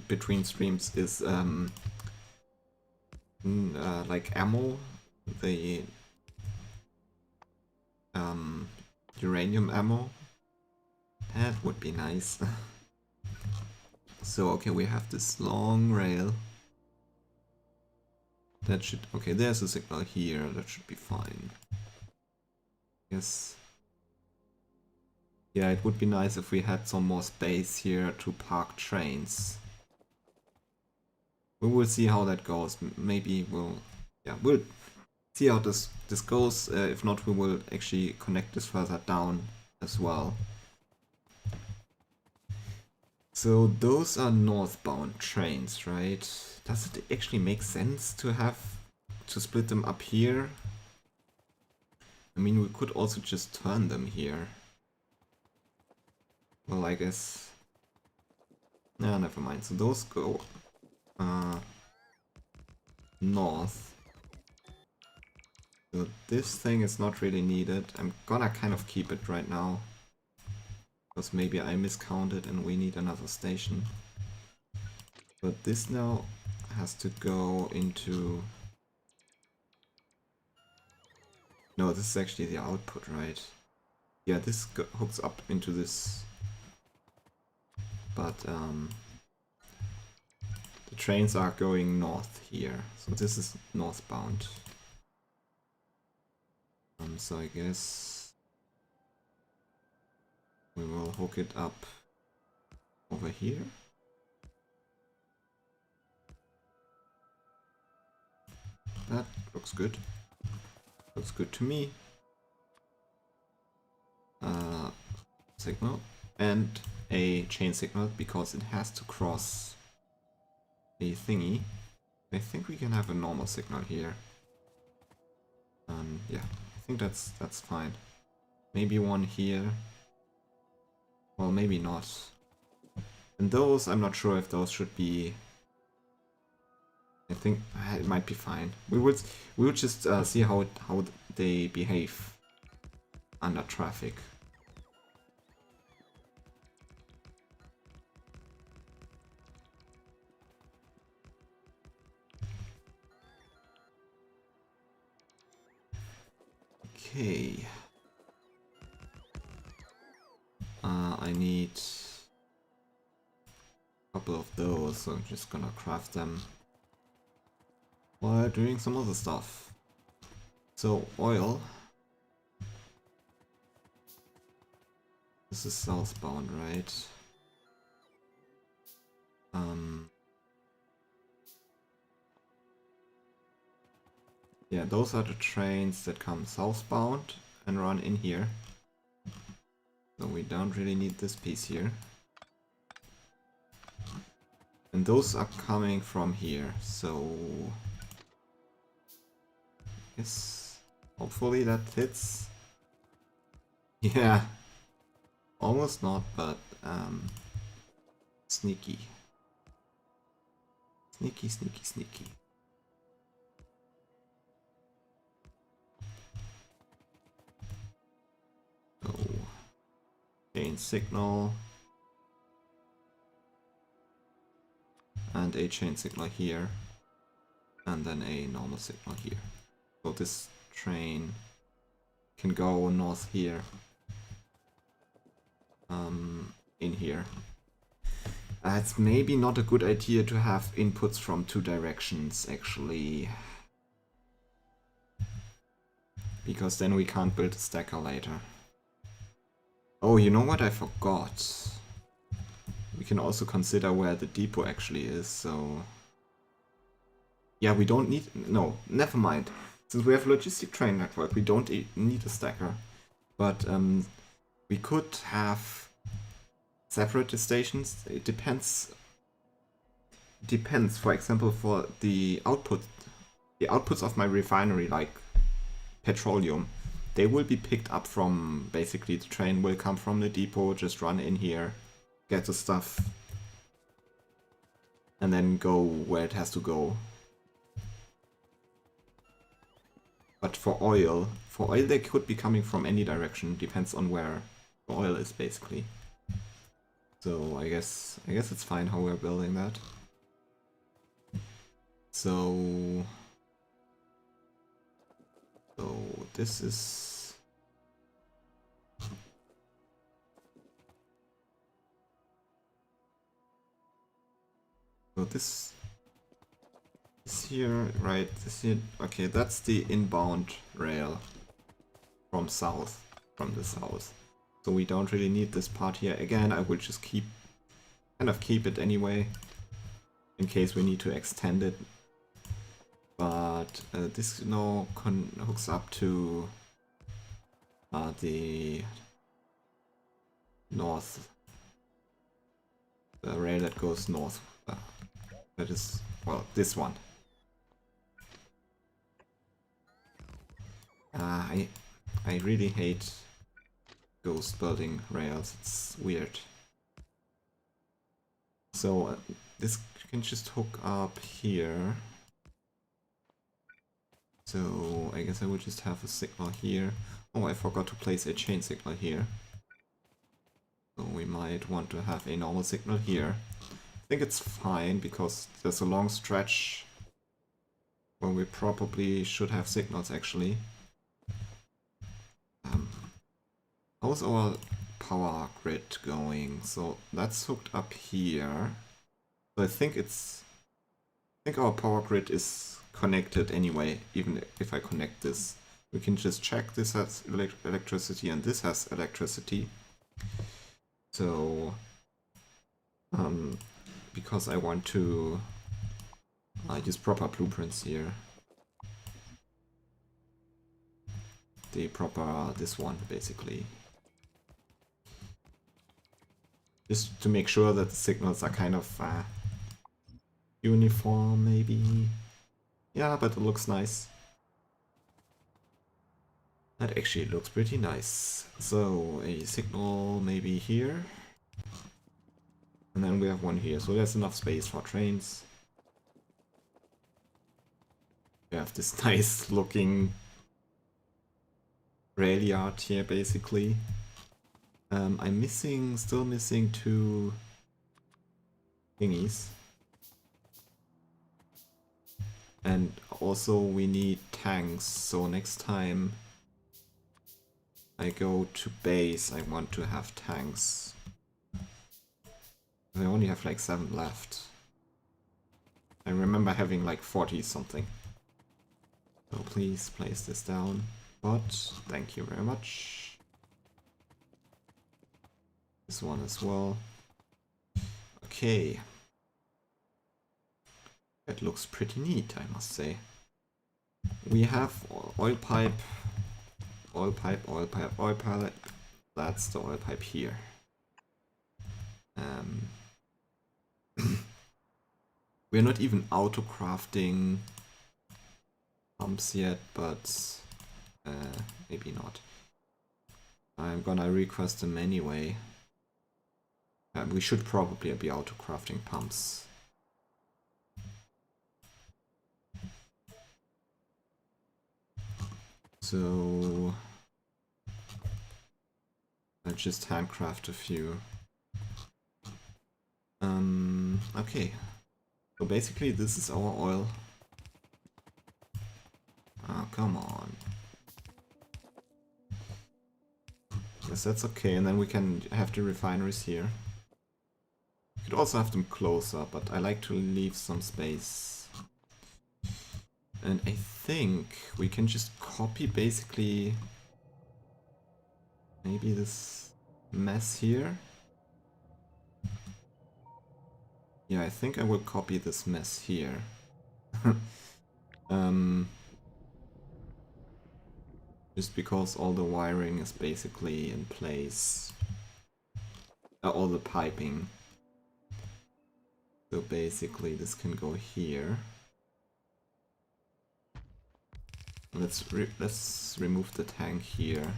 Speaker 1: between streams, is like ammo, the uranium ammo. That would be nice. So, okay, we have this long rail. That should... Okay, there's a signal here, that should be fine. Yes. Yeah, it would be nice if we had some more space here to park trains. We will see how that goes. Maybe we'll see how this goes. If not, we will actually connect this further down as well. So those are northbound trains, right? Does it actually make sense to split them up here? I mean, we could also just turn them here. Well, I guess... No, never mind. So those go north. So this thing is not really needed. I'm gonna kind of keep it right now. Because maybe I miscounted and we need another station. But this now has to go into... No, this is actually the output, right? Yeah, this hooks up into this. But the trains are going north here. So this is northbound. So I guess we will hook it up over here. That looks good. Looks good to me. Signal and a chain signal because it has to cross a thingy. I think we can have a normal signal here. Yeah, I think that's fine. Maybe one here. Well, maybe not. And those, I'm not sure if those should be. I think it might be fine. We will just see how they behave under traffic. Okay. I need a couple of those, so I'm just gonna craft them while doing some other stuff. So, oil. This is southbound, right? Yeah, those are the trains that come southbound and run in here. So we don't really need this piece here. And those are coming from here, so... yes, hopefully that fits. Yeah, almost not, but sneaky. Sneaky, sneaky, sneaky. So, chain signal. And a chain signal here. And then a normal signal here. So this train can go north here. In here. It's maybe not a good idea to have inputs from two directions, actually. Because then we can't build a stacker later. Oh, you know what? I forgot. We can also consider where the depot actually is, so... yeah, we don't need... no, never mind. Since we have a logistic train network, we don't need a stacker. But we could have separate stations. It depends. Depends, for example, for the outputs of my refinery, like petroleum, they will be picked up from, basically the train will come from the depot, just run in here, get the stuff, and then go where it has to go. But for oil they could be coming from any direction, depends on where the oil is, basically. So I guess it's fine how we're building that. So this is... so this here, right, this here, okay, that's the inbound rail from the south. So we don't really need this part here. Again, I will just keep it anyway, in case we need to extend it. But this now hooks up to the north, the rail that goes north. That is, well, this one. I really hate ghost building rails, it's weird. So this can just hook up here. So I guess I would just have a signal here. Oh, I forgot to place a chain signal here. So we might want to have a normal signal here. I think it's fine because there's a long stretch where we probably should have signals actually. How's our power grid going? So that's hooked up here. So I think our power grid is connected anyway, even if I connect this. We can just check this has electricity and this has electricity. So, because I want to use proper blueprints here. This one, basically. Just to make sure that the signals are kind of uniform, maybe. Yeah, but it looks nice. That actually looks pretty nice. So, a signal maybe here. And then we have one here, so there's enough space for trains. We have this nice looking rail yard here, basically. I'm still missing two thingies. And also we need tanks, so next time I go to base I want to have tanks. I only have like 7 left. I remember having like 40 something. So please place this down. But thank you very much. This one as well. Okay. It looks pretty neat, I must say. We have oil pipe, oil pipe, oil pipe, oil pipe. That's the oil pipe here. We're not even auto-crafting pumps yet, but maybe not. I'm gonna request them anyway. We should probably be auto-crafting pumps. So I'll just handcraft a few. Okay. So basically this is our oil. Oh, come on. Yes, that's okay, and then we can have the refineries here. We could also have them closer, but I like to leave some space. And I think we can just copy basically maybe this mess here. Yeah, I think I will copy this mess here. Just because all the wiring is basically in place. All the piping. So basically this can go here. Let's remove the tank here.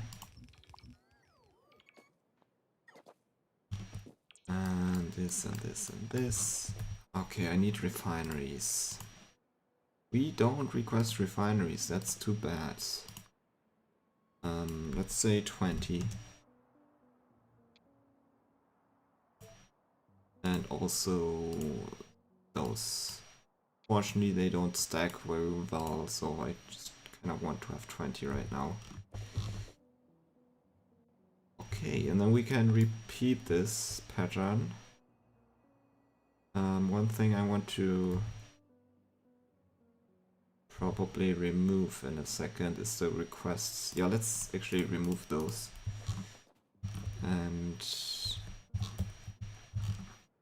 Speaker 1: And this and this and this. Okay, I need refineries. We don't request refineries, that's too bad. Let's say 20. And also those. Fortunately they don't stack very well, so I just kind of want to have 20 right now. Okay, and then we can repeat this pattern. One thing I want to probably remove in a second is the requests. Yeah, let's actually remove those. And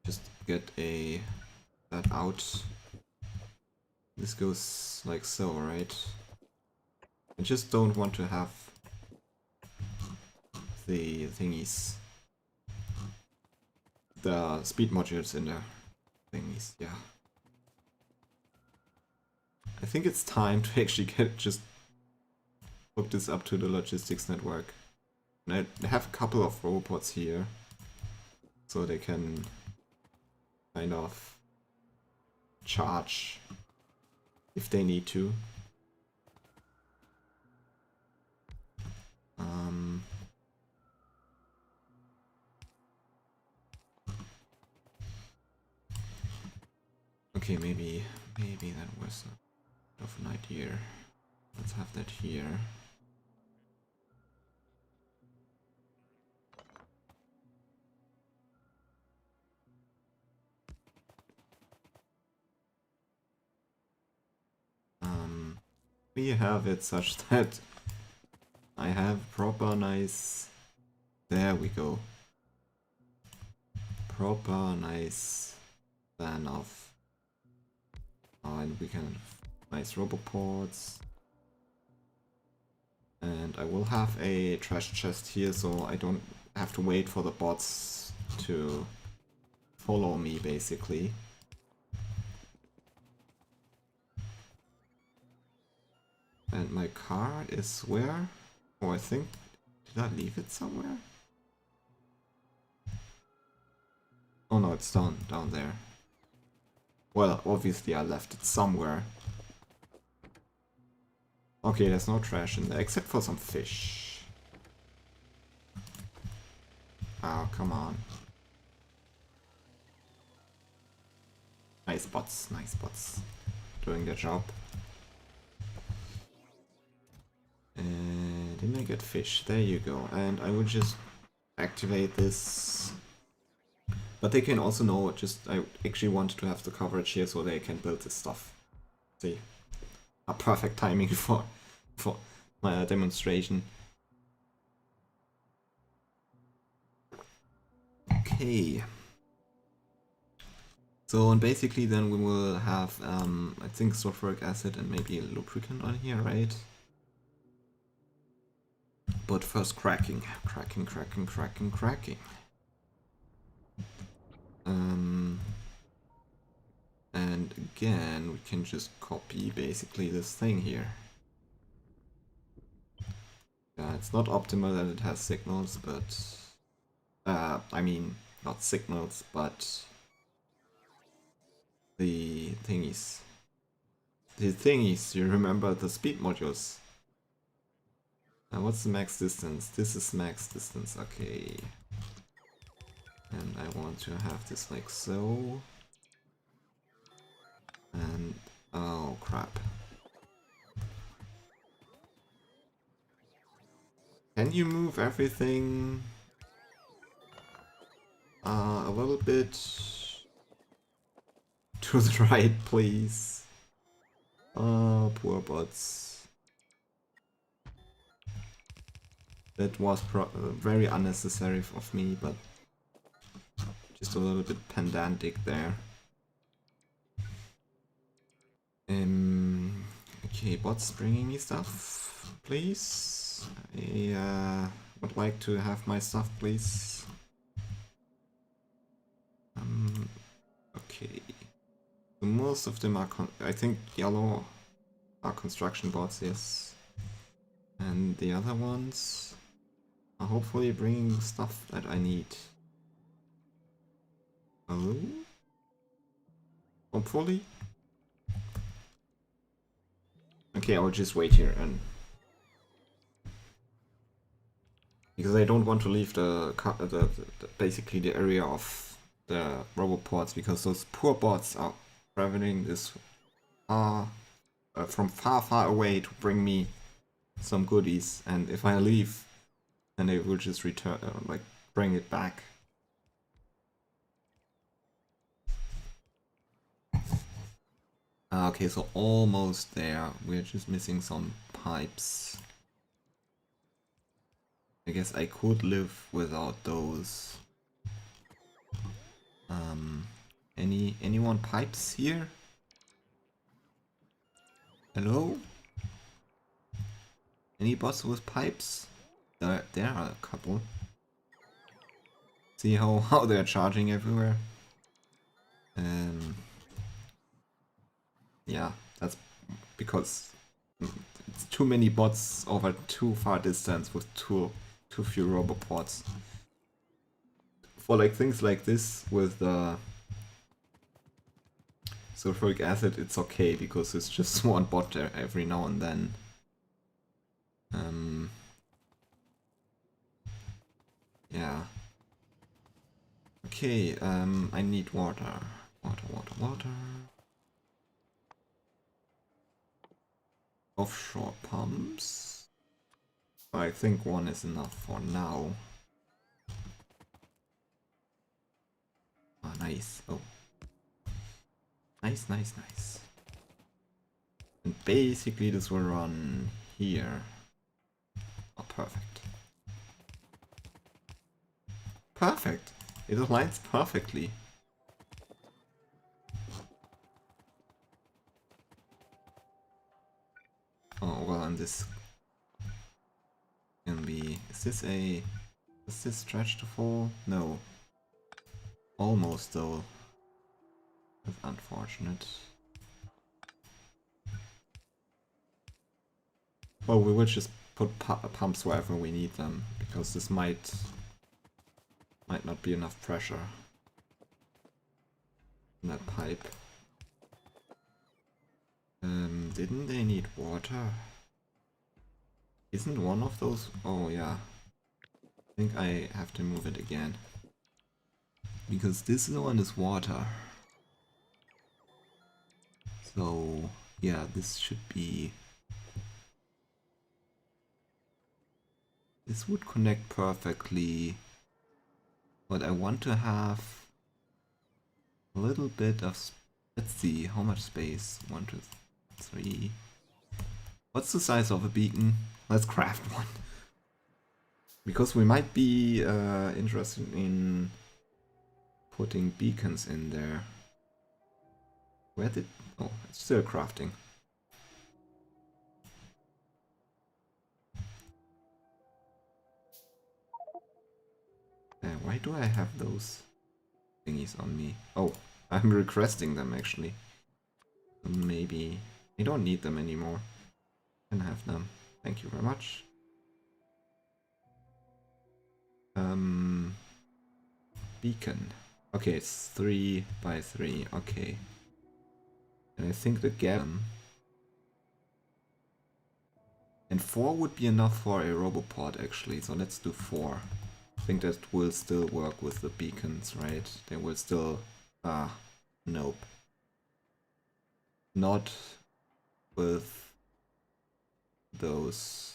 Speaker 1: just get that out. This goes like so, right? I just don't want to have the thingies. The speed modules in the thingies, yeah. I think it's time to actually just hook this up to the logistics network. And I have a couple of robots here, so they can kind of charge if they need to. Okay, maybe that was not of an idea. Let's have that here. We have it such that I have proper nice. There we go. Proper nice plan of. And we can have nice roboports. And I will have a trash chest here, so I don't have to wait for the bots to follow me, basically. And my car is where? Oh, I think... Did I leave it somewhere? Oh no, it's down there. Well, obviously I left it somewhere. Okay, there's no trash in there, except for some fish. Oh, come on. Nice bots, nice bots. Doing their job. Didn't I get fish? There you go. And I will just activate this. But they can also know, I actually want to have the coverage here so they can build this stuff. See? A perfect timing for my demonstration. Okay. So, and basically then we will have, I think sulfuric acid and maybe a lubricant on here, right? But first cracking. And again, we can just copy basically this thing here. Yeah, it's not optimal that it has signals, but... I mean, not signals, but... the thingies. The thingies, you remember the speed modules. What's the max distance? This is max distance, okay. And I want to have this like so. And oh crap. Can you move everything a little bit to the right, please? Oh, poor bots. That was very unnecessary of me, but just a little bit pedantic there. Okay, bots bringing me stuff, please. I would like to have my stuff, please. Okay. So most of them are, I think yellow are construction bots, yes. And the other ones are hopefully bringing stuff that I need. Oh? Hopefully? Okay, I'll just wait here and... because I don't want to leave the basically the area of the roboports, because those poor bots are traveling this from far away to bring me some goodies, and if I leave, then they will just return, like bring it back. Okay, so almost there. We're just missing some pipes. I guess I could live without those. Anyone pipes here? Hello? Any bots with pipes? There are a couple. See how they're charging everywhere? Yeah, that's because it's too many bots over too far distance with too few roboports. For like things like this with the sulfuric acid, it's okay because it's just one bot there every now and then. Yeah. Okay, I need water. Water. Offshore pumps. I think one is enough for now. Ah, nice. Oh. Nice. And basically this will run here. Oh, perfect. Perfect! It aligns perfectly. Oh, well, and this can be... Is this stretch to fall? No. Almost, though. That's unfortunate. Well, we will just put pumps wherever we need them, because this might not be enough pressure in that pipe. Didn't they need water? Isn't one of those... Oh yeah. I think I have to move it again. Because this one is water. So yeah, this should be... This would connect perfectly. But I want to have a little bit of... Let's see, how much space? 1, 2, 3... What's the size of a beacon? Let's craft one. Because we might be interested in putting beacons in there. Where did... Oh, it's still crafting. Why do I have those thingies on me? Oh, I'm requesting them actually. Maybe I don't need them anymore. Can have them. Thank you very much. Beacon. Okay, it's 3 by 3. Okay. And I think the gap... And 4 would be enough for a robopod actually, so let's do 4. I think that will still work with the beacons, right? They will still... Ah, nope. Not with those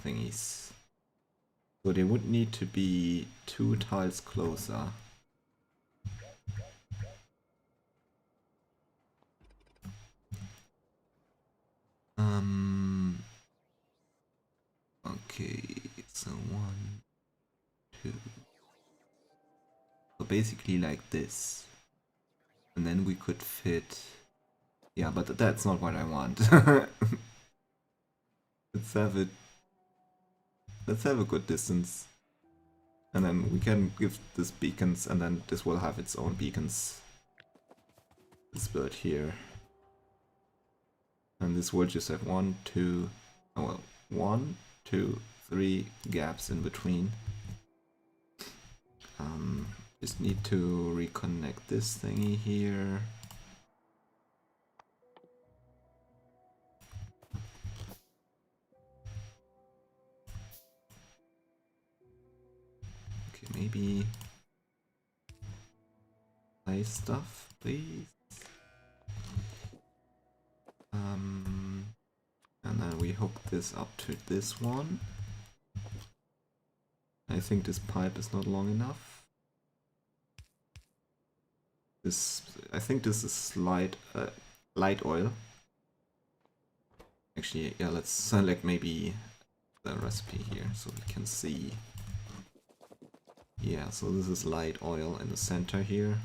Speaker 1: thingies. So they would need to be 2 tiles closer. Okay, so 1, 2. So basically like this. And then we could fit... Yeah, but that's not what I want. Let's have it... Let's have a good distance. And then we can give this beacons, and then this will have its own beacons. This bird here. And this will just have 1, 2... Oh well, 1, 2, 3 gaps in between. Just need to reconnect this thingy here. Okay, maybe play stuff, please. And then we hook this up to this one. I think this pipe is not long enough. I think this is light oil. Actually, yeah, let's select maybe the recipe here so we can see. Yeah, so this is light oil in the center here.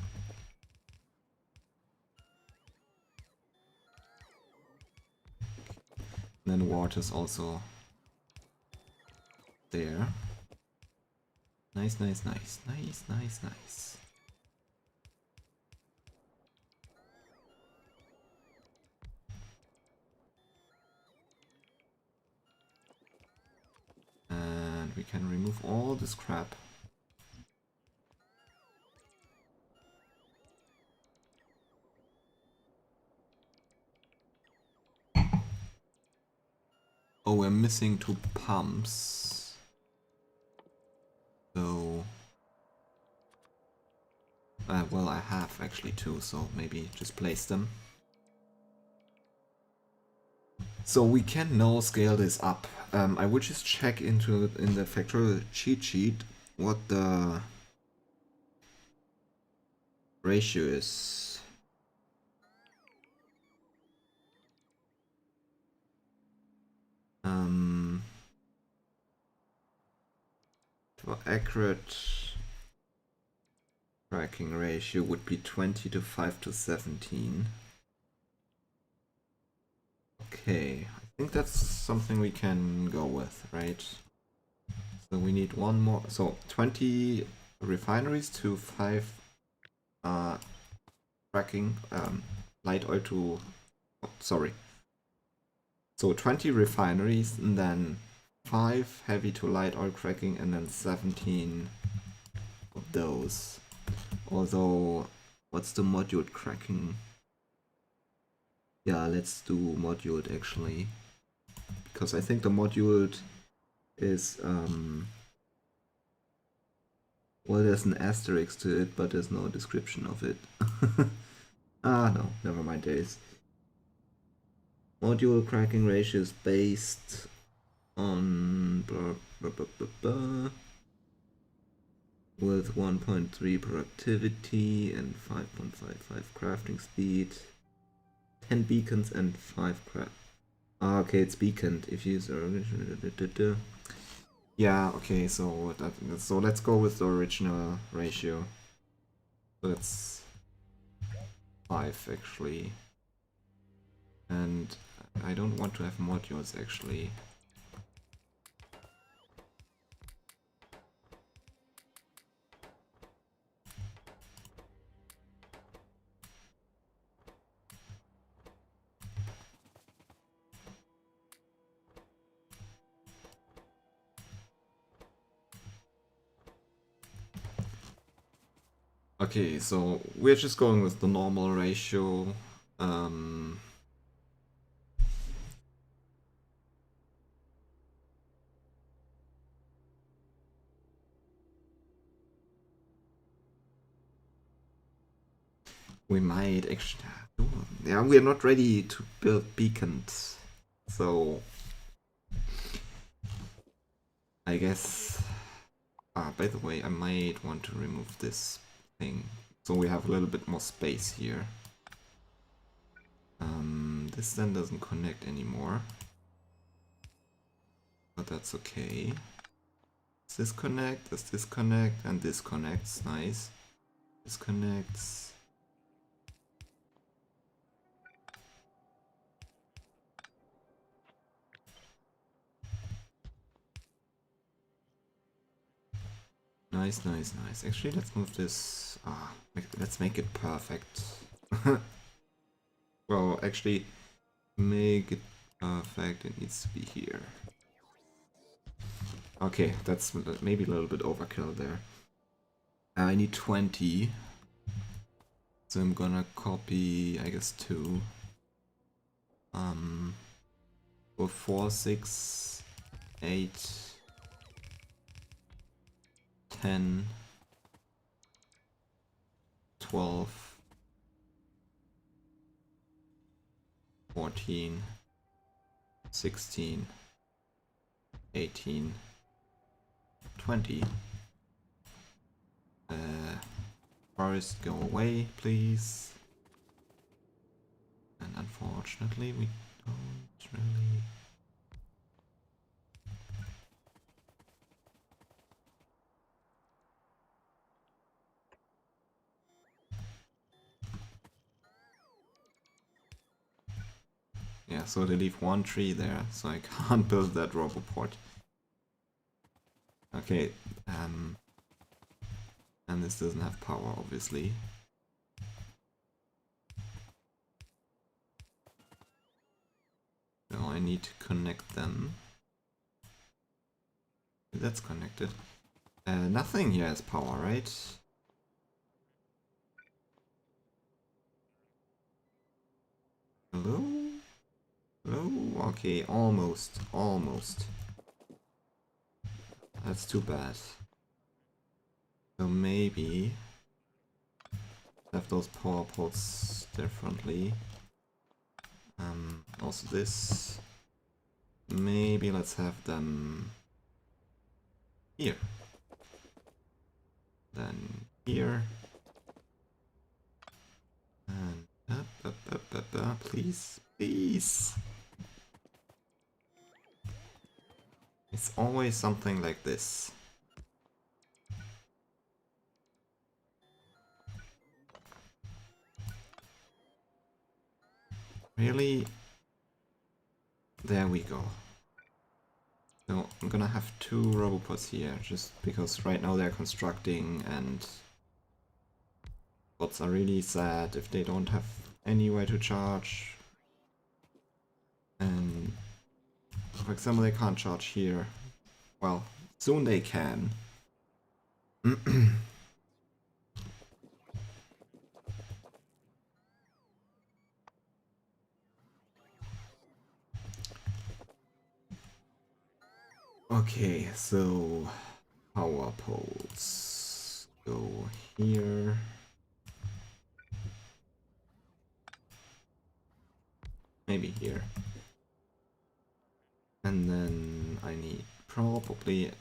Speaker 1: And then water's also there. Nice, nice, nice, nice, nice, nice. And we can remove all this crap. Oh, we're missing 2 pumps. So... well, I have actually 2, so maybe just place them. So we can now scale this up. I would just check in the Factorio cheat sheet what the ratio is. For accurate tracking ratio would be 20 to 5 to 17. Okay, I think that's something we can go with, right? So we need one more. So 20 refineries to 5 cracking, light oil to... Oh, sorry. So 20 refineries and then 5 heavy to light oil cracking and then 17 of those. Although, what's the module cracking? Yeah, let's do moduled actually. Because I think the moduled is, well, there's an asterisk to it, but there's no description of it. Ah, no, never mind, there is. Module cracking ratio is based on with 1.3 productivity and 5.55 crafting speed, 10 beacons and 5 craft. Ah, okay, it's beaconed if you use original. Yeah, okay, so let's go with the original ratio. So let's 5 actually. And I don't want to have modules actually. Okay, so we're just going with the normal ratio. We might actually... Yeah, we're not ready to build beacons. So... I guess... by the way, I might want to remove this thing. So we have a little bit more space here. This then doesn't connect anymore. But that's okay. Does this connect? Does this connect? And this connects. Nice. This connects. Nice, nice, nice. Actually, let's move this. Let's make it perfect. Well, actually, make it perfect. It needs to be here. Okay, that's maybe a little bit overkill there. I need 20. So I'm gonna copy, I guess, 2. Go 4, 6, 8, 10, 12, 14, 16, 18, 20. Forest, go away, please. And unfortunately, we don't really... Yeah, so they leave one tree there, so I can't build that roboport. Okay, and this doesn't have power, obviously. So I need to connect them. That's connected. Nothing here has power, right? Hello? Hello? Okay, almost, almost. That's too bad. So maybe have those power ports differently. Also this. Maybe let's have them here. Then here. And please, please. It's always something like this. Really? There we go. So I'm gonna have 2 robopods here, just because right now they're constructing and bots are really sad if they don't have anywhere to charge. And for example, they can't charge here. Well, soon they can. Okay, so power poles go here. Maybe here. And then I need probably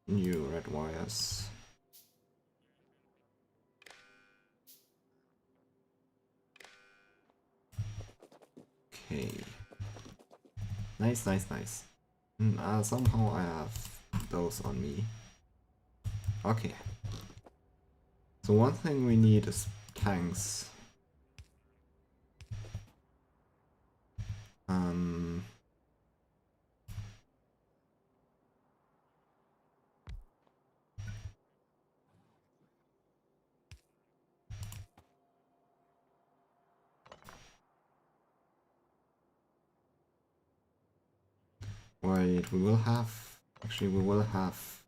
Speaker 1: new red wires. Okay. Nice, nice, nice. Somehow I have those on me. Okay. So one thing we need is tanks. Wait, we will have... Actually, we will have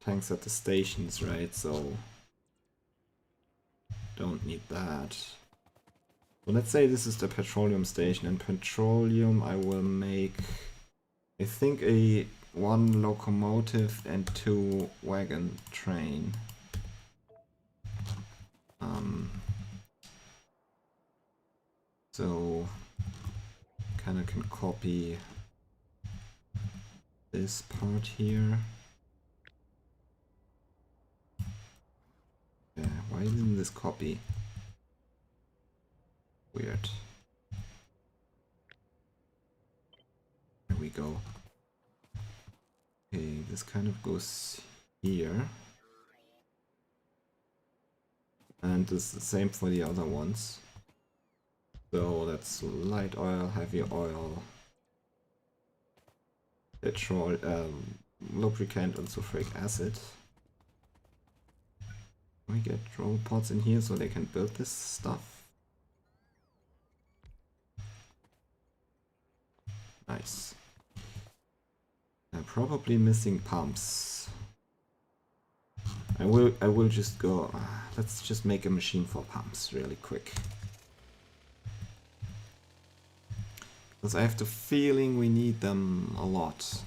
Speaker 1: tanks at the stations, right? So... Don't need that. So let's say this is the petroleum station, and petroleum I will make... I think a 1 locomotive and 2 wagon train. So... Kinda can copy this part here. Yeah, why didn't this copy? Weird. There we go. Okay, this kind of goes here. And it's the same for the other ones. So that's light oil, heavy oil, petrol, lubricant and sulfuric acid. We get robots in here so they can build this stuff. Nice. I'm probably missing pumps. I will just go. Let's just make a machine for pumps really quick. Because I have the feeling we need them a lot.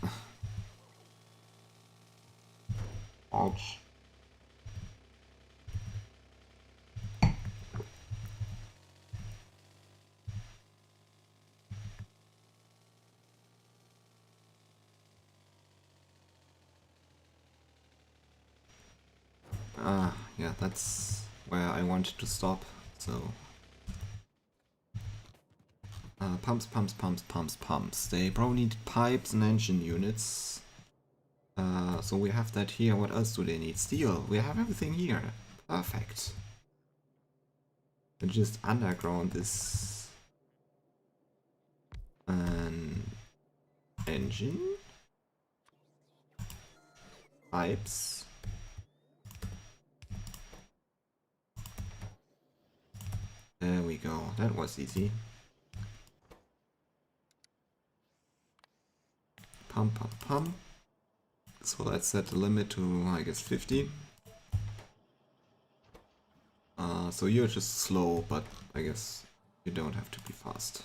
Speaker 1: Ouch. Yeah, that's where I wanted to stop, so... pumps, pumps, pumps, pumps, pumps. They probably need pipes and engine units. So we have that here. What else do they need? Steel. We have everything here. Perfect. And just underground this... an engine? Pipes. There we go. That was easy. Pump, pump, pump. So let's set the limit to, I guess, 50. So you're just slow, but I guess you don't have to be fast.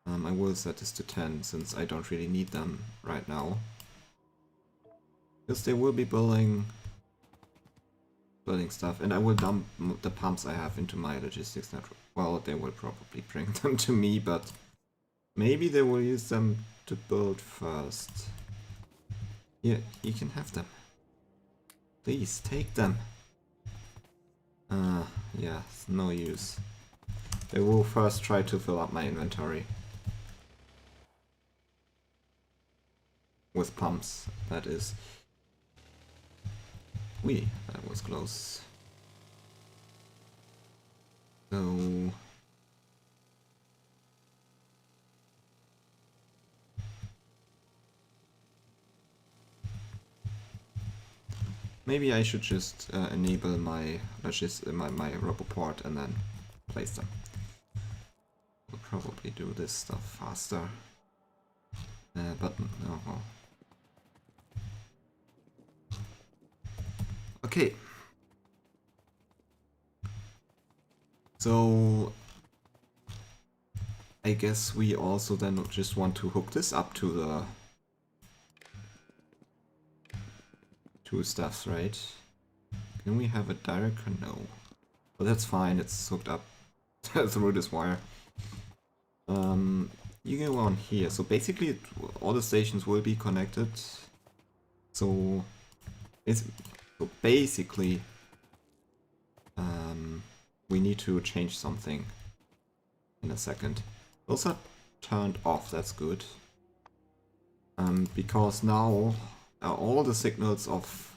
Speaker 1: I will set this to 10 since I don't really need them right now. Because they will be building stuff, and I will dump the pumps I have into my logistics network. Well, they will probably bring them to me, but maybe they will use them to build first. Yeah, you can have them. Please, take them. Yeah, it's no use. They will first try to fill up my inventory. With pumps, that is. That was close. So... maybe I should just enable my my Roboport and then place them. We'll probably do this stuff faster. But no. Okay. So I guess we also then just want to hook this up to the two stuffs, right? Can we have a direct? No. But that's fine, it's hooked up through this wire. You go on here. So basically all the stations will be connected. So basically we need to change something in a second. Those are turned off, that's good. Because now all the signals of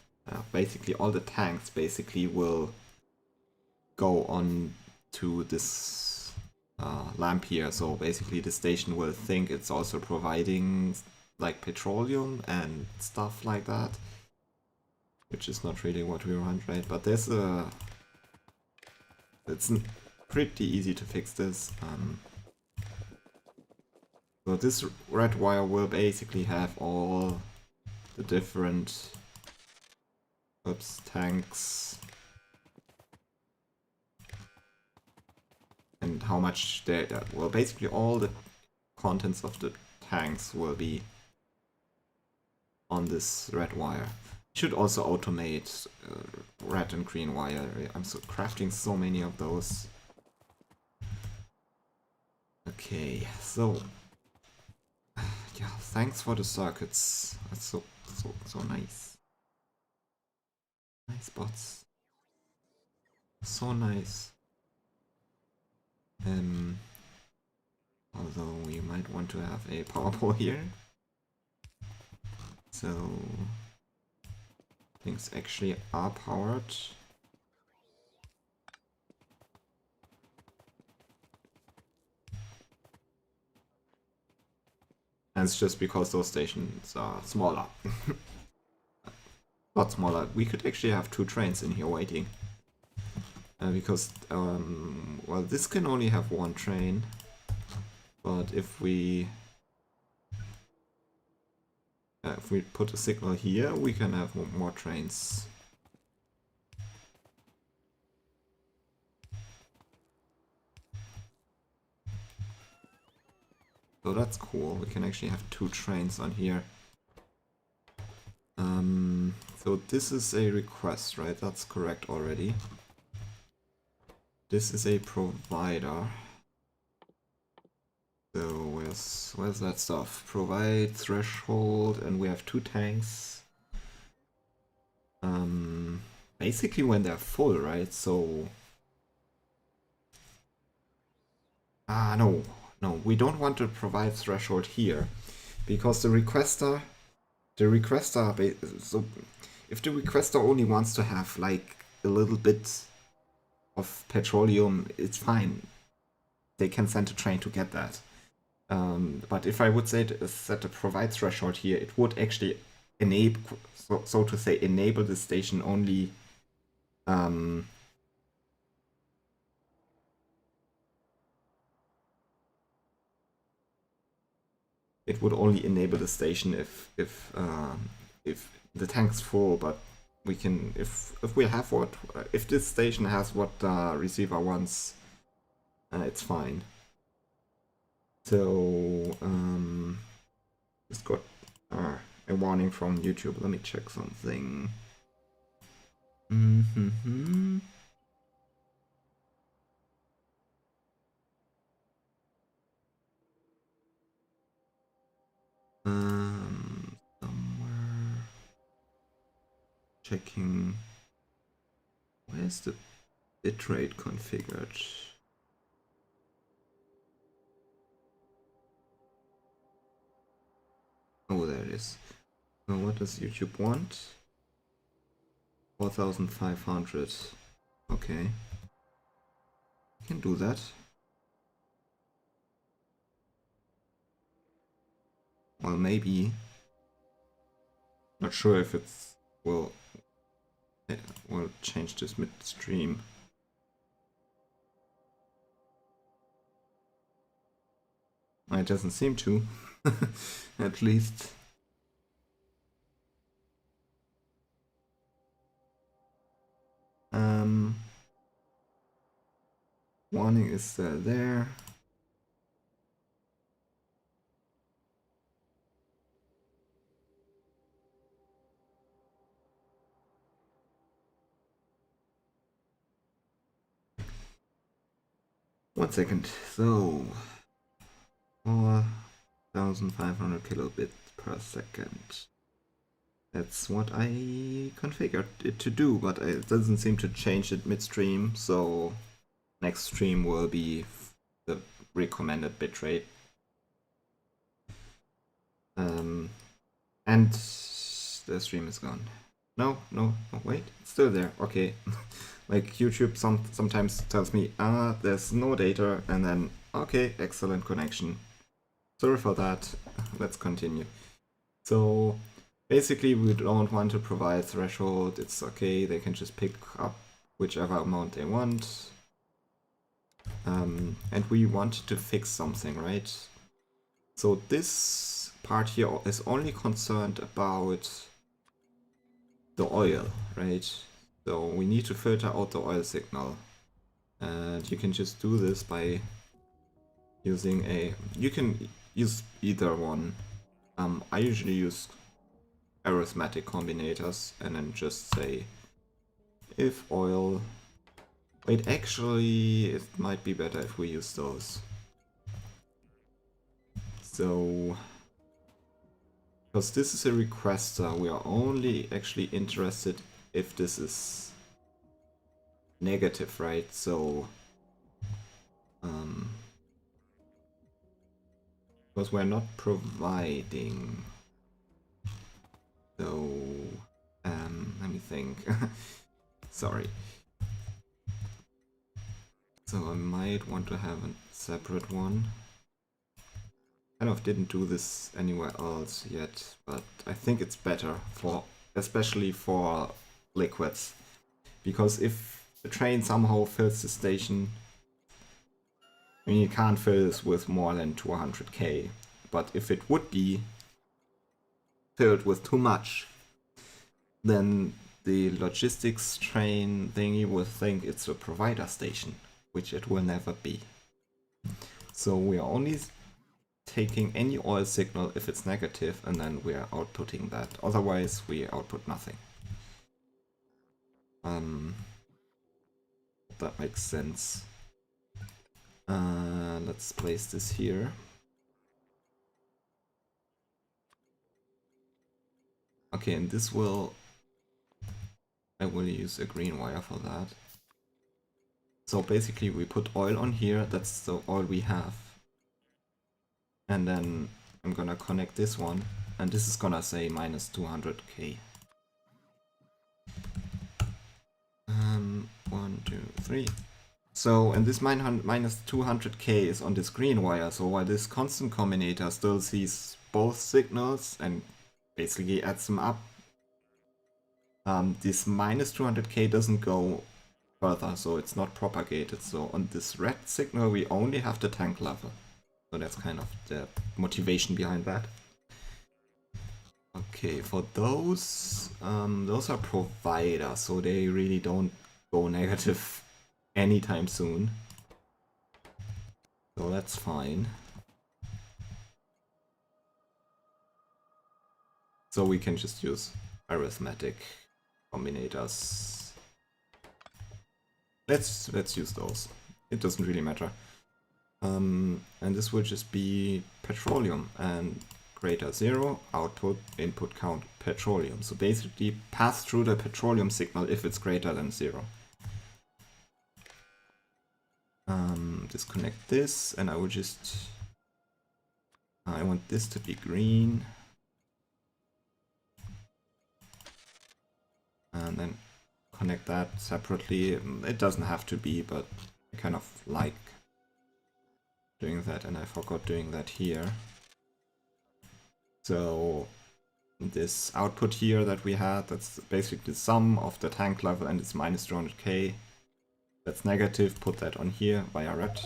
Speaker 1: basically all the tanks basically will go on to this lamp here, so basically the station will think it's also providing like petroleum and stuff like that, which is not really what we want, right? But there's a... it's pretty easy to fix this. So this red wire will basically have all the different tanks and how much they... well, basically all the contents of the tanks will be on this red wire. Should also automate red and green wire. I'm crafting so many of those. Okay, so yeah, thanks for the circuits. That's so nice. Nice bots. So nice. Although we might want to have a power pole here. So things actually are powered. And it's just because those stations are smaller. Lot smaller. We could actually have 2 trains in here waiting. Because, well, this can only have 1 train. But if we put a signal here, we can have more trains. So that's cool. We can actually have 2 trains on here. So this is a request, right? That's correct already. This is a provider. So where's that stuff? Provide threshold, and we have 2 tanks. Basically when they're full, right? So no, we don't want to provide threshold here, because the requester, so if the requester only wants to have like a little bit of petroleum, it's fine. They can send a train to get that. But if I would set a provide threshold here, it would actually enable, so to say, enable the station only. It would only enable the station if the tank's full, but we can, if we have if this station has what the receiver wants, it's fine. So just got a warning from YouTube. Let me check something. Somewhere checking. Where's the bitrate configured? Oh, there it is. So what does YouTube want? 4500. Okay. Can do that. Well, maybe. Not sure if it's will change this midstream. It doesn't seem to. At least. Warning is there. One second. So 4500 kilobits per second. That's what I configured it to do, but it doesn't seem to change it midstream, so next stream will be the recommended bitrate. And the stream is gone. No, wait, it's still there. Okay. Like YouTube sometimes tells me, there's no data, and then Okay, excellent connection. Sorry for that. Let's continue. So basically we don't want to provide threshold. It's okay, they can just pick up whichever amount they want. And we wanted to fix something, right? So this part here is only concerned about the oil, right? So we need to filter out the oil signal. And you can just do this by using you can use either one. I usually use arithmetic combinators and then just say if oil. Wait, actually it might be better if we use those. So, because this is a requester, we are only actually interested if this is negative, right? So, because we're not providing. So, let me think. Sorry. So I might want to have a separate one. Kind of didn't do this anywhere else yet, but I think it's better for, especially for liquids. Because if the train somehow fills the station, I mean, you can't fill this with more than 200k, but if it would be filled with too much, then the logistics train thingy will think it's a provider station, which it will never be. So we are only taking any oil signal if it's negative, and then we are outputting that. Otherwise, we output nothing. That makes sense. Let's place this here. Okay, and this will... I will use a green wire for that. So basically we put oil on here, that's the oil we have. And then I'm gonna connect this one, and this is gonna say minus 200k. 1, 2, 3. So, and this minus 200k is on this green wire, so while this constant combinator still sees both signals and basically adds them up, this minus 200k doesn't go further, so it's not propagated. So on this red signal we only have the tank level. So that's kind of the motivation behind that. Okay, for those are providers, so they really don't go negative anytime soon. So that's fine. So we can just use arithmetic combinators. Let's use those. It doesn't really matter. And this will just be petroleum and greater 0, output, input count petroleum. So basically pass through the petroleum signal if it's greater than 0. Disconnect this, and I will just... I want this to be green. And then connect that separately. It doesn't have to be, but I kind of like doing that, and I forgot doing that here. So this output here that we had, that's basically the sum of the tank level, and it's minus 200k. That's negative, put that on here via red.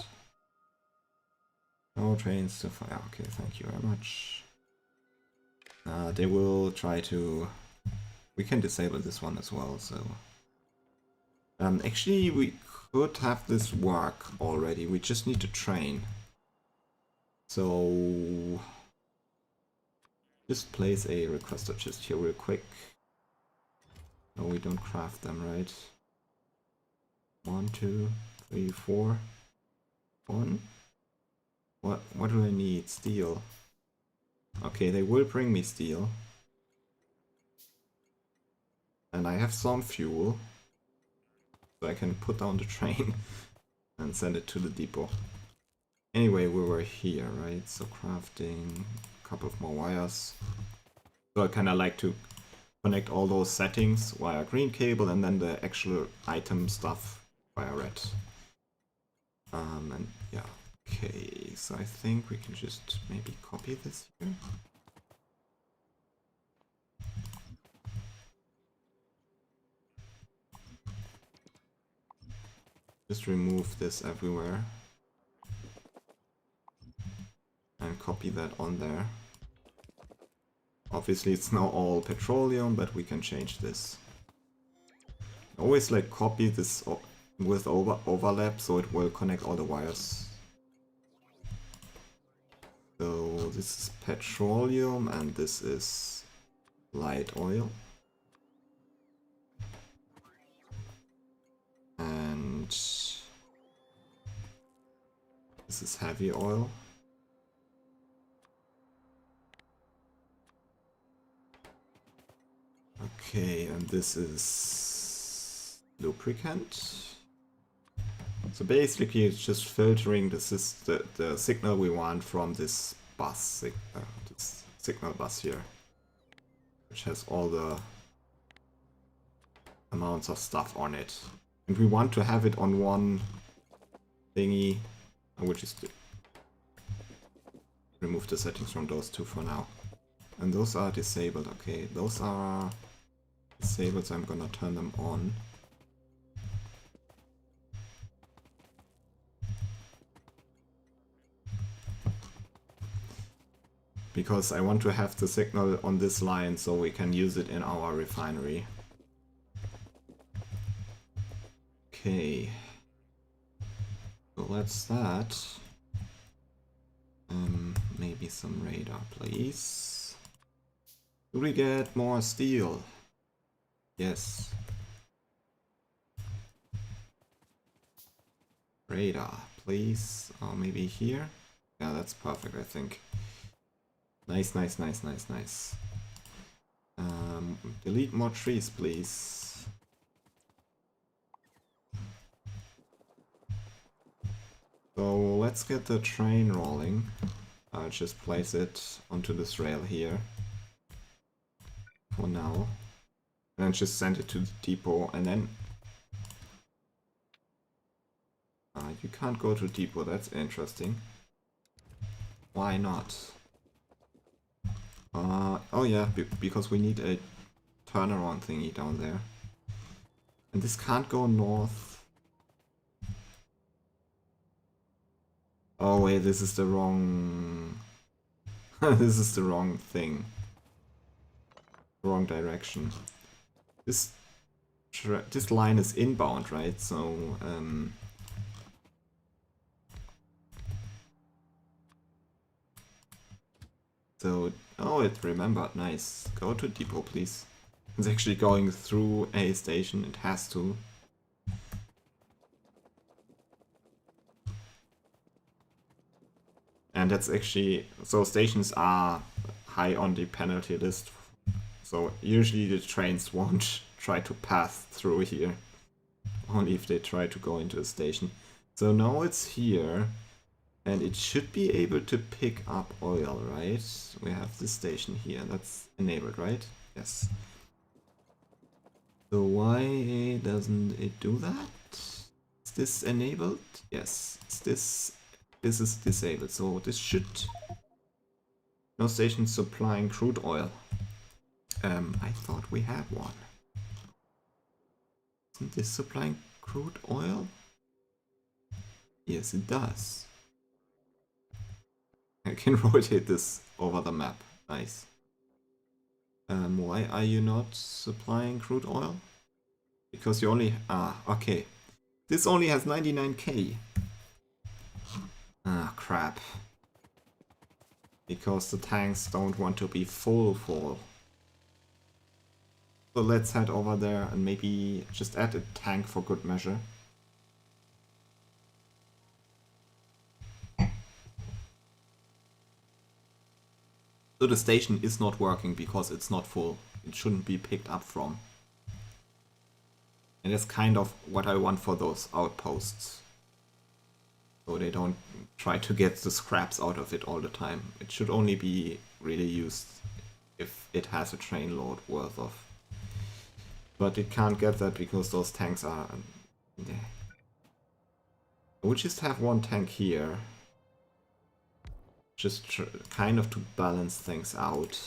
Speaker 1: No trains to fire. Okay, thank you very much. They will try to... We can disable this one as well, so... actually, we could have this work already. We just need to train. So... Just place a requester just here real quick. No, we don't craft them, right? 1, 2, 3, 4. 1. What do I need? Steel. Okay, they will bring me steel. And I have some fuel. So I can put down the train and send it to the depot. Anyway, we were here, right? So crafting a couple of more wires. So I kinda like to connect all those settings via green cable and then the actual item stuff via red. And yeah, Okay, so I think we can just maybe copy this here. Just remove this everywhere. And copy that on there. Obviously it's now all petroleum, but we can change this. Always like copy this with overlap so it will connect all the wires. So this is petroleum and this is light oil. And this is heavy oil. Okay, and this is lubricant. So basically it's just filtering the signal we want from this bus, this signal bus here, which has all the amounts of stuff on it. And we want to have it on one thingy, which is remove the settings from those two for now. And those are disabled. Okay, those are disabled, so I'm gonna turn them on. Because I want to have the signal on this line so we can use it in our refinery. Okay. So that's that. Maybe some radar, please. Do we get more steel? Yes. Radar, please. Or maybe here? Yeah, that's perfect, I think. Nice, nice, nice, nice, nice. Delete more trees, please. So let's get the train rolling. I'll just place it onto this rail here for now. And then just send it to the depot and then... you can't go to depot, that's interesting. Why not? Oh yeah, because we need a turnaround thingy down there. And this can't go north. Oh wait, this is the wrong... this is the wrong thing. Wrong direction. This line is inbound, right? So, oh, it remembered. Nice. Go to depot, please. It's actually going through a station. It has to. And that's actually... So stations are high on the penalty list. So usually the trains won't try to pass through here. Only if they try to go into a station. So now it's here. And it should be able to pick up oil, right? We have this station here. That's enabled, right? Yes. So why doesn't it do that? Is this enabled? Yes. This is disabled. So this should... No station supplying crude oil. I thought we had one. Isn't this supplying crude oil? Yes, it does. I can rotate this over the map. Nice. Why are you not supplying crude oil? Because you only... okay. This only has 99k. Ah, crap. Because the tanks don't want to be full. So let's head over there and maybe just add a tank for good measure. So the station is not working because it's not full. It shouldn't be picked up from. And that's kind of what I want for those outposts. So they don't try to get the scraps out of it all the time. It should only be really used if it has a train load worth of. But it can't get that because those tanks are... yeah. We just have one tank here. just kind of to balance things out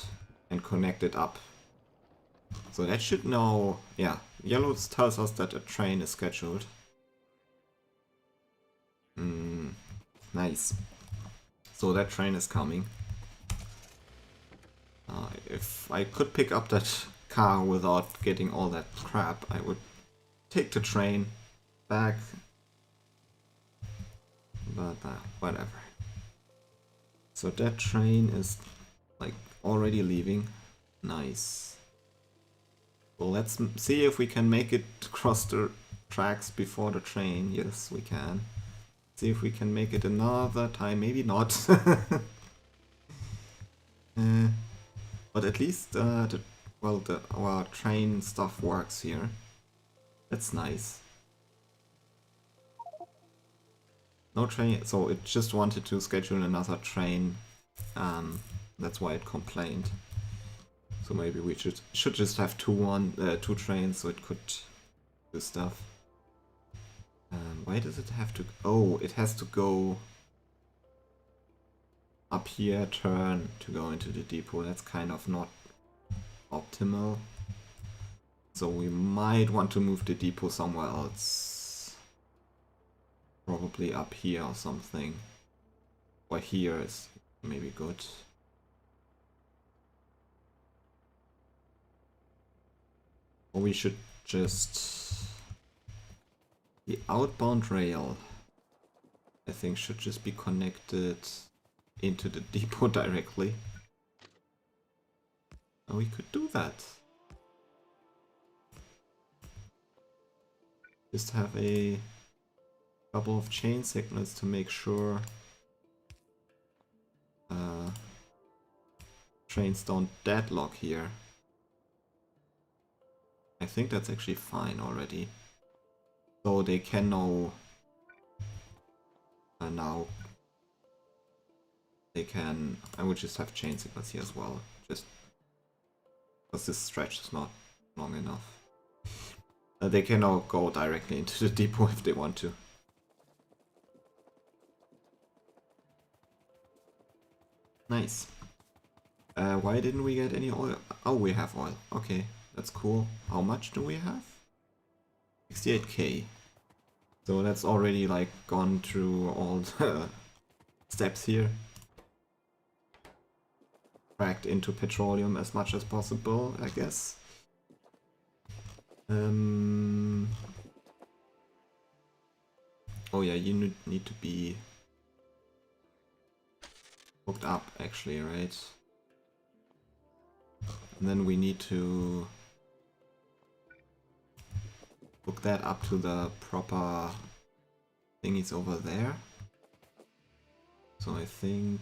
Speaker 1: and connect it up. So that should now, yeah, yellow tells us that a train is scheduled. Nice. So that train is coming. If I could pick up that car without getting all that crap, I would take the train back. But whatever. So that train is like already leaving. Nice. Well, let's see if we can make it across the tracks before the train. Yes, we can. See if we can make it another time. Maybe not. But at least our train stuff works here. That's nice. No train, so it just wanted to schedule another train. That's why it complained. So maybe we should just have two trains so it could do stuff. Why does it have to? Oh, it has to go up here, turn to go into the depot. That's kind of not optimal. So we might want to move the depot somewhere else. Probably up here or something. Or here is maybe good. Or we should just... The outbound rail, I think, should just be connected into the depot directly. And we could do that. Just have a couple of chain signals to make sure trains don't deadlock here. I think that's actually fine already. So they can now they can, I would just have chain signals here as well, just because this stretch is not long enough. They can now go directly into the depot if they want to. Nice. Why didn't we get any oil? Oh, we have oil. Okay, that's cool. How much do we have? 68k. So that's already like gone through all the steps here. Cracked into petroleum as much as possible, I guess. Oh yeah, you need to be hooked up actually, right? And then we need to hook that up to the proper thingies over there. So I think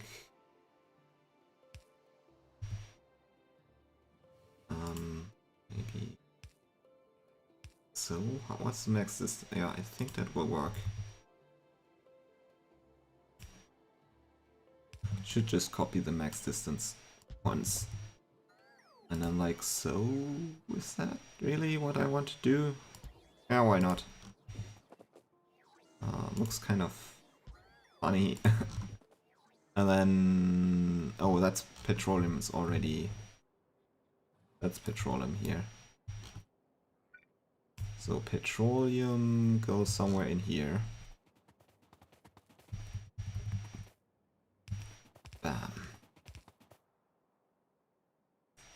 Speaker 1: maybe so. What's the max distance? Yeah, I think that will work. Should just copy the max distance once. And I'm like, so is that really what I want to do? Yeah, why not? Looks kind of funny. And then, oh, that's petroleum is already, that's petroleum here. So petroleum goes somewhere in here. Bam.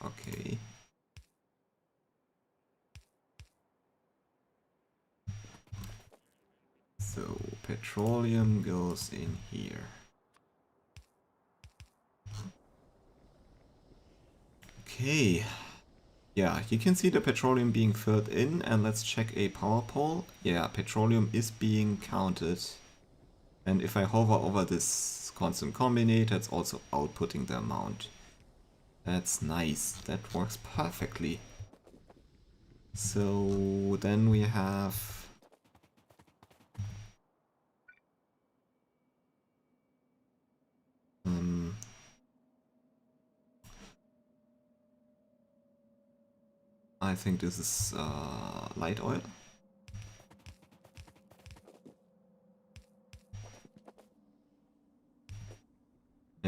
Speaker 1: Okay. So petroleum goes in here. Okay. Yeah, you can see the petroleum being filled in, and let's check a power pole. Yeah, petroleum is being counted. And if I hover over this constant combinate, it's also outputting the amount. That's nice. That works perfectly. So then we have... I think this is light oil.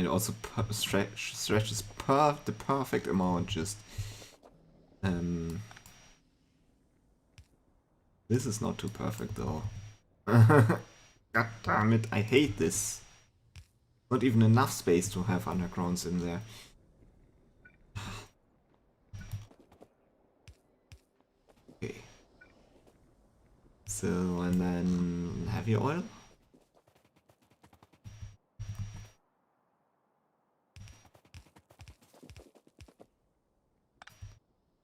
Speaker 1: also stretches the perfect amount. Just this is not too perfect though. God damn it! I hate this. Not even enough space to have undergrounds in there. Okay. So, and then heavy oil.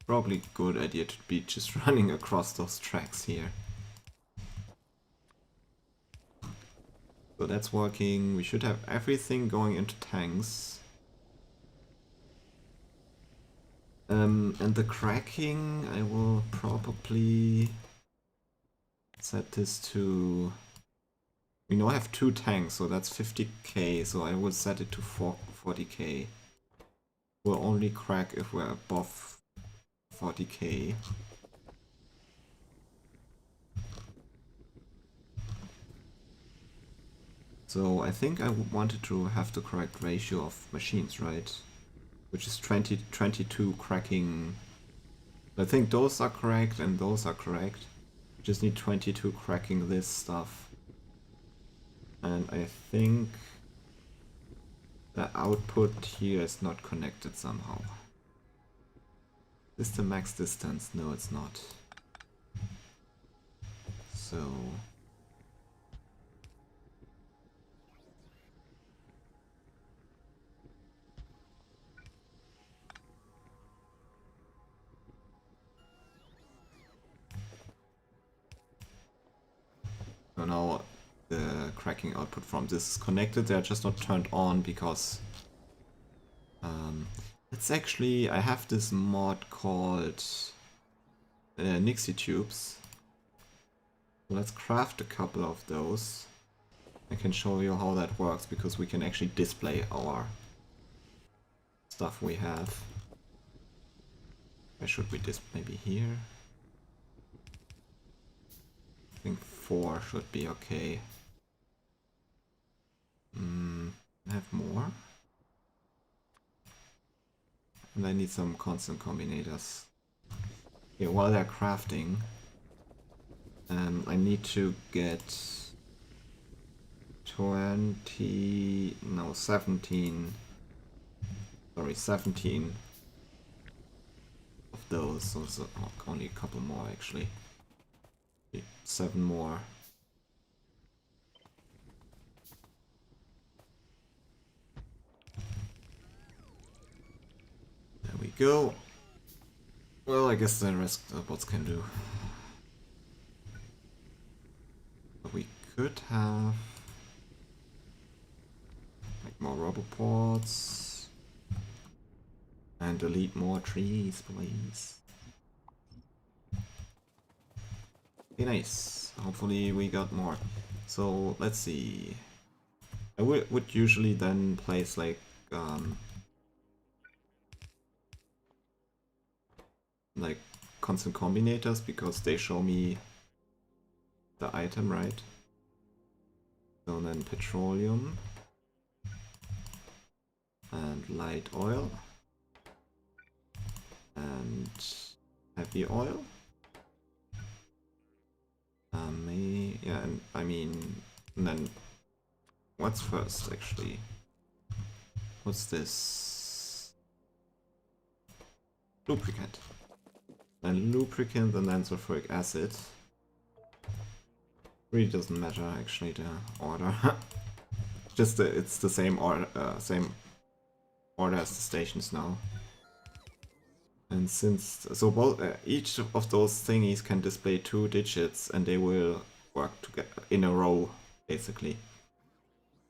Speaker 1: Probably good idea to be just running across those tracks here. So that's working. We should have everything going into tanks. And the cracking, I will probably set this to... We now have 2 tanks, so that's 50k, so I will set it to 40k. We'll only crack if we're above 40k. So I think I wanted to have the correct ratio of machines, right? Which is 22 cracking. I think those are correct and those are correct. Just need 22 cracking this stuff. And I think the output here is not connected somehow. Is the max distance? No, it's not. So... So now the cracking output from this is connected. They're just not turned on because it's actually, I have this mod called Nixie tubes. Let's craft a couple of those. I can show you how that works because we can actually display our stuff we have. Where should we display? Maybe here. I think 4 should be okay. I have more. And I need some constant combinators. Okay, while they're crafting, I need to get 17 of those, so only a couple more actually. 7 more. There we go. Well, I guess the rest of bots can do. But we could have like more roboports and delete more trees, please. Okay, nice. Hopefully we got more. So let's see. I would usually then place like constant combinators because they show me the item, right? So then petroleum and light oil and heavy oil. Yeah, and I mean, and then what's first actually? What's this? Lubricant. Then lubricant and then sulfuric acid. Really doesn't matter actually the order. Just it's the same order as the stations now. And since so both each of those thingies can display 2 digits and they will work together in a row basically.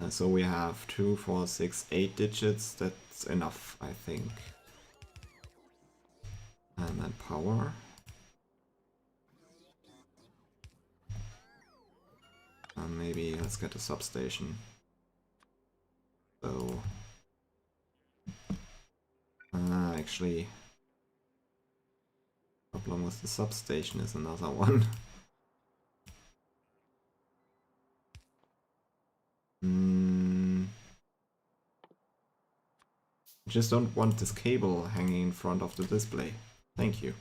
Speaker 1: So we have 2, 4, 6, 8 digits. That's enough, I think. And then power. And maybe let's get a substation. So actually, problem with the substation is another one. just don't want this cable hanging in front of the display. Thank you.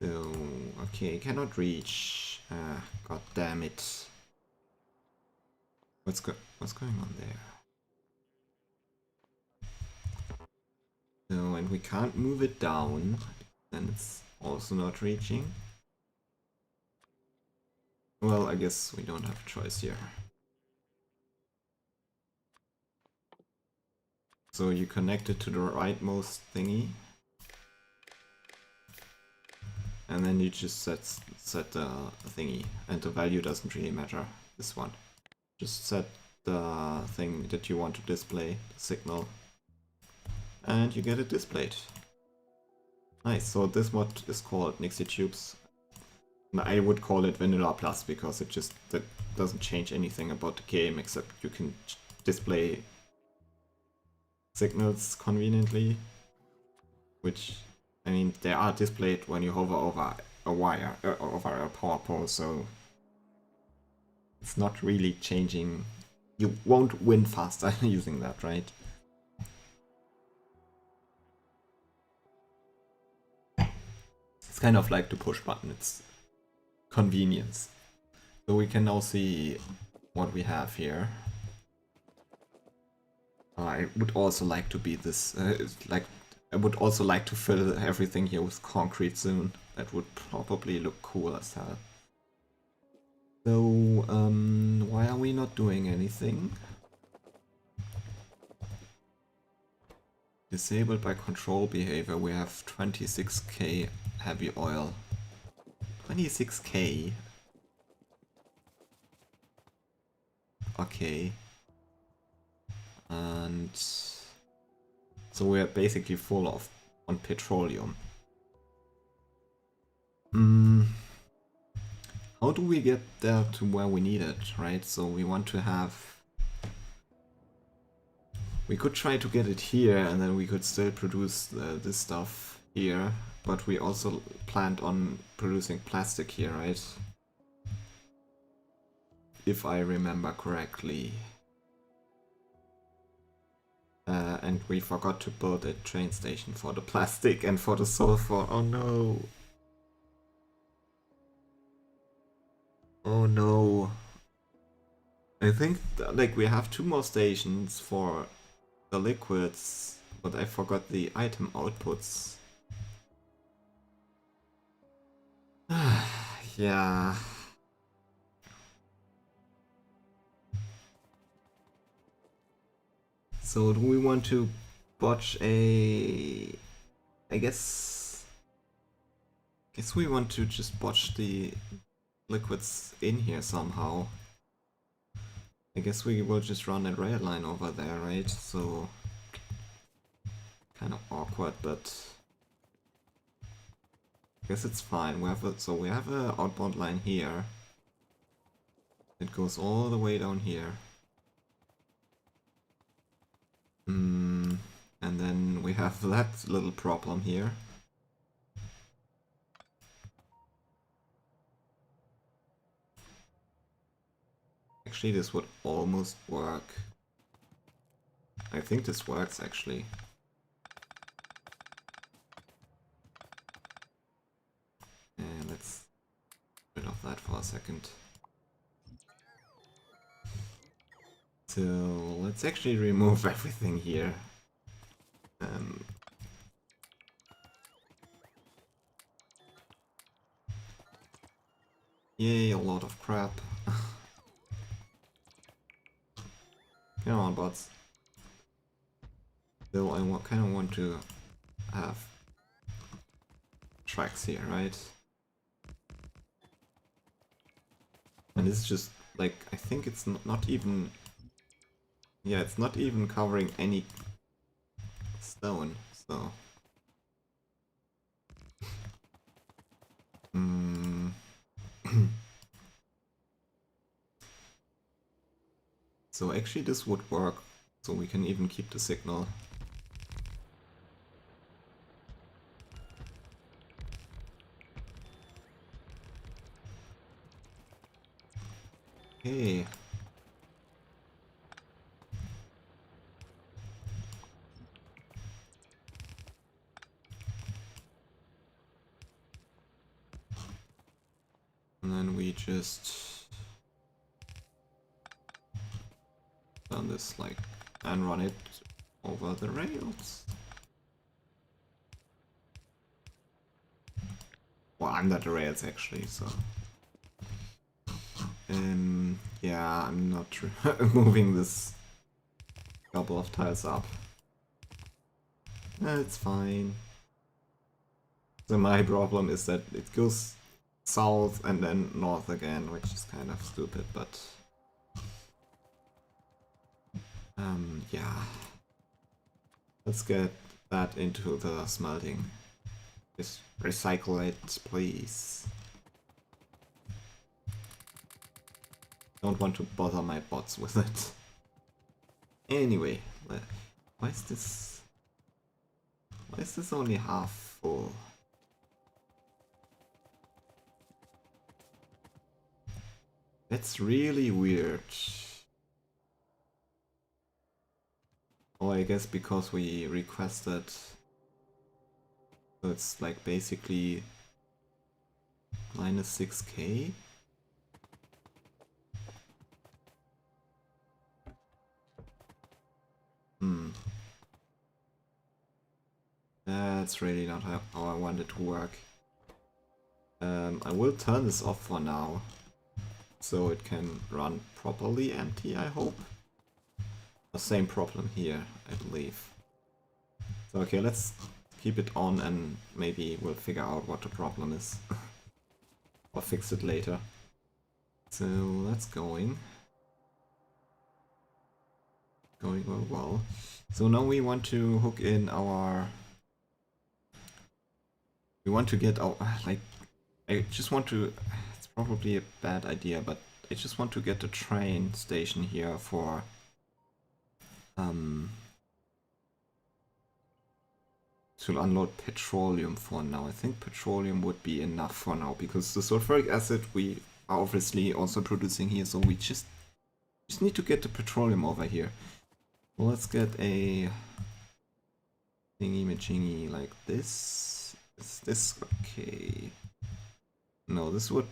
Speaker 1: So, okay, cannot reach. God damn it. What's going on there? So, and we can't move it down, and it's also not reaching. Well, I guess we don't have a choice here. So you connect it to the rightmost thingy. And then you just set the thingy, and the value doesn't really matter, this one. Just set the thing that you want to display, the signal, and you get it displayed. Nice, so this mod is called Nixie Tubes. I would call it Vanilla Plus because that doesn't change anything about the game except you can display signals conveniently, which, I mean, they are displayed when you hover over a wire, over a power pole, so it's not really changing. You won't win faster using that, right? It's kind of like the push button, it's convenience. So we can now see what we have here. I would also like to be this, I would also like to fill everything here with concrete soon. That would probably look cool as hell. So, why are we not doing anything? Disabled by control behavior, we have 26k heavy oil. 26k? Okay. And so we're basically full on petroleum. How do we get there to where we need it, right? So we want to have... We could try to get it here and then we could still produce this stuff here, but we also planned on producing plastic here, right? If I remember correctly. And we forgot to build a train station for the plastic and for the sulfur. Oh no! Oh no! I think like we have 2 more stations for the liquids, but I forgot the item outputs. Yeah. So do we want to botch a... I guess we want to just botch the liquids in here somehow. I guess we will just run a rail line over there, right? So kind of awkward, but I guess it's fine. So we have an outbound line here. It goes all the way down here. And then we have that little problem here. Actually, this would almost work. I think this works actually. And let's get rid of that for a second. So let's actually remove everything here. Yay, a lot of crap. Come on, bots. Though I kind of want to have tracks here, right? And this is just like, I think it's not even... Yeah, it's not even covering any stone, so... So actually this would work, so we can even keep the signal. Hey. And we just done this like and run it over the rails. Well, under the rails actually, so. Yeah, I'm not moving this couple of tiles up. It's fine. So my problem is that it goes south and then north again, which is kind of stupid, but yeah. Let's get that into the smelting. Just recycle it, please. Don't want to bother my bots with it. Anyway, why is this only half full? That's really weird. Oh, I guess because we requested, so it's like basically minus 6k. That's really not how I want it to work. I will turn this off for now, so it can run properly empty, I hope. The same problem here, I believe. So okay, let's keep it on and maybe we'll figure out what the problem is. Or fix it later. So that's going very well. So now we want to hook in our... We want to get our... like, I just want to... It's probably a bad idea, but I just want to get the train station here for... to unload petroleum for now. I think petroleum would be enough for now, because the sulfuric acid we are obviously also producing here, so we just need to get the petroleum over here. Well, let's get a thingy-majingy like this. Is this okay? No, this would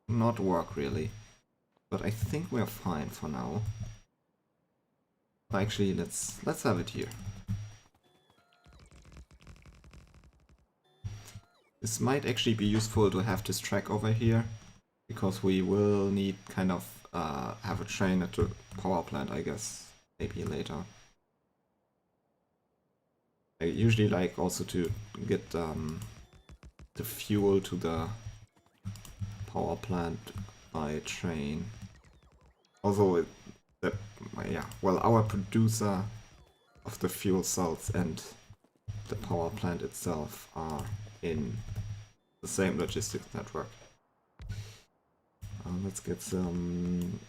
Speaker 1: not work really, but I think we're fine for now. Actually, let's have it here. This might actually be useful to have this track over here, because we will need kind of have a train at the power plant, I guess, maybe later. I usually like also to get the fuel to the power plant by train. Although, yeah, well, our producer of the fuel cells and the power plant itself are in the same logistics network. Let's get some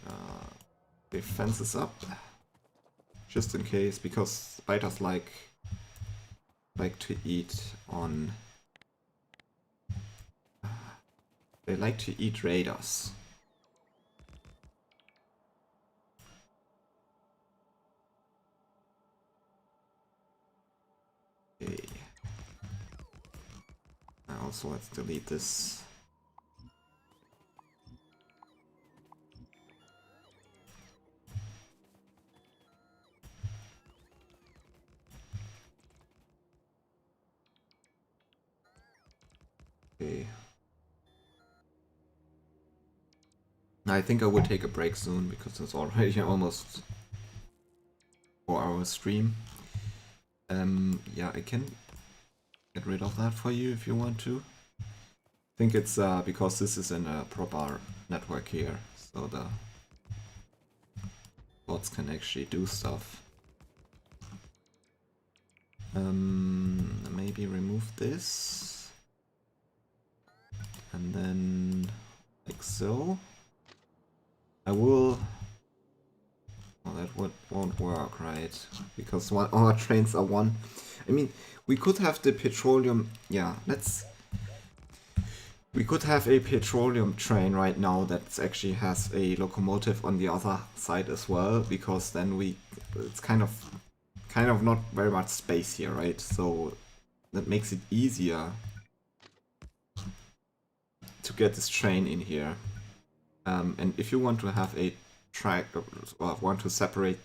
Speaker 1: defenses up, just in case, because spiders like to eat on... they like to eat raiders. Okay. Also, let's delete this. Okay. I think I will take a break soon because it's already almost 4-hour stream. Yeah, I can get rid of that for you if you want to. I think it's because this is in a proper network here, so the bots can actually do stuff. Maybe remove this. And then like so. I will... well, that won't work, right? Because our trains are one. I mean, we could have the petroleum... yeah, we could have a petroleum train right now that actually has a locomotive on the other side as well, because then it's kind of not very much space here, right? So that makes it easier to get this train in here. And if you want to have a track or want to separate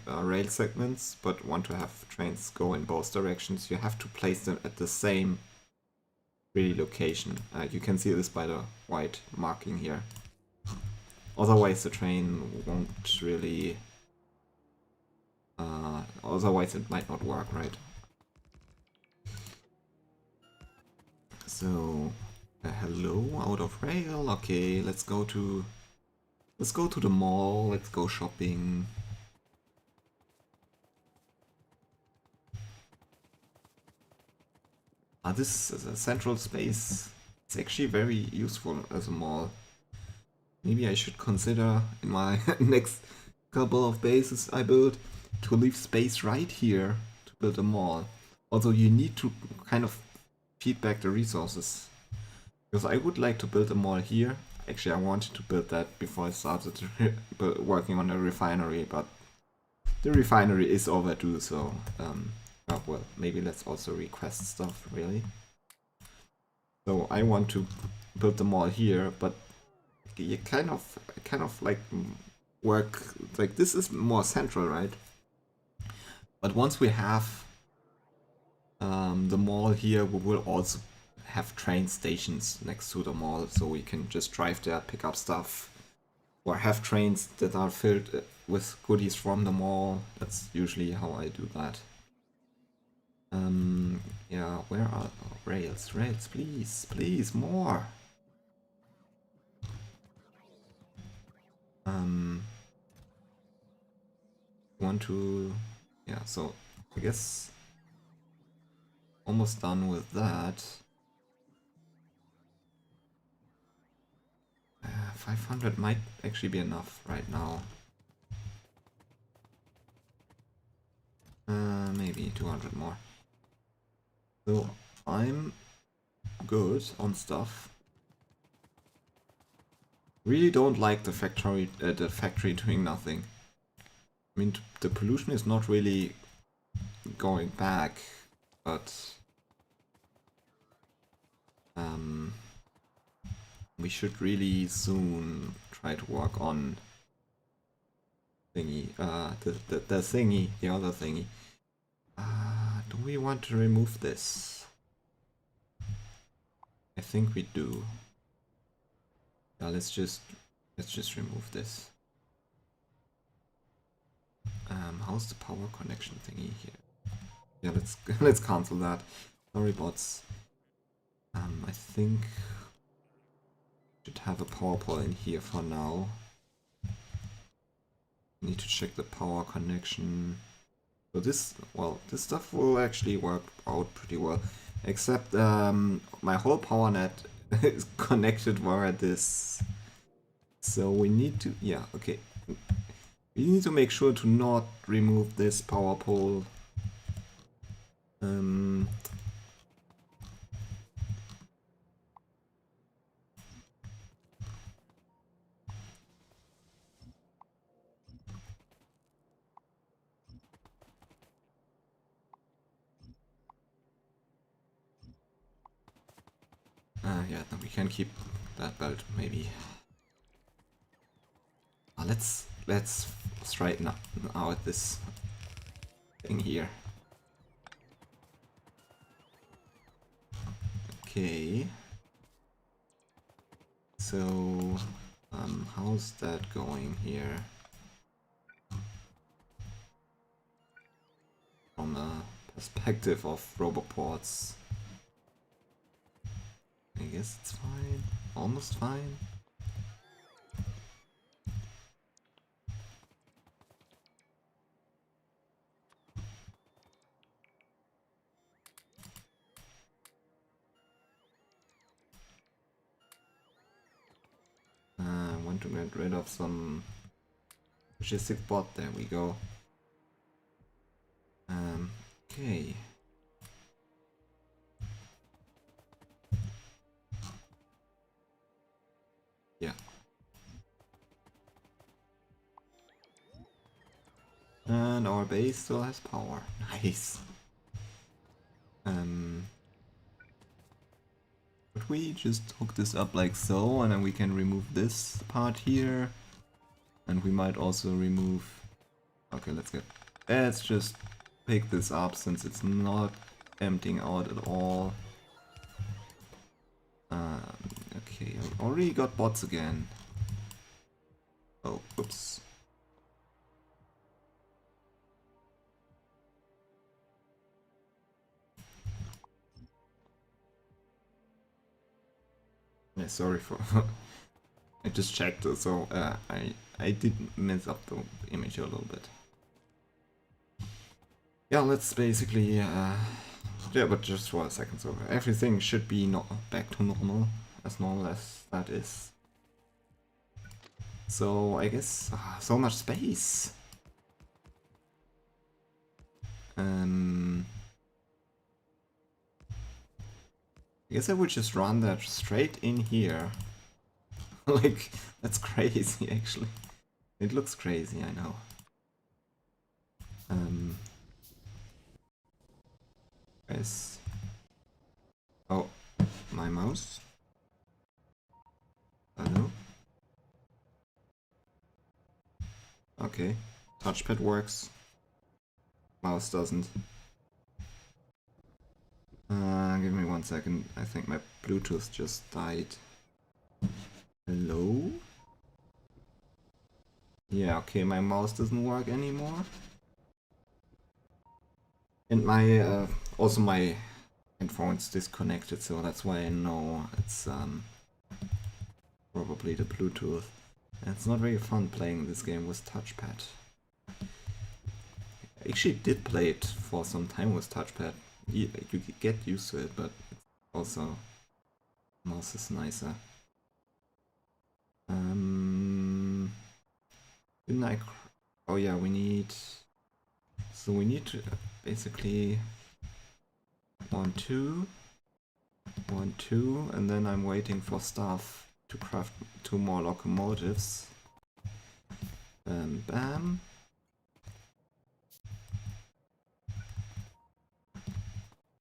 Speaker 1: rail segments but want to have trains go in both directions, you have to place them at the same really location. You can see this by the white marking here. Otherwise the train won't really... otherwise it might not work, right? So... hello, out of rail. Okay, let's go to the mall, let's go shopping. This is a central space. It's actually very useful as a mall. Maybe I should consider in my next couple of bases I build to leave space right here to build a mall. Also, you need to kind of feed back the resources. Because I would like to build a mall here. Actually, I wanted to build that before I started working on a refinery, but the refinery is overdue, so oh, well, maybe let's also request stuff, really. So I want to build the mall here, but you kind of like work like this is more central, right? But once we have the mall here, we will also have train stations next to the mall, so we can just drive there, pick up stuff, or have trains that are filled with goodies from the mall. That's usually how I do that. Yeah, where are rails? Rails, please, please, more. Want to, yeah, so I guess almost done with that. 500 might actually be enough right now. Maybe 200 more. So I'm good on stuff. Really don't like the factory doing nothing. I mean, the pollution is not really going back, but we should really soon try to work on thingy, the thingy, the other thingy. Do we want to remove this? I think we do. Yeah, let's just remove this. How's the power connection thingy here? Yeah, let's cancel that. Sorry, bots. I think should have a power pole in here for now. Need to check the power connection. So this stuff will actually work out pretty well. Except my whole power net is connected via this. So we need to, yeah, okay. We need to make sure to not remove this power pole. Yeah, then we can keep that belt maybe. Let's straighten out this thing here. Okay. So how's that going here? From a perspective of roboports. I guess it's fine. Almost fine. I want to get rid of some logistic bot. There we go. Okay. Yeah. And our base still has power. Nice. Could we just hook this up like so, and then we can remove this part here, and we might also remove... Okay, let's just pick this up since it's not emptying out at all. Okay, I already got bots again. Oh, oops. Yeah, sorry for... I just checked, so I did mess up the image a little bit. Yeah, let's basically... yeah, but just for a second, so everything should be back to normal as that is. So I guess so much space. I guess I would just run that straight in here. Like, that's crazy actually. It looks crazy, I know. Yes. Oh, my mouse. Hello. Okay, touchpad works. Mouse doesn't. Give me 1 second. I think my Bluetooth just died. Hello? Yeah, okay, my mouse doesn't work anymore. And my also my headphone's disconnected, so that's why I know it's probably the Bluetooth. And it's not very fun playing this game with touchpad. I actually did play it for some time with touchpad. You get used to it, but it's also mouse is nicer. Didn't I? Oh yeah, we need. So we need to basically 1, 2, 1, 2, and then I'm waiting for stuff to craft 2 more locomotives. Bam, bam.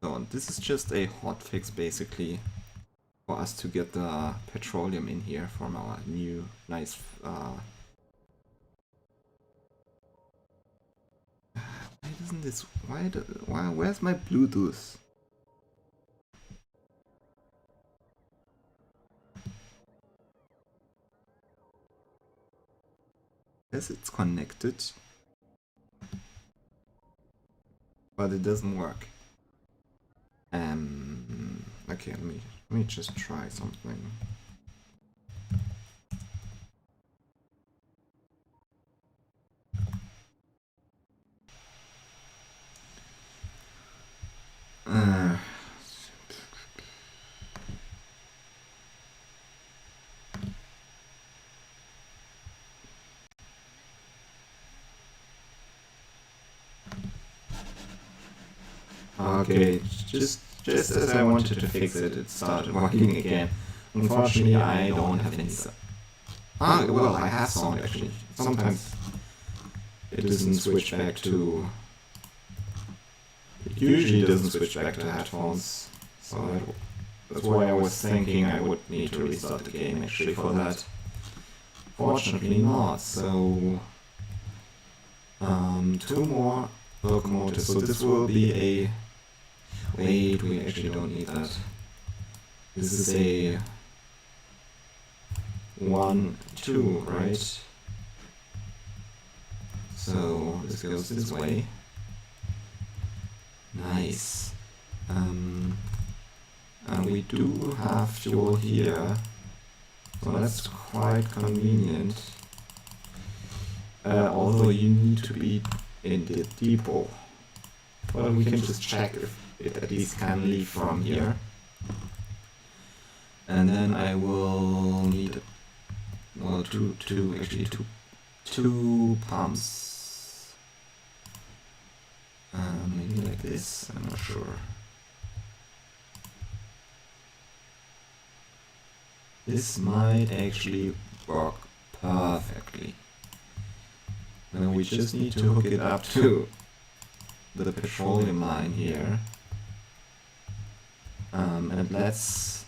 Speaker 1: So this is just a hotfix basically for us to get the petroleum in here from our new nice why doesn't this where's my Bluetooth? Yes, it's connected, but it doesn't work. Okay, let me just try something. Okay, just as I wanted to fix it, it started working again. Unfortunately, I don't have any sound. Well, I have sound actually. Sometimes it doesn't switch back to... It usually doesn't switch back to headphones, so that's why I was thinking I would need to restart the game actually for that. Fortunately not, so... 2 more locomotives, so this will be a... Wait, we actually don't need that. This is a 1, 2, right? So this goes this way. Nice. And we do have fuel here, so that's quite convenient. Although you need to be in the depot. Well, we can just check if it at least can leave from here. And then I will need, well, two pumps. Maybe like this, I'm not sure. This might actually work perfectly. Then we just need to hook it up to the petroleum line here. And let's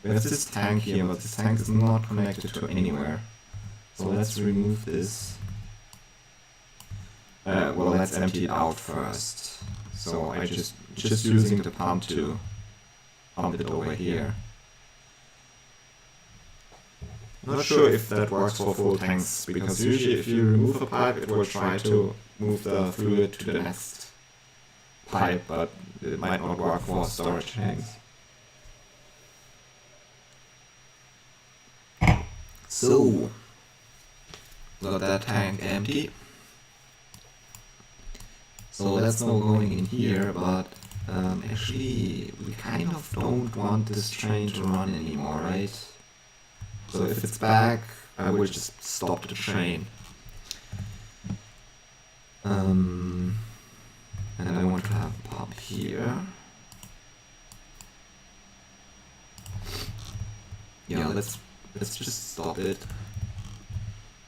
Speaker 1: We have this tank here, but this tank is not connected to anywhere. So let's remove this. Well, let's empty it out first. So I just using the pump to pump it over here. Not sure if that works for full tanks, because usually if you remove a pipe, it will try to move the fluid to the next pipe, but it might not work for storage tanks. So, got that tank empty. So that's now going in here, but actually we kind of don't want this train to run anymore, right? So if it's back, I will just stop the train. And I want to have a pump here. Yeah, let's just stop it.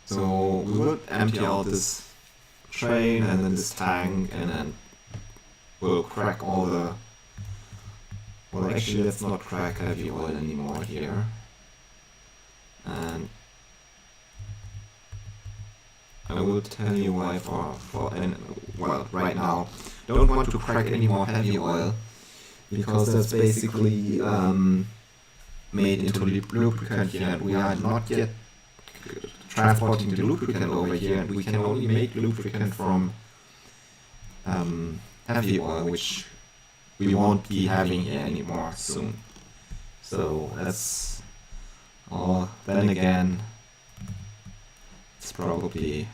Speaker 1: So we would empty out this train and then this tank, and then we'll crack all the... Well, actually let's not crack heavy oil anymore here. And I will tell you why well, right now, don't want to crack any more heavy oil, because that's basically made into lubricant here, and we are not yet transporting the lubricant over here, and we can only make lubricant from heavy oil, which we won't be having here anymore soon. So that's all. Then again, it's probably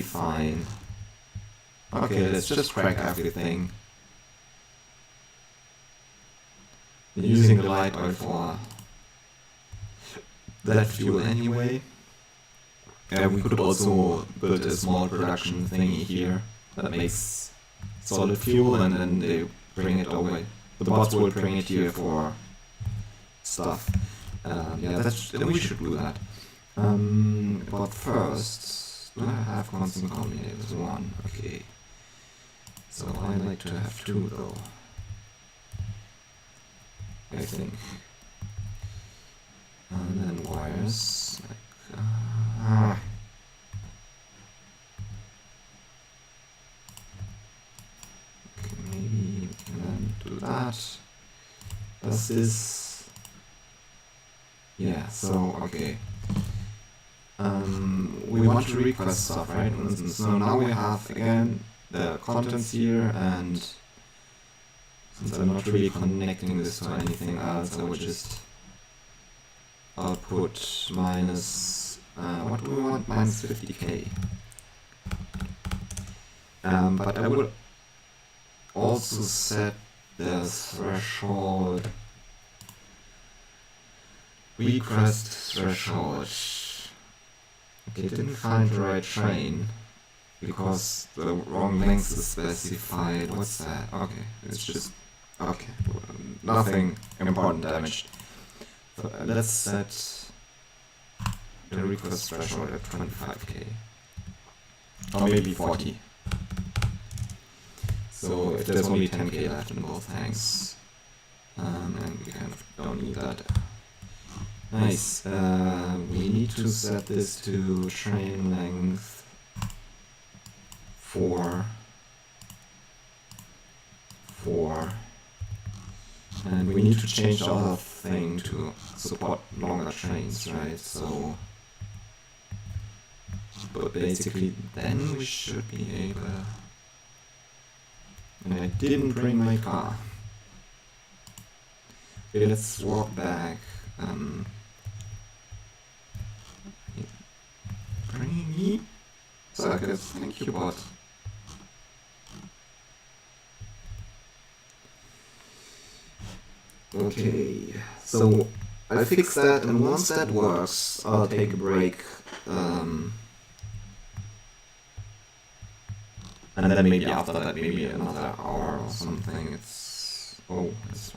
Speaker 1: fine. Okay, let's just crack everything. Using the light oil for that fuel anyway. We could also build a small production thingy here that makes solid fuel, and then they bring it over. The bots will bring it here for stuff. Yeah, then we should do that. But first, do I have constant combinators? 1, okay. So I like to have 2 though, I think. And then wires, like, okay, maybe we can then do that. Does this... Yeah, so, okay. We want to request stuff, right? So now we have, again, the contents here, and since I'm not really connecting this to anything else, I will just output minus, what do we want? Minus 50k. But I will also set the threshold, request threshold. Okay, didn't find the right train, because the wrong length is specified. What's that? Okay, it's just... Okay, nothing important damaged. So, let's set the request threshold at 25k. Or maybe 40. So if there's only 10k left in both tanks, and we kind of don't need that. Nice. We need to set this to train length 4, and we need to change the other thing to support longer trains, right? So, but basically then we should be able... And I didn't bring my car. Okay, let's walk back. Bring me circuits, thank you, bot. Okay, so I fixed that, and once that works, I'll take a break. And then maybe after that, maybe another hour or something. It's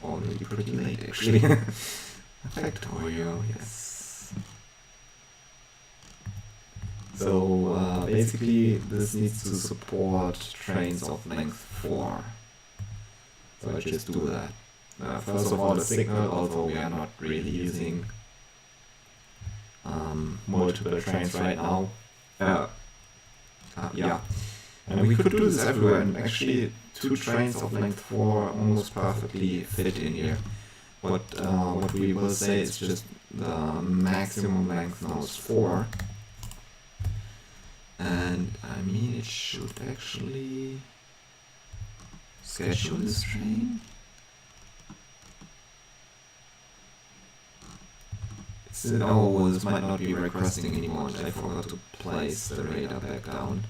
Speaker 1: already pretty late actually. Factorio, yes. So basically this needs to support trains of length 4. So I just do that. First of all, the signal, although we are not really using multiple trains right now. Yeah, and we could do this everywhere, and actually 2 trains of length 4 almost perfectly fit in here. But what we will say is just the maximum length now is 4. And I mean, it should actually schedule this train. Oh, this might not be requesting anymore, and I forgot to place the radar back down.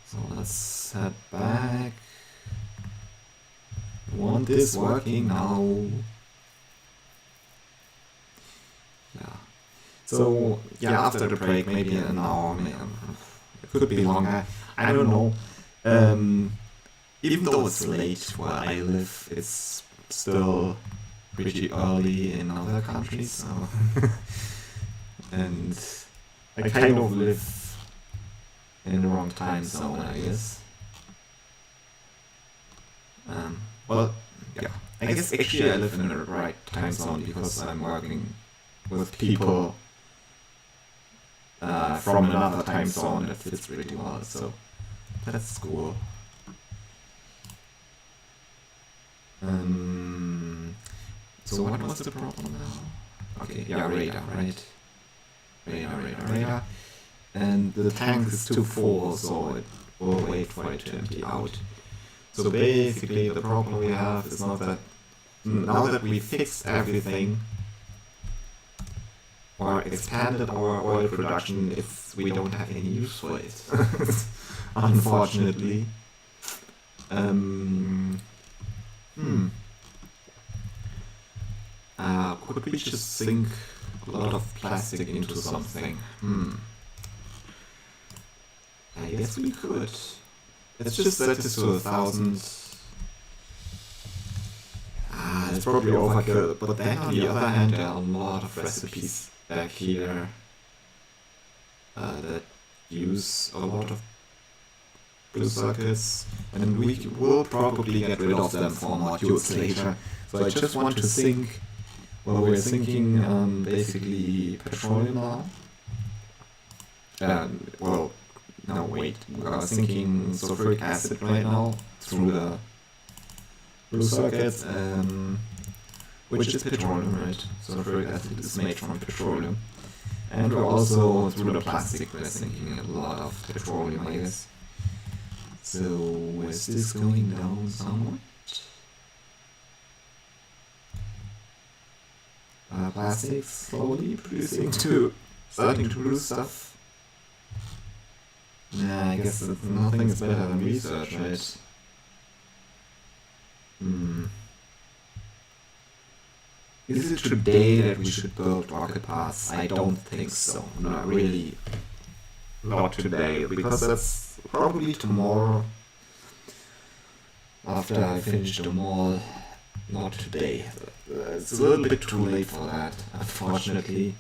Speaker 1: So let's head back. I want this working now. Yeah. So yeah, after the break, maybe an hour, it could be longer. I don't know. Even though it's late where I live, it's still pretty early in other countries. So and I kind of live in the wrong time zone, I guess. Well, yeah. I guess actually I live in the right time zone because I'm working with people from another time zone that fits pretty well, so that's cool. So what was the problem now? Okay, yeah, radar, right? Radar. And the tank is too full, so it will wait for it to empty out. So basically the problem we have is not that now that we fixed everything or expanded our oil production, if we don't have any use for it, unfortunately. Could we just sink a lot of plastic into something? I guess we could. Let's just set this to 1,000. It's probably overkill, but then on the other hand, there are a lot of recipes back here that use a lot of blue circuits, and we will probably get rid of them for modules later. So I just want to sink. Well, we're sinking basically petroleum now. Well, no, wait, we are sinking sulfuric acid right now through the blue circuits, which is petroleum, right? Sulfuric acid is made from petroleum. And we're also, through the plastic, we're sinking a lot of petroleum, I guess. So, is this going down somewhat? Plastics slowly starting to produce stuff. Yeah, I guess nothing is better than research, right? Is it today that we should build rocket paths? I don't think so. Not really. Not today, because that's probably tomorrow. After I finish the mall. Not today. It's a little bit too late for that, unfortunately.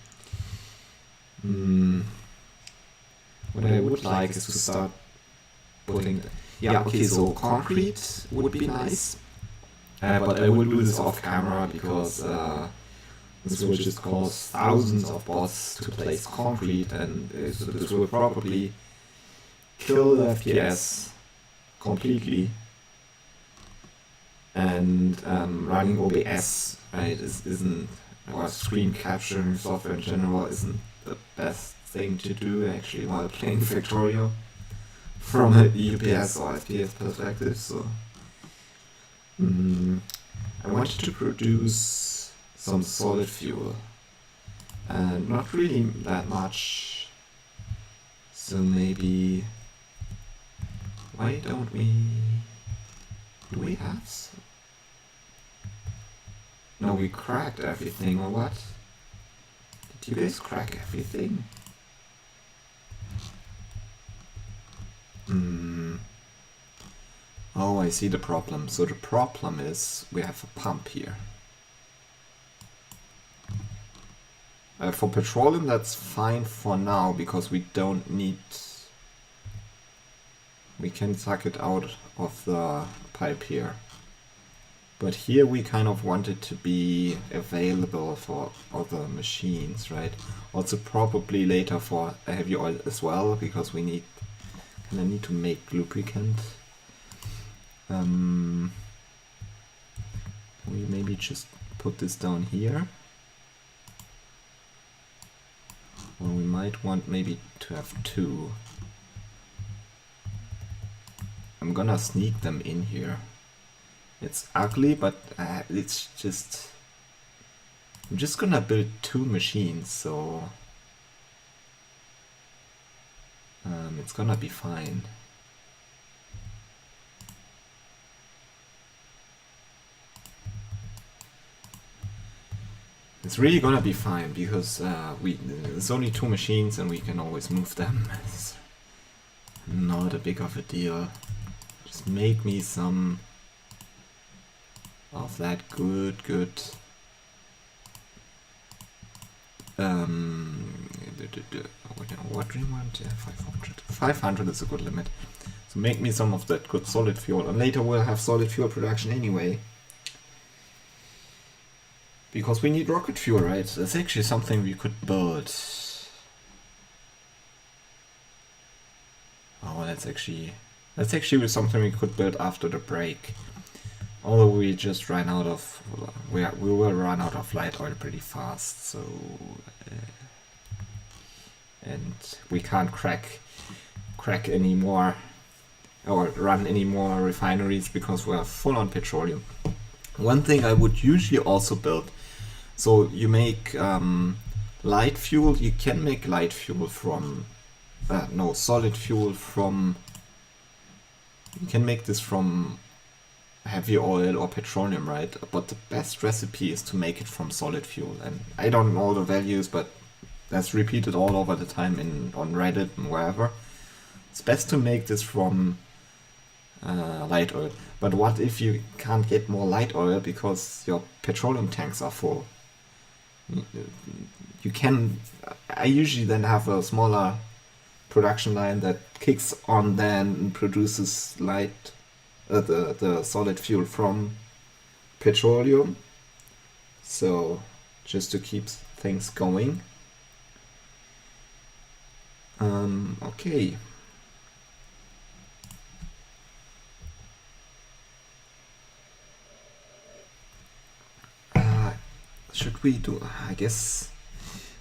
Speaker 1: What I would like is to start putting... Yeah, okay, so concrete would be nice. But I will do this off camera because this will just cost thousands of bots to place concrete, and so this will probably kill the FPS completely. And running OBS, right, isn't, or screen capturing software in general isn't the best thing to do actually while playing Factorio from a UPS or FPS perspective. So I wanted to produce some solid fuel, and not really that much. So maybe, why don't we? Do we have some? No, we cracked everything, or what? Did you guys crack everything? Oh, I see the problem. So the problem is we have a pump here. For petroleum that's fine for now, because we don't need... we can suck it out of the pipe here. But here we kind of want it to be available for other machines, right? Also probably later for heavy oil as well, because we need to make lubricant. We maybe just put this down here. Or we might want maybe to have two. I'm gonna sneak them in here. It's ugly, but it's just... I'm just gonna build two machines, so... it's gonna be fine. It's really gonna be fine, because there's only two machines and we can always move them. It's not a big of a deal. Just make me some of that good what do you want? Yeah, 500. 500 is a good limit. So make me some of that good solid fuel, and later we'll have solid fuel production anyway. Because we need rocket fuel, right? That's actually something we could build. Oh, that's actually something we could build after the break. Although we just ran out of, we will run out of light oil pretty fast, so and we can't crack any more or run any more refineries because we are full on petroleum. One thing I would usually also build, so you make light fuel. You can make light fuel from solid fuel from. You can make this from heavy oil or petroleum, right? But the best recipe is to make it from solid fuel, and I don't know the values, but that's repeated all over the time on Reddit and wherever. It's best to make this from light oil. But what if you can't get more light oil because your petroleum tanks are full? You can. I usually then have a smaller production line that kicks on then and produces the solid fuel from petroleum, so just to keep things going. Okay. Should we do? I guess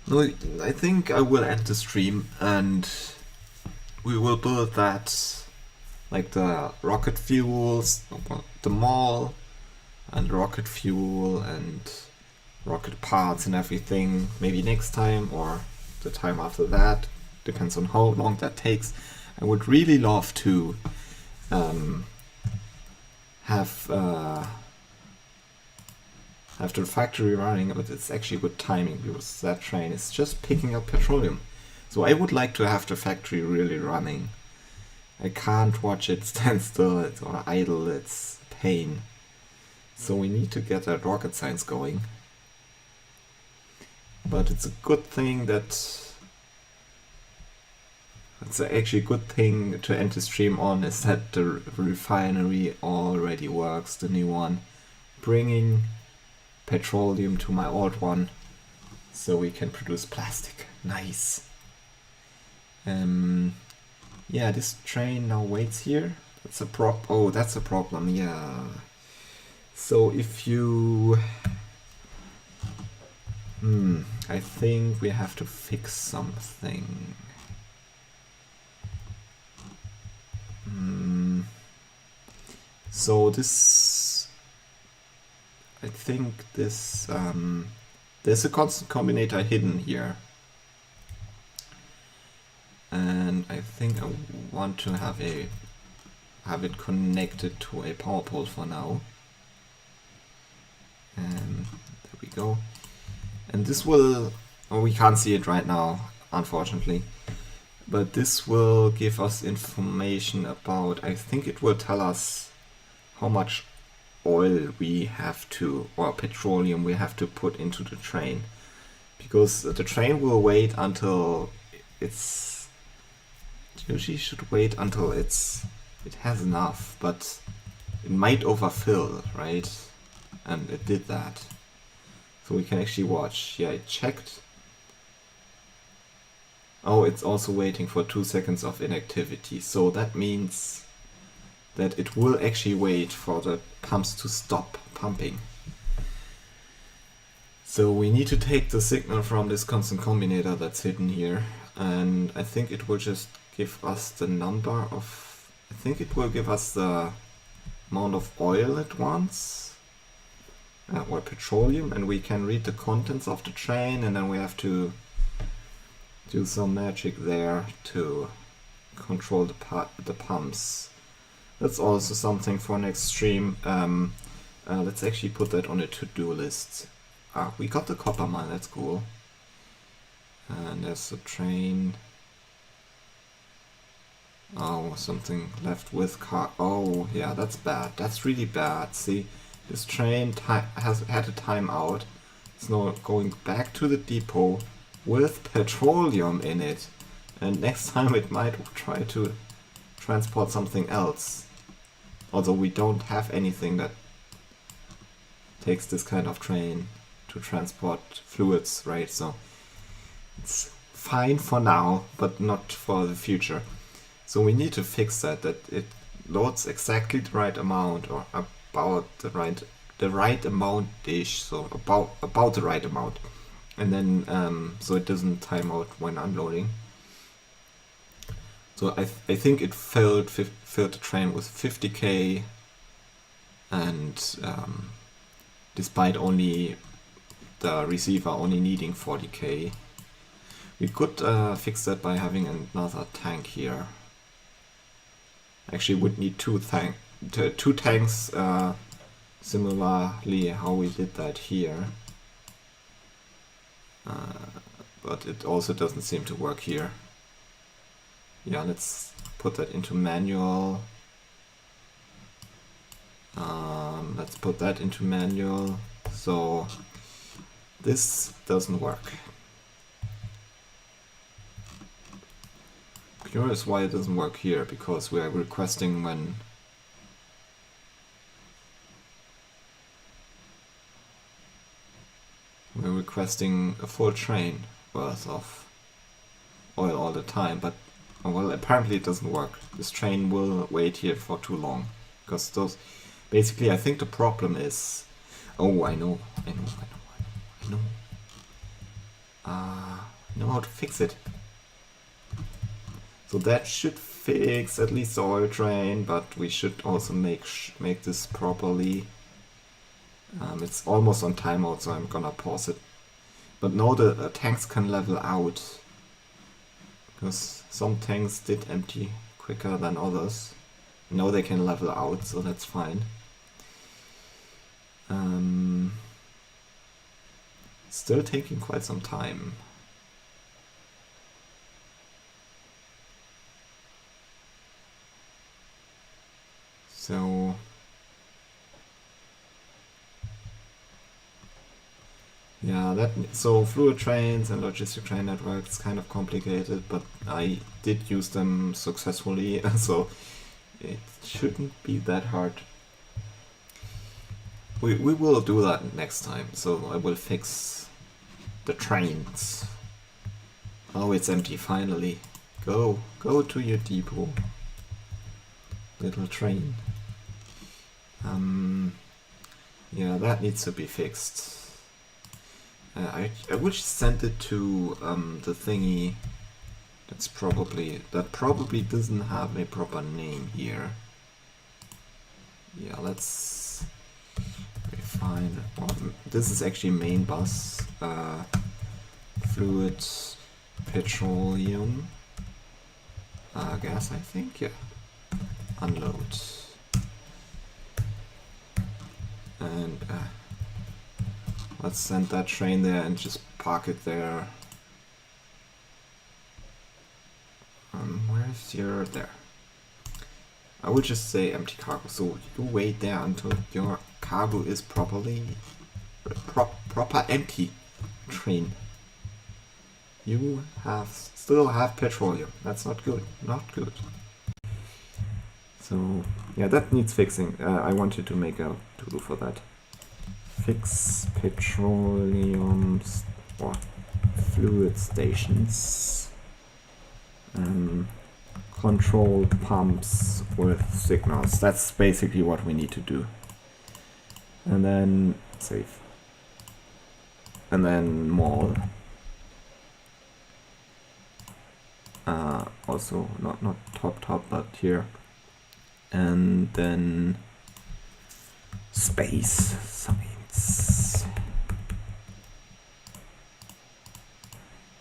Speaker 1: no. I think I will end the stream and we will build that, like the rocket fuels, the mall, and rocket fuel and rocket parts and everything, maybe next time or the time after that. Depends on how long that takes. I would really love to have the factory running, but it's actually good timing because that train is just picking up petroleum. So I would like to have the factory really running. I can't watch it stand still or idle, it's pain. So we need to get that rocket science going. But it's a good thing that... It's actually a good thing to end the stream on is that the refinery already works, the new one. Bringing petroleum to my old one so we can produce plastic. Nice. Yeah, this train now waits here. That's a that's a problem, yeah. So if you... I think we have to fix something. So this... I think this... there's a constant combinator hidden here. And I think I want to have it connected to a power pole for now. And there we go. And this will... Oh, we can't see it right now, unfortunately. But this will give us information about... I think it will tell us how much oil we have to... or petroleum we have to put into the train. Because the train will wait until it's... Usually should wait until it's it has enough, but it might overfill, right? And it did that. So we can actually watch. Yeah, it checked. Oh, it's also waiting for 2 seconds of inactivity. So that means that it will actually wait for the pumps to stop pumping. So we need to take the signal from this constant combinator that's hidden here, and I think it will just give us the number of... I think it will give us the amount of oil it wants, or petroleum, and we can read the contents of the train, and then we have to do some magic there to control the pumps. That's also something for next stream. Let's actually put that on a to-do list. We got the copper mine, that's cool. And there's the train. Oh, something left with car. Oh, yeah, that's bad. That's really bad. See, this train has had a timeout. It's now going back to the depot with petroleum in it. And next time it might try to transport something else. Although we don't have anything that takes this kind of train to transport fluids, right? So it's fine for now, but not for the future. So we need to fix that it loads exactly the right amount, or about the right amount-ish, so about the right amount. And then so it doesn't time out when unloading. So I think it filled the train with 50k, and despite only the receiver only needing 40k. We could fix that by having another tank here. Actually would need two tanks, similarly how we did that here. But it also doesn't seem to work here. Yeah, let's put that into manual. Let's put that into manual. So this doesn't work. Curious why it doesn't work here, because we are requesting when we're requesting a full train worth of oil all the time, but well, apparently it doesn't work. This train will wait here for too long, because those basically, I think the problem is, oh, I know how to fix it. So that should fix at least the oil train, but we should also make this properly. It's almost on timeout, so I'm gonna pause it. But now the tanks can level out, because some tanks did empty quicker than others. Now they can level out, so that's fine. Still taking quite some time. So yeah, so fluid trains and logistic train networks kind of complicated, but I did use them successfully, so it shouldn't be that hard. We will do that next time, so I will fix the trains. Oh, it's empty finally. Go to your depot, little train. Yeah, that needs to be fixed. I will just send it to the thingy. That probably doesn't have a proper name here. Yeah, let's refine. Well, this is actually main bus. Fluid, petroleum, gas, I think. Yeah, unload. And let's send that train there and just park it there. Where's your... there. I would just say empty cargo, so you wait there until your cargo is proper empty, train. You still have petroleum. That's not good. Not good. So yeah, that needs fixing. I wanted to make a to-do for that. Fix petroleum or fluid stations. Control pumps with signals. That's basically what we need to do. And then save. And then mall. Also not top, but here. And then space science.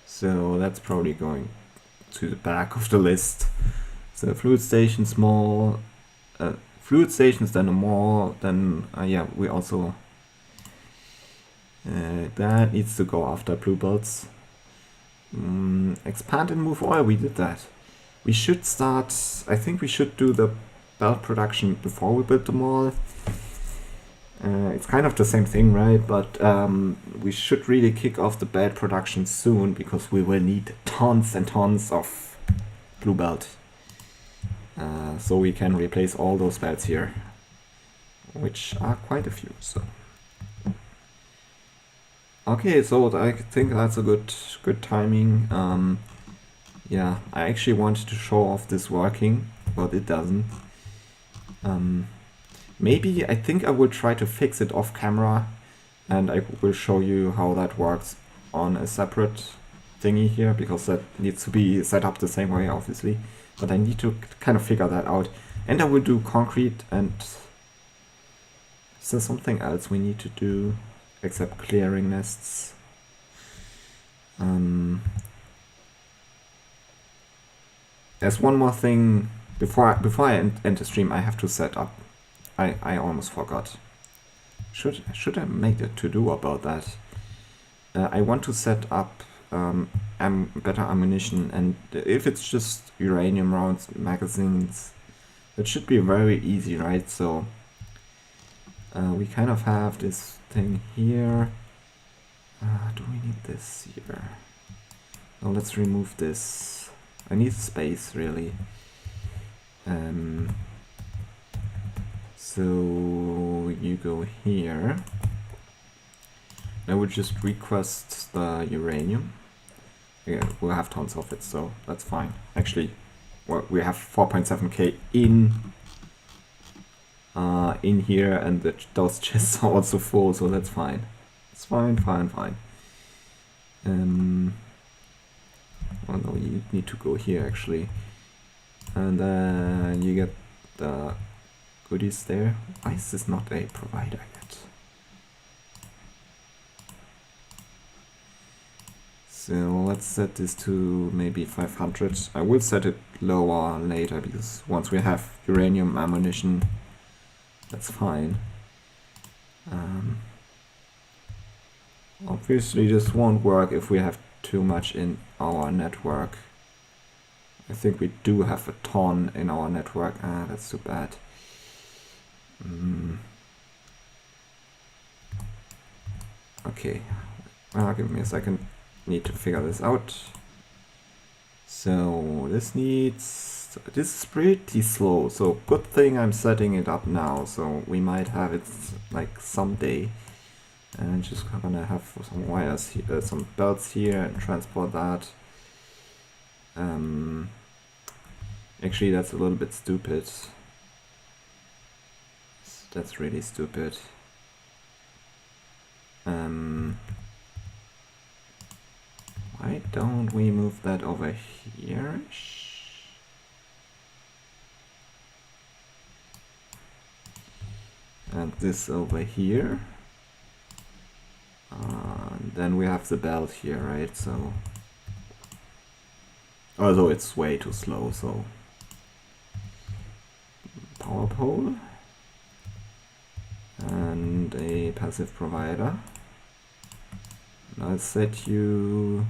Speaker 1: So that's probably going to the back of the list. So fluid stations, mall, fluid stations, then a mall, then yeah, we also that needs to go after blue belts. Expand and move oil, we did that. We should start, I think we should do the belt production before we build the mall. It's kind of the same thing, right? But we should really kick off the belt production soon because we will need tons and tons of blue belt. So we can replace all those belts here, which are quite a few. So okay, so I think that's a good timing. Yeah, I actually wanted to show off this working, but it doesn't. Maybe I think I will try to fix it off camera, and I will show you how that works on a separate thingy here, because that needs to be set up the same way, obviously. But I need to kind of figure that out. And I will do concrete, and is there something else we need to do except clearing nests? There's one more thing before I end the stream. I have to set up. I almost forgot. Should I make a to-do about that? I want to set up better ammunition, and if it's just uranium rounds, magazines, it should be very easy, right? So we kind of have this thing here. Do we need this here? No, let's remove this. I need space, really. So you go here. I would just request the uranium. Yeah, we'll have tons of it, so that's fine. Actually, well, we have 4.7k in here, and those chests are also full, so that's fine. It's fine. Oh no, you need to go here actually, and then you get the goodies there. Why is this not a provider yet? So let's set this to maybe 500. I will set it lower later, because once we have uranium ammunition, that's fine. Obviously this won't work if we have too much in our network. I think we do have a ton in our network. That's too bad. Okay, give me a second. Need to figure this out. So this is pretty slow, so good thing I'm setting it up now, so we might have it like someday. And just gonna have some wires here, some belts here, and transport that. Actually that's a little bit stupid. That's really stupid. Why don't we move that over here? And this over here. Then we have the belt here, right? So, although it's way too slow, so power pole and a passive provider. And I'll set you.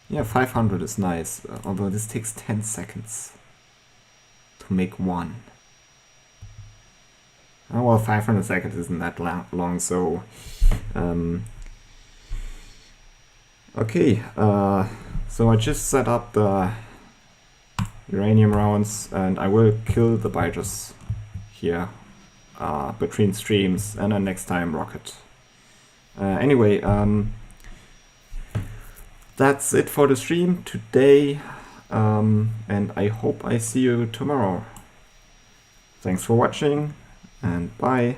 Speaker 1: Yeah, 500 is nice, although this takes 10 seconds to make one. Oh well, 500 seconds isn't that long, so okay. So I just set up the uranium rounds, and I will kill the biters here between streams, and then next time rocket. Anyway, that's it for the stream today, and I hope I see you tomorrow. Thanks for watching, and bye.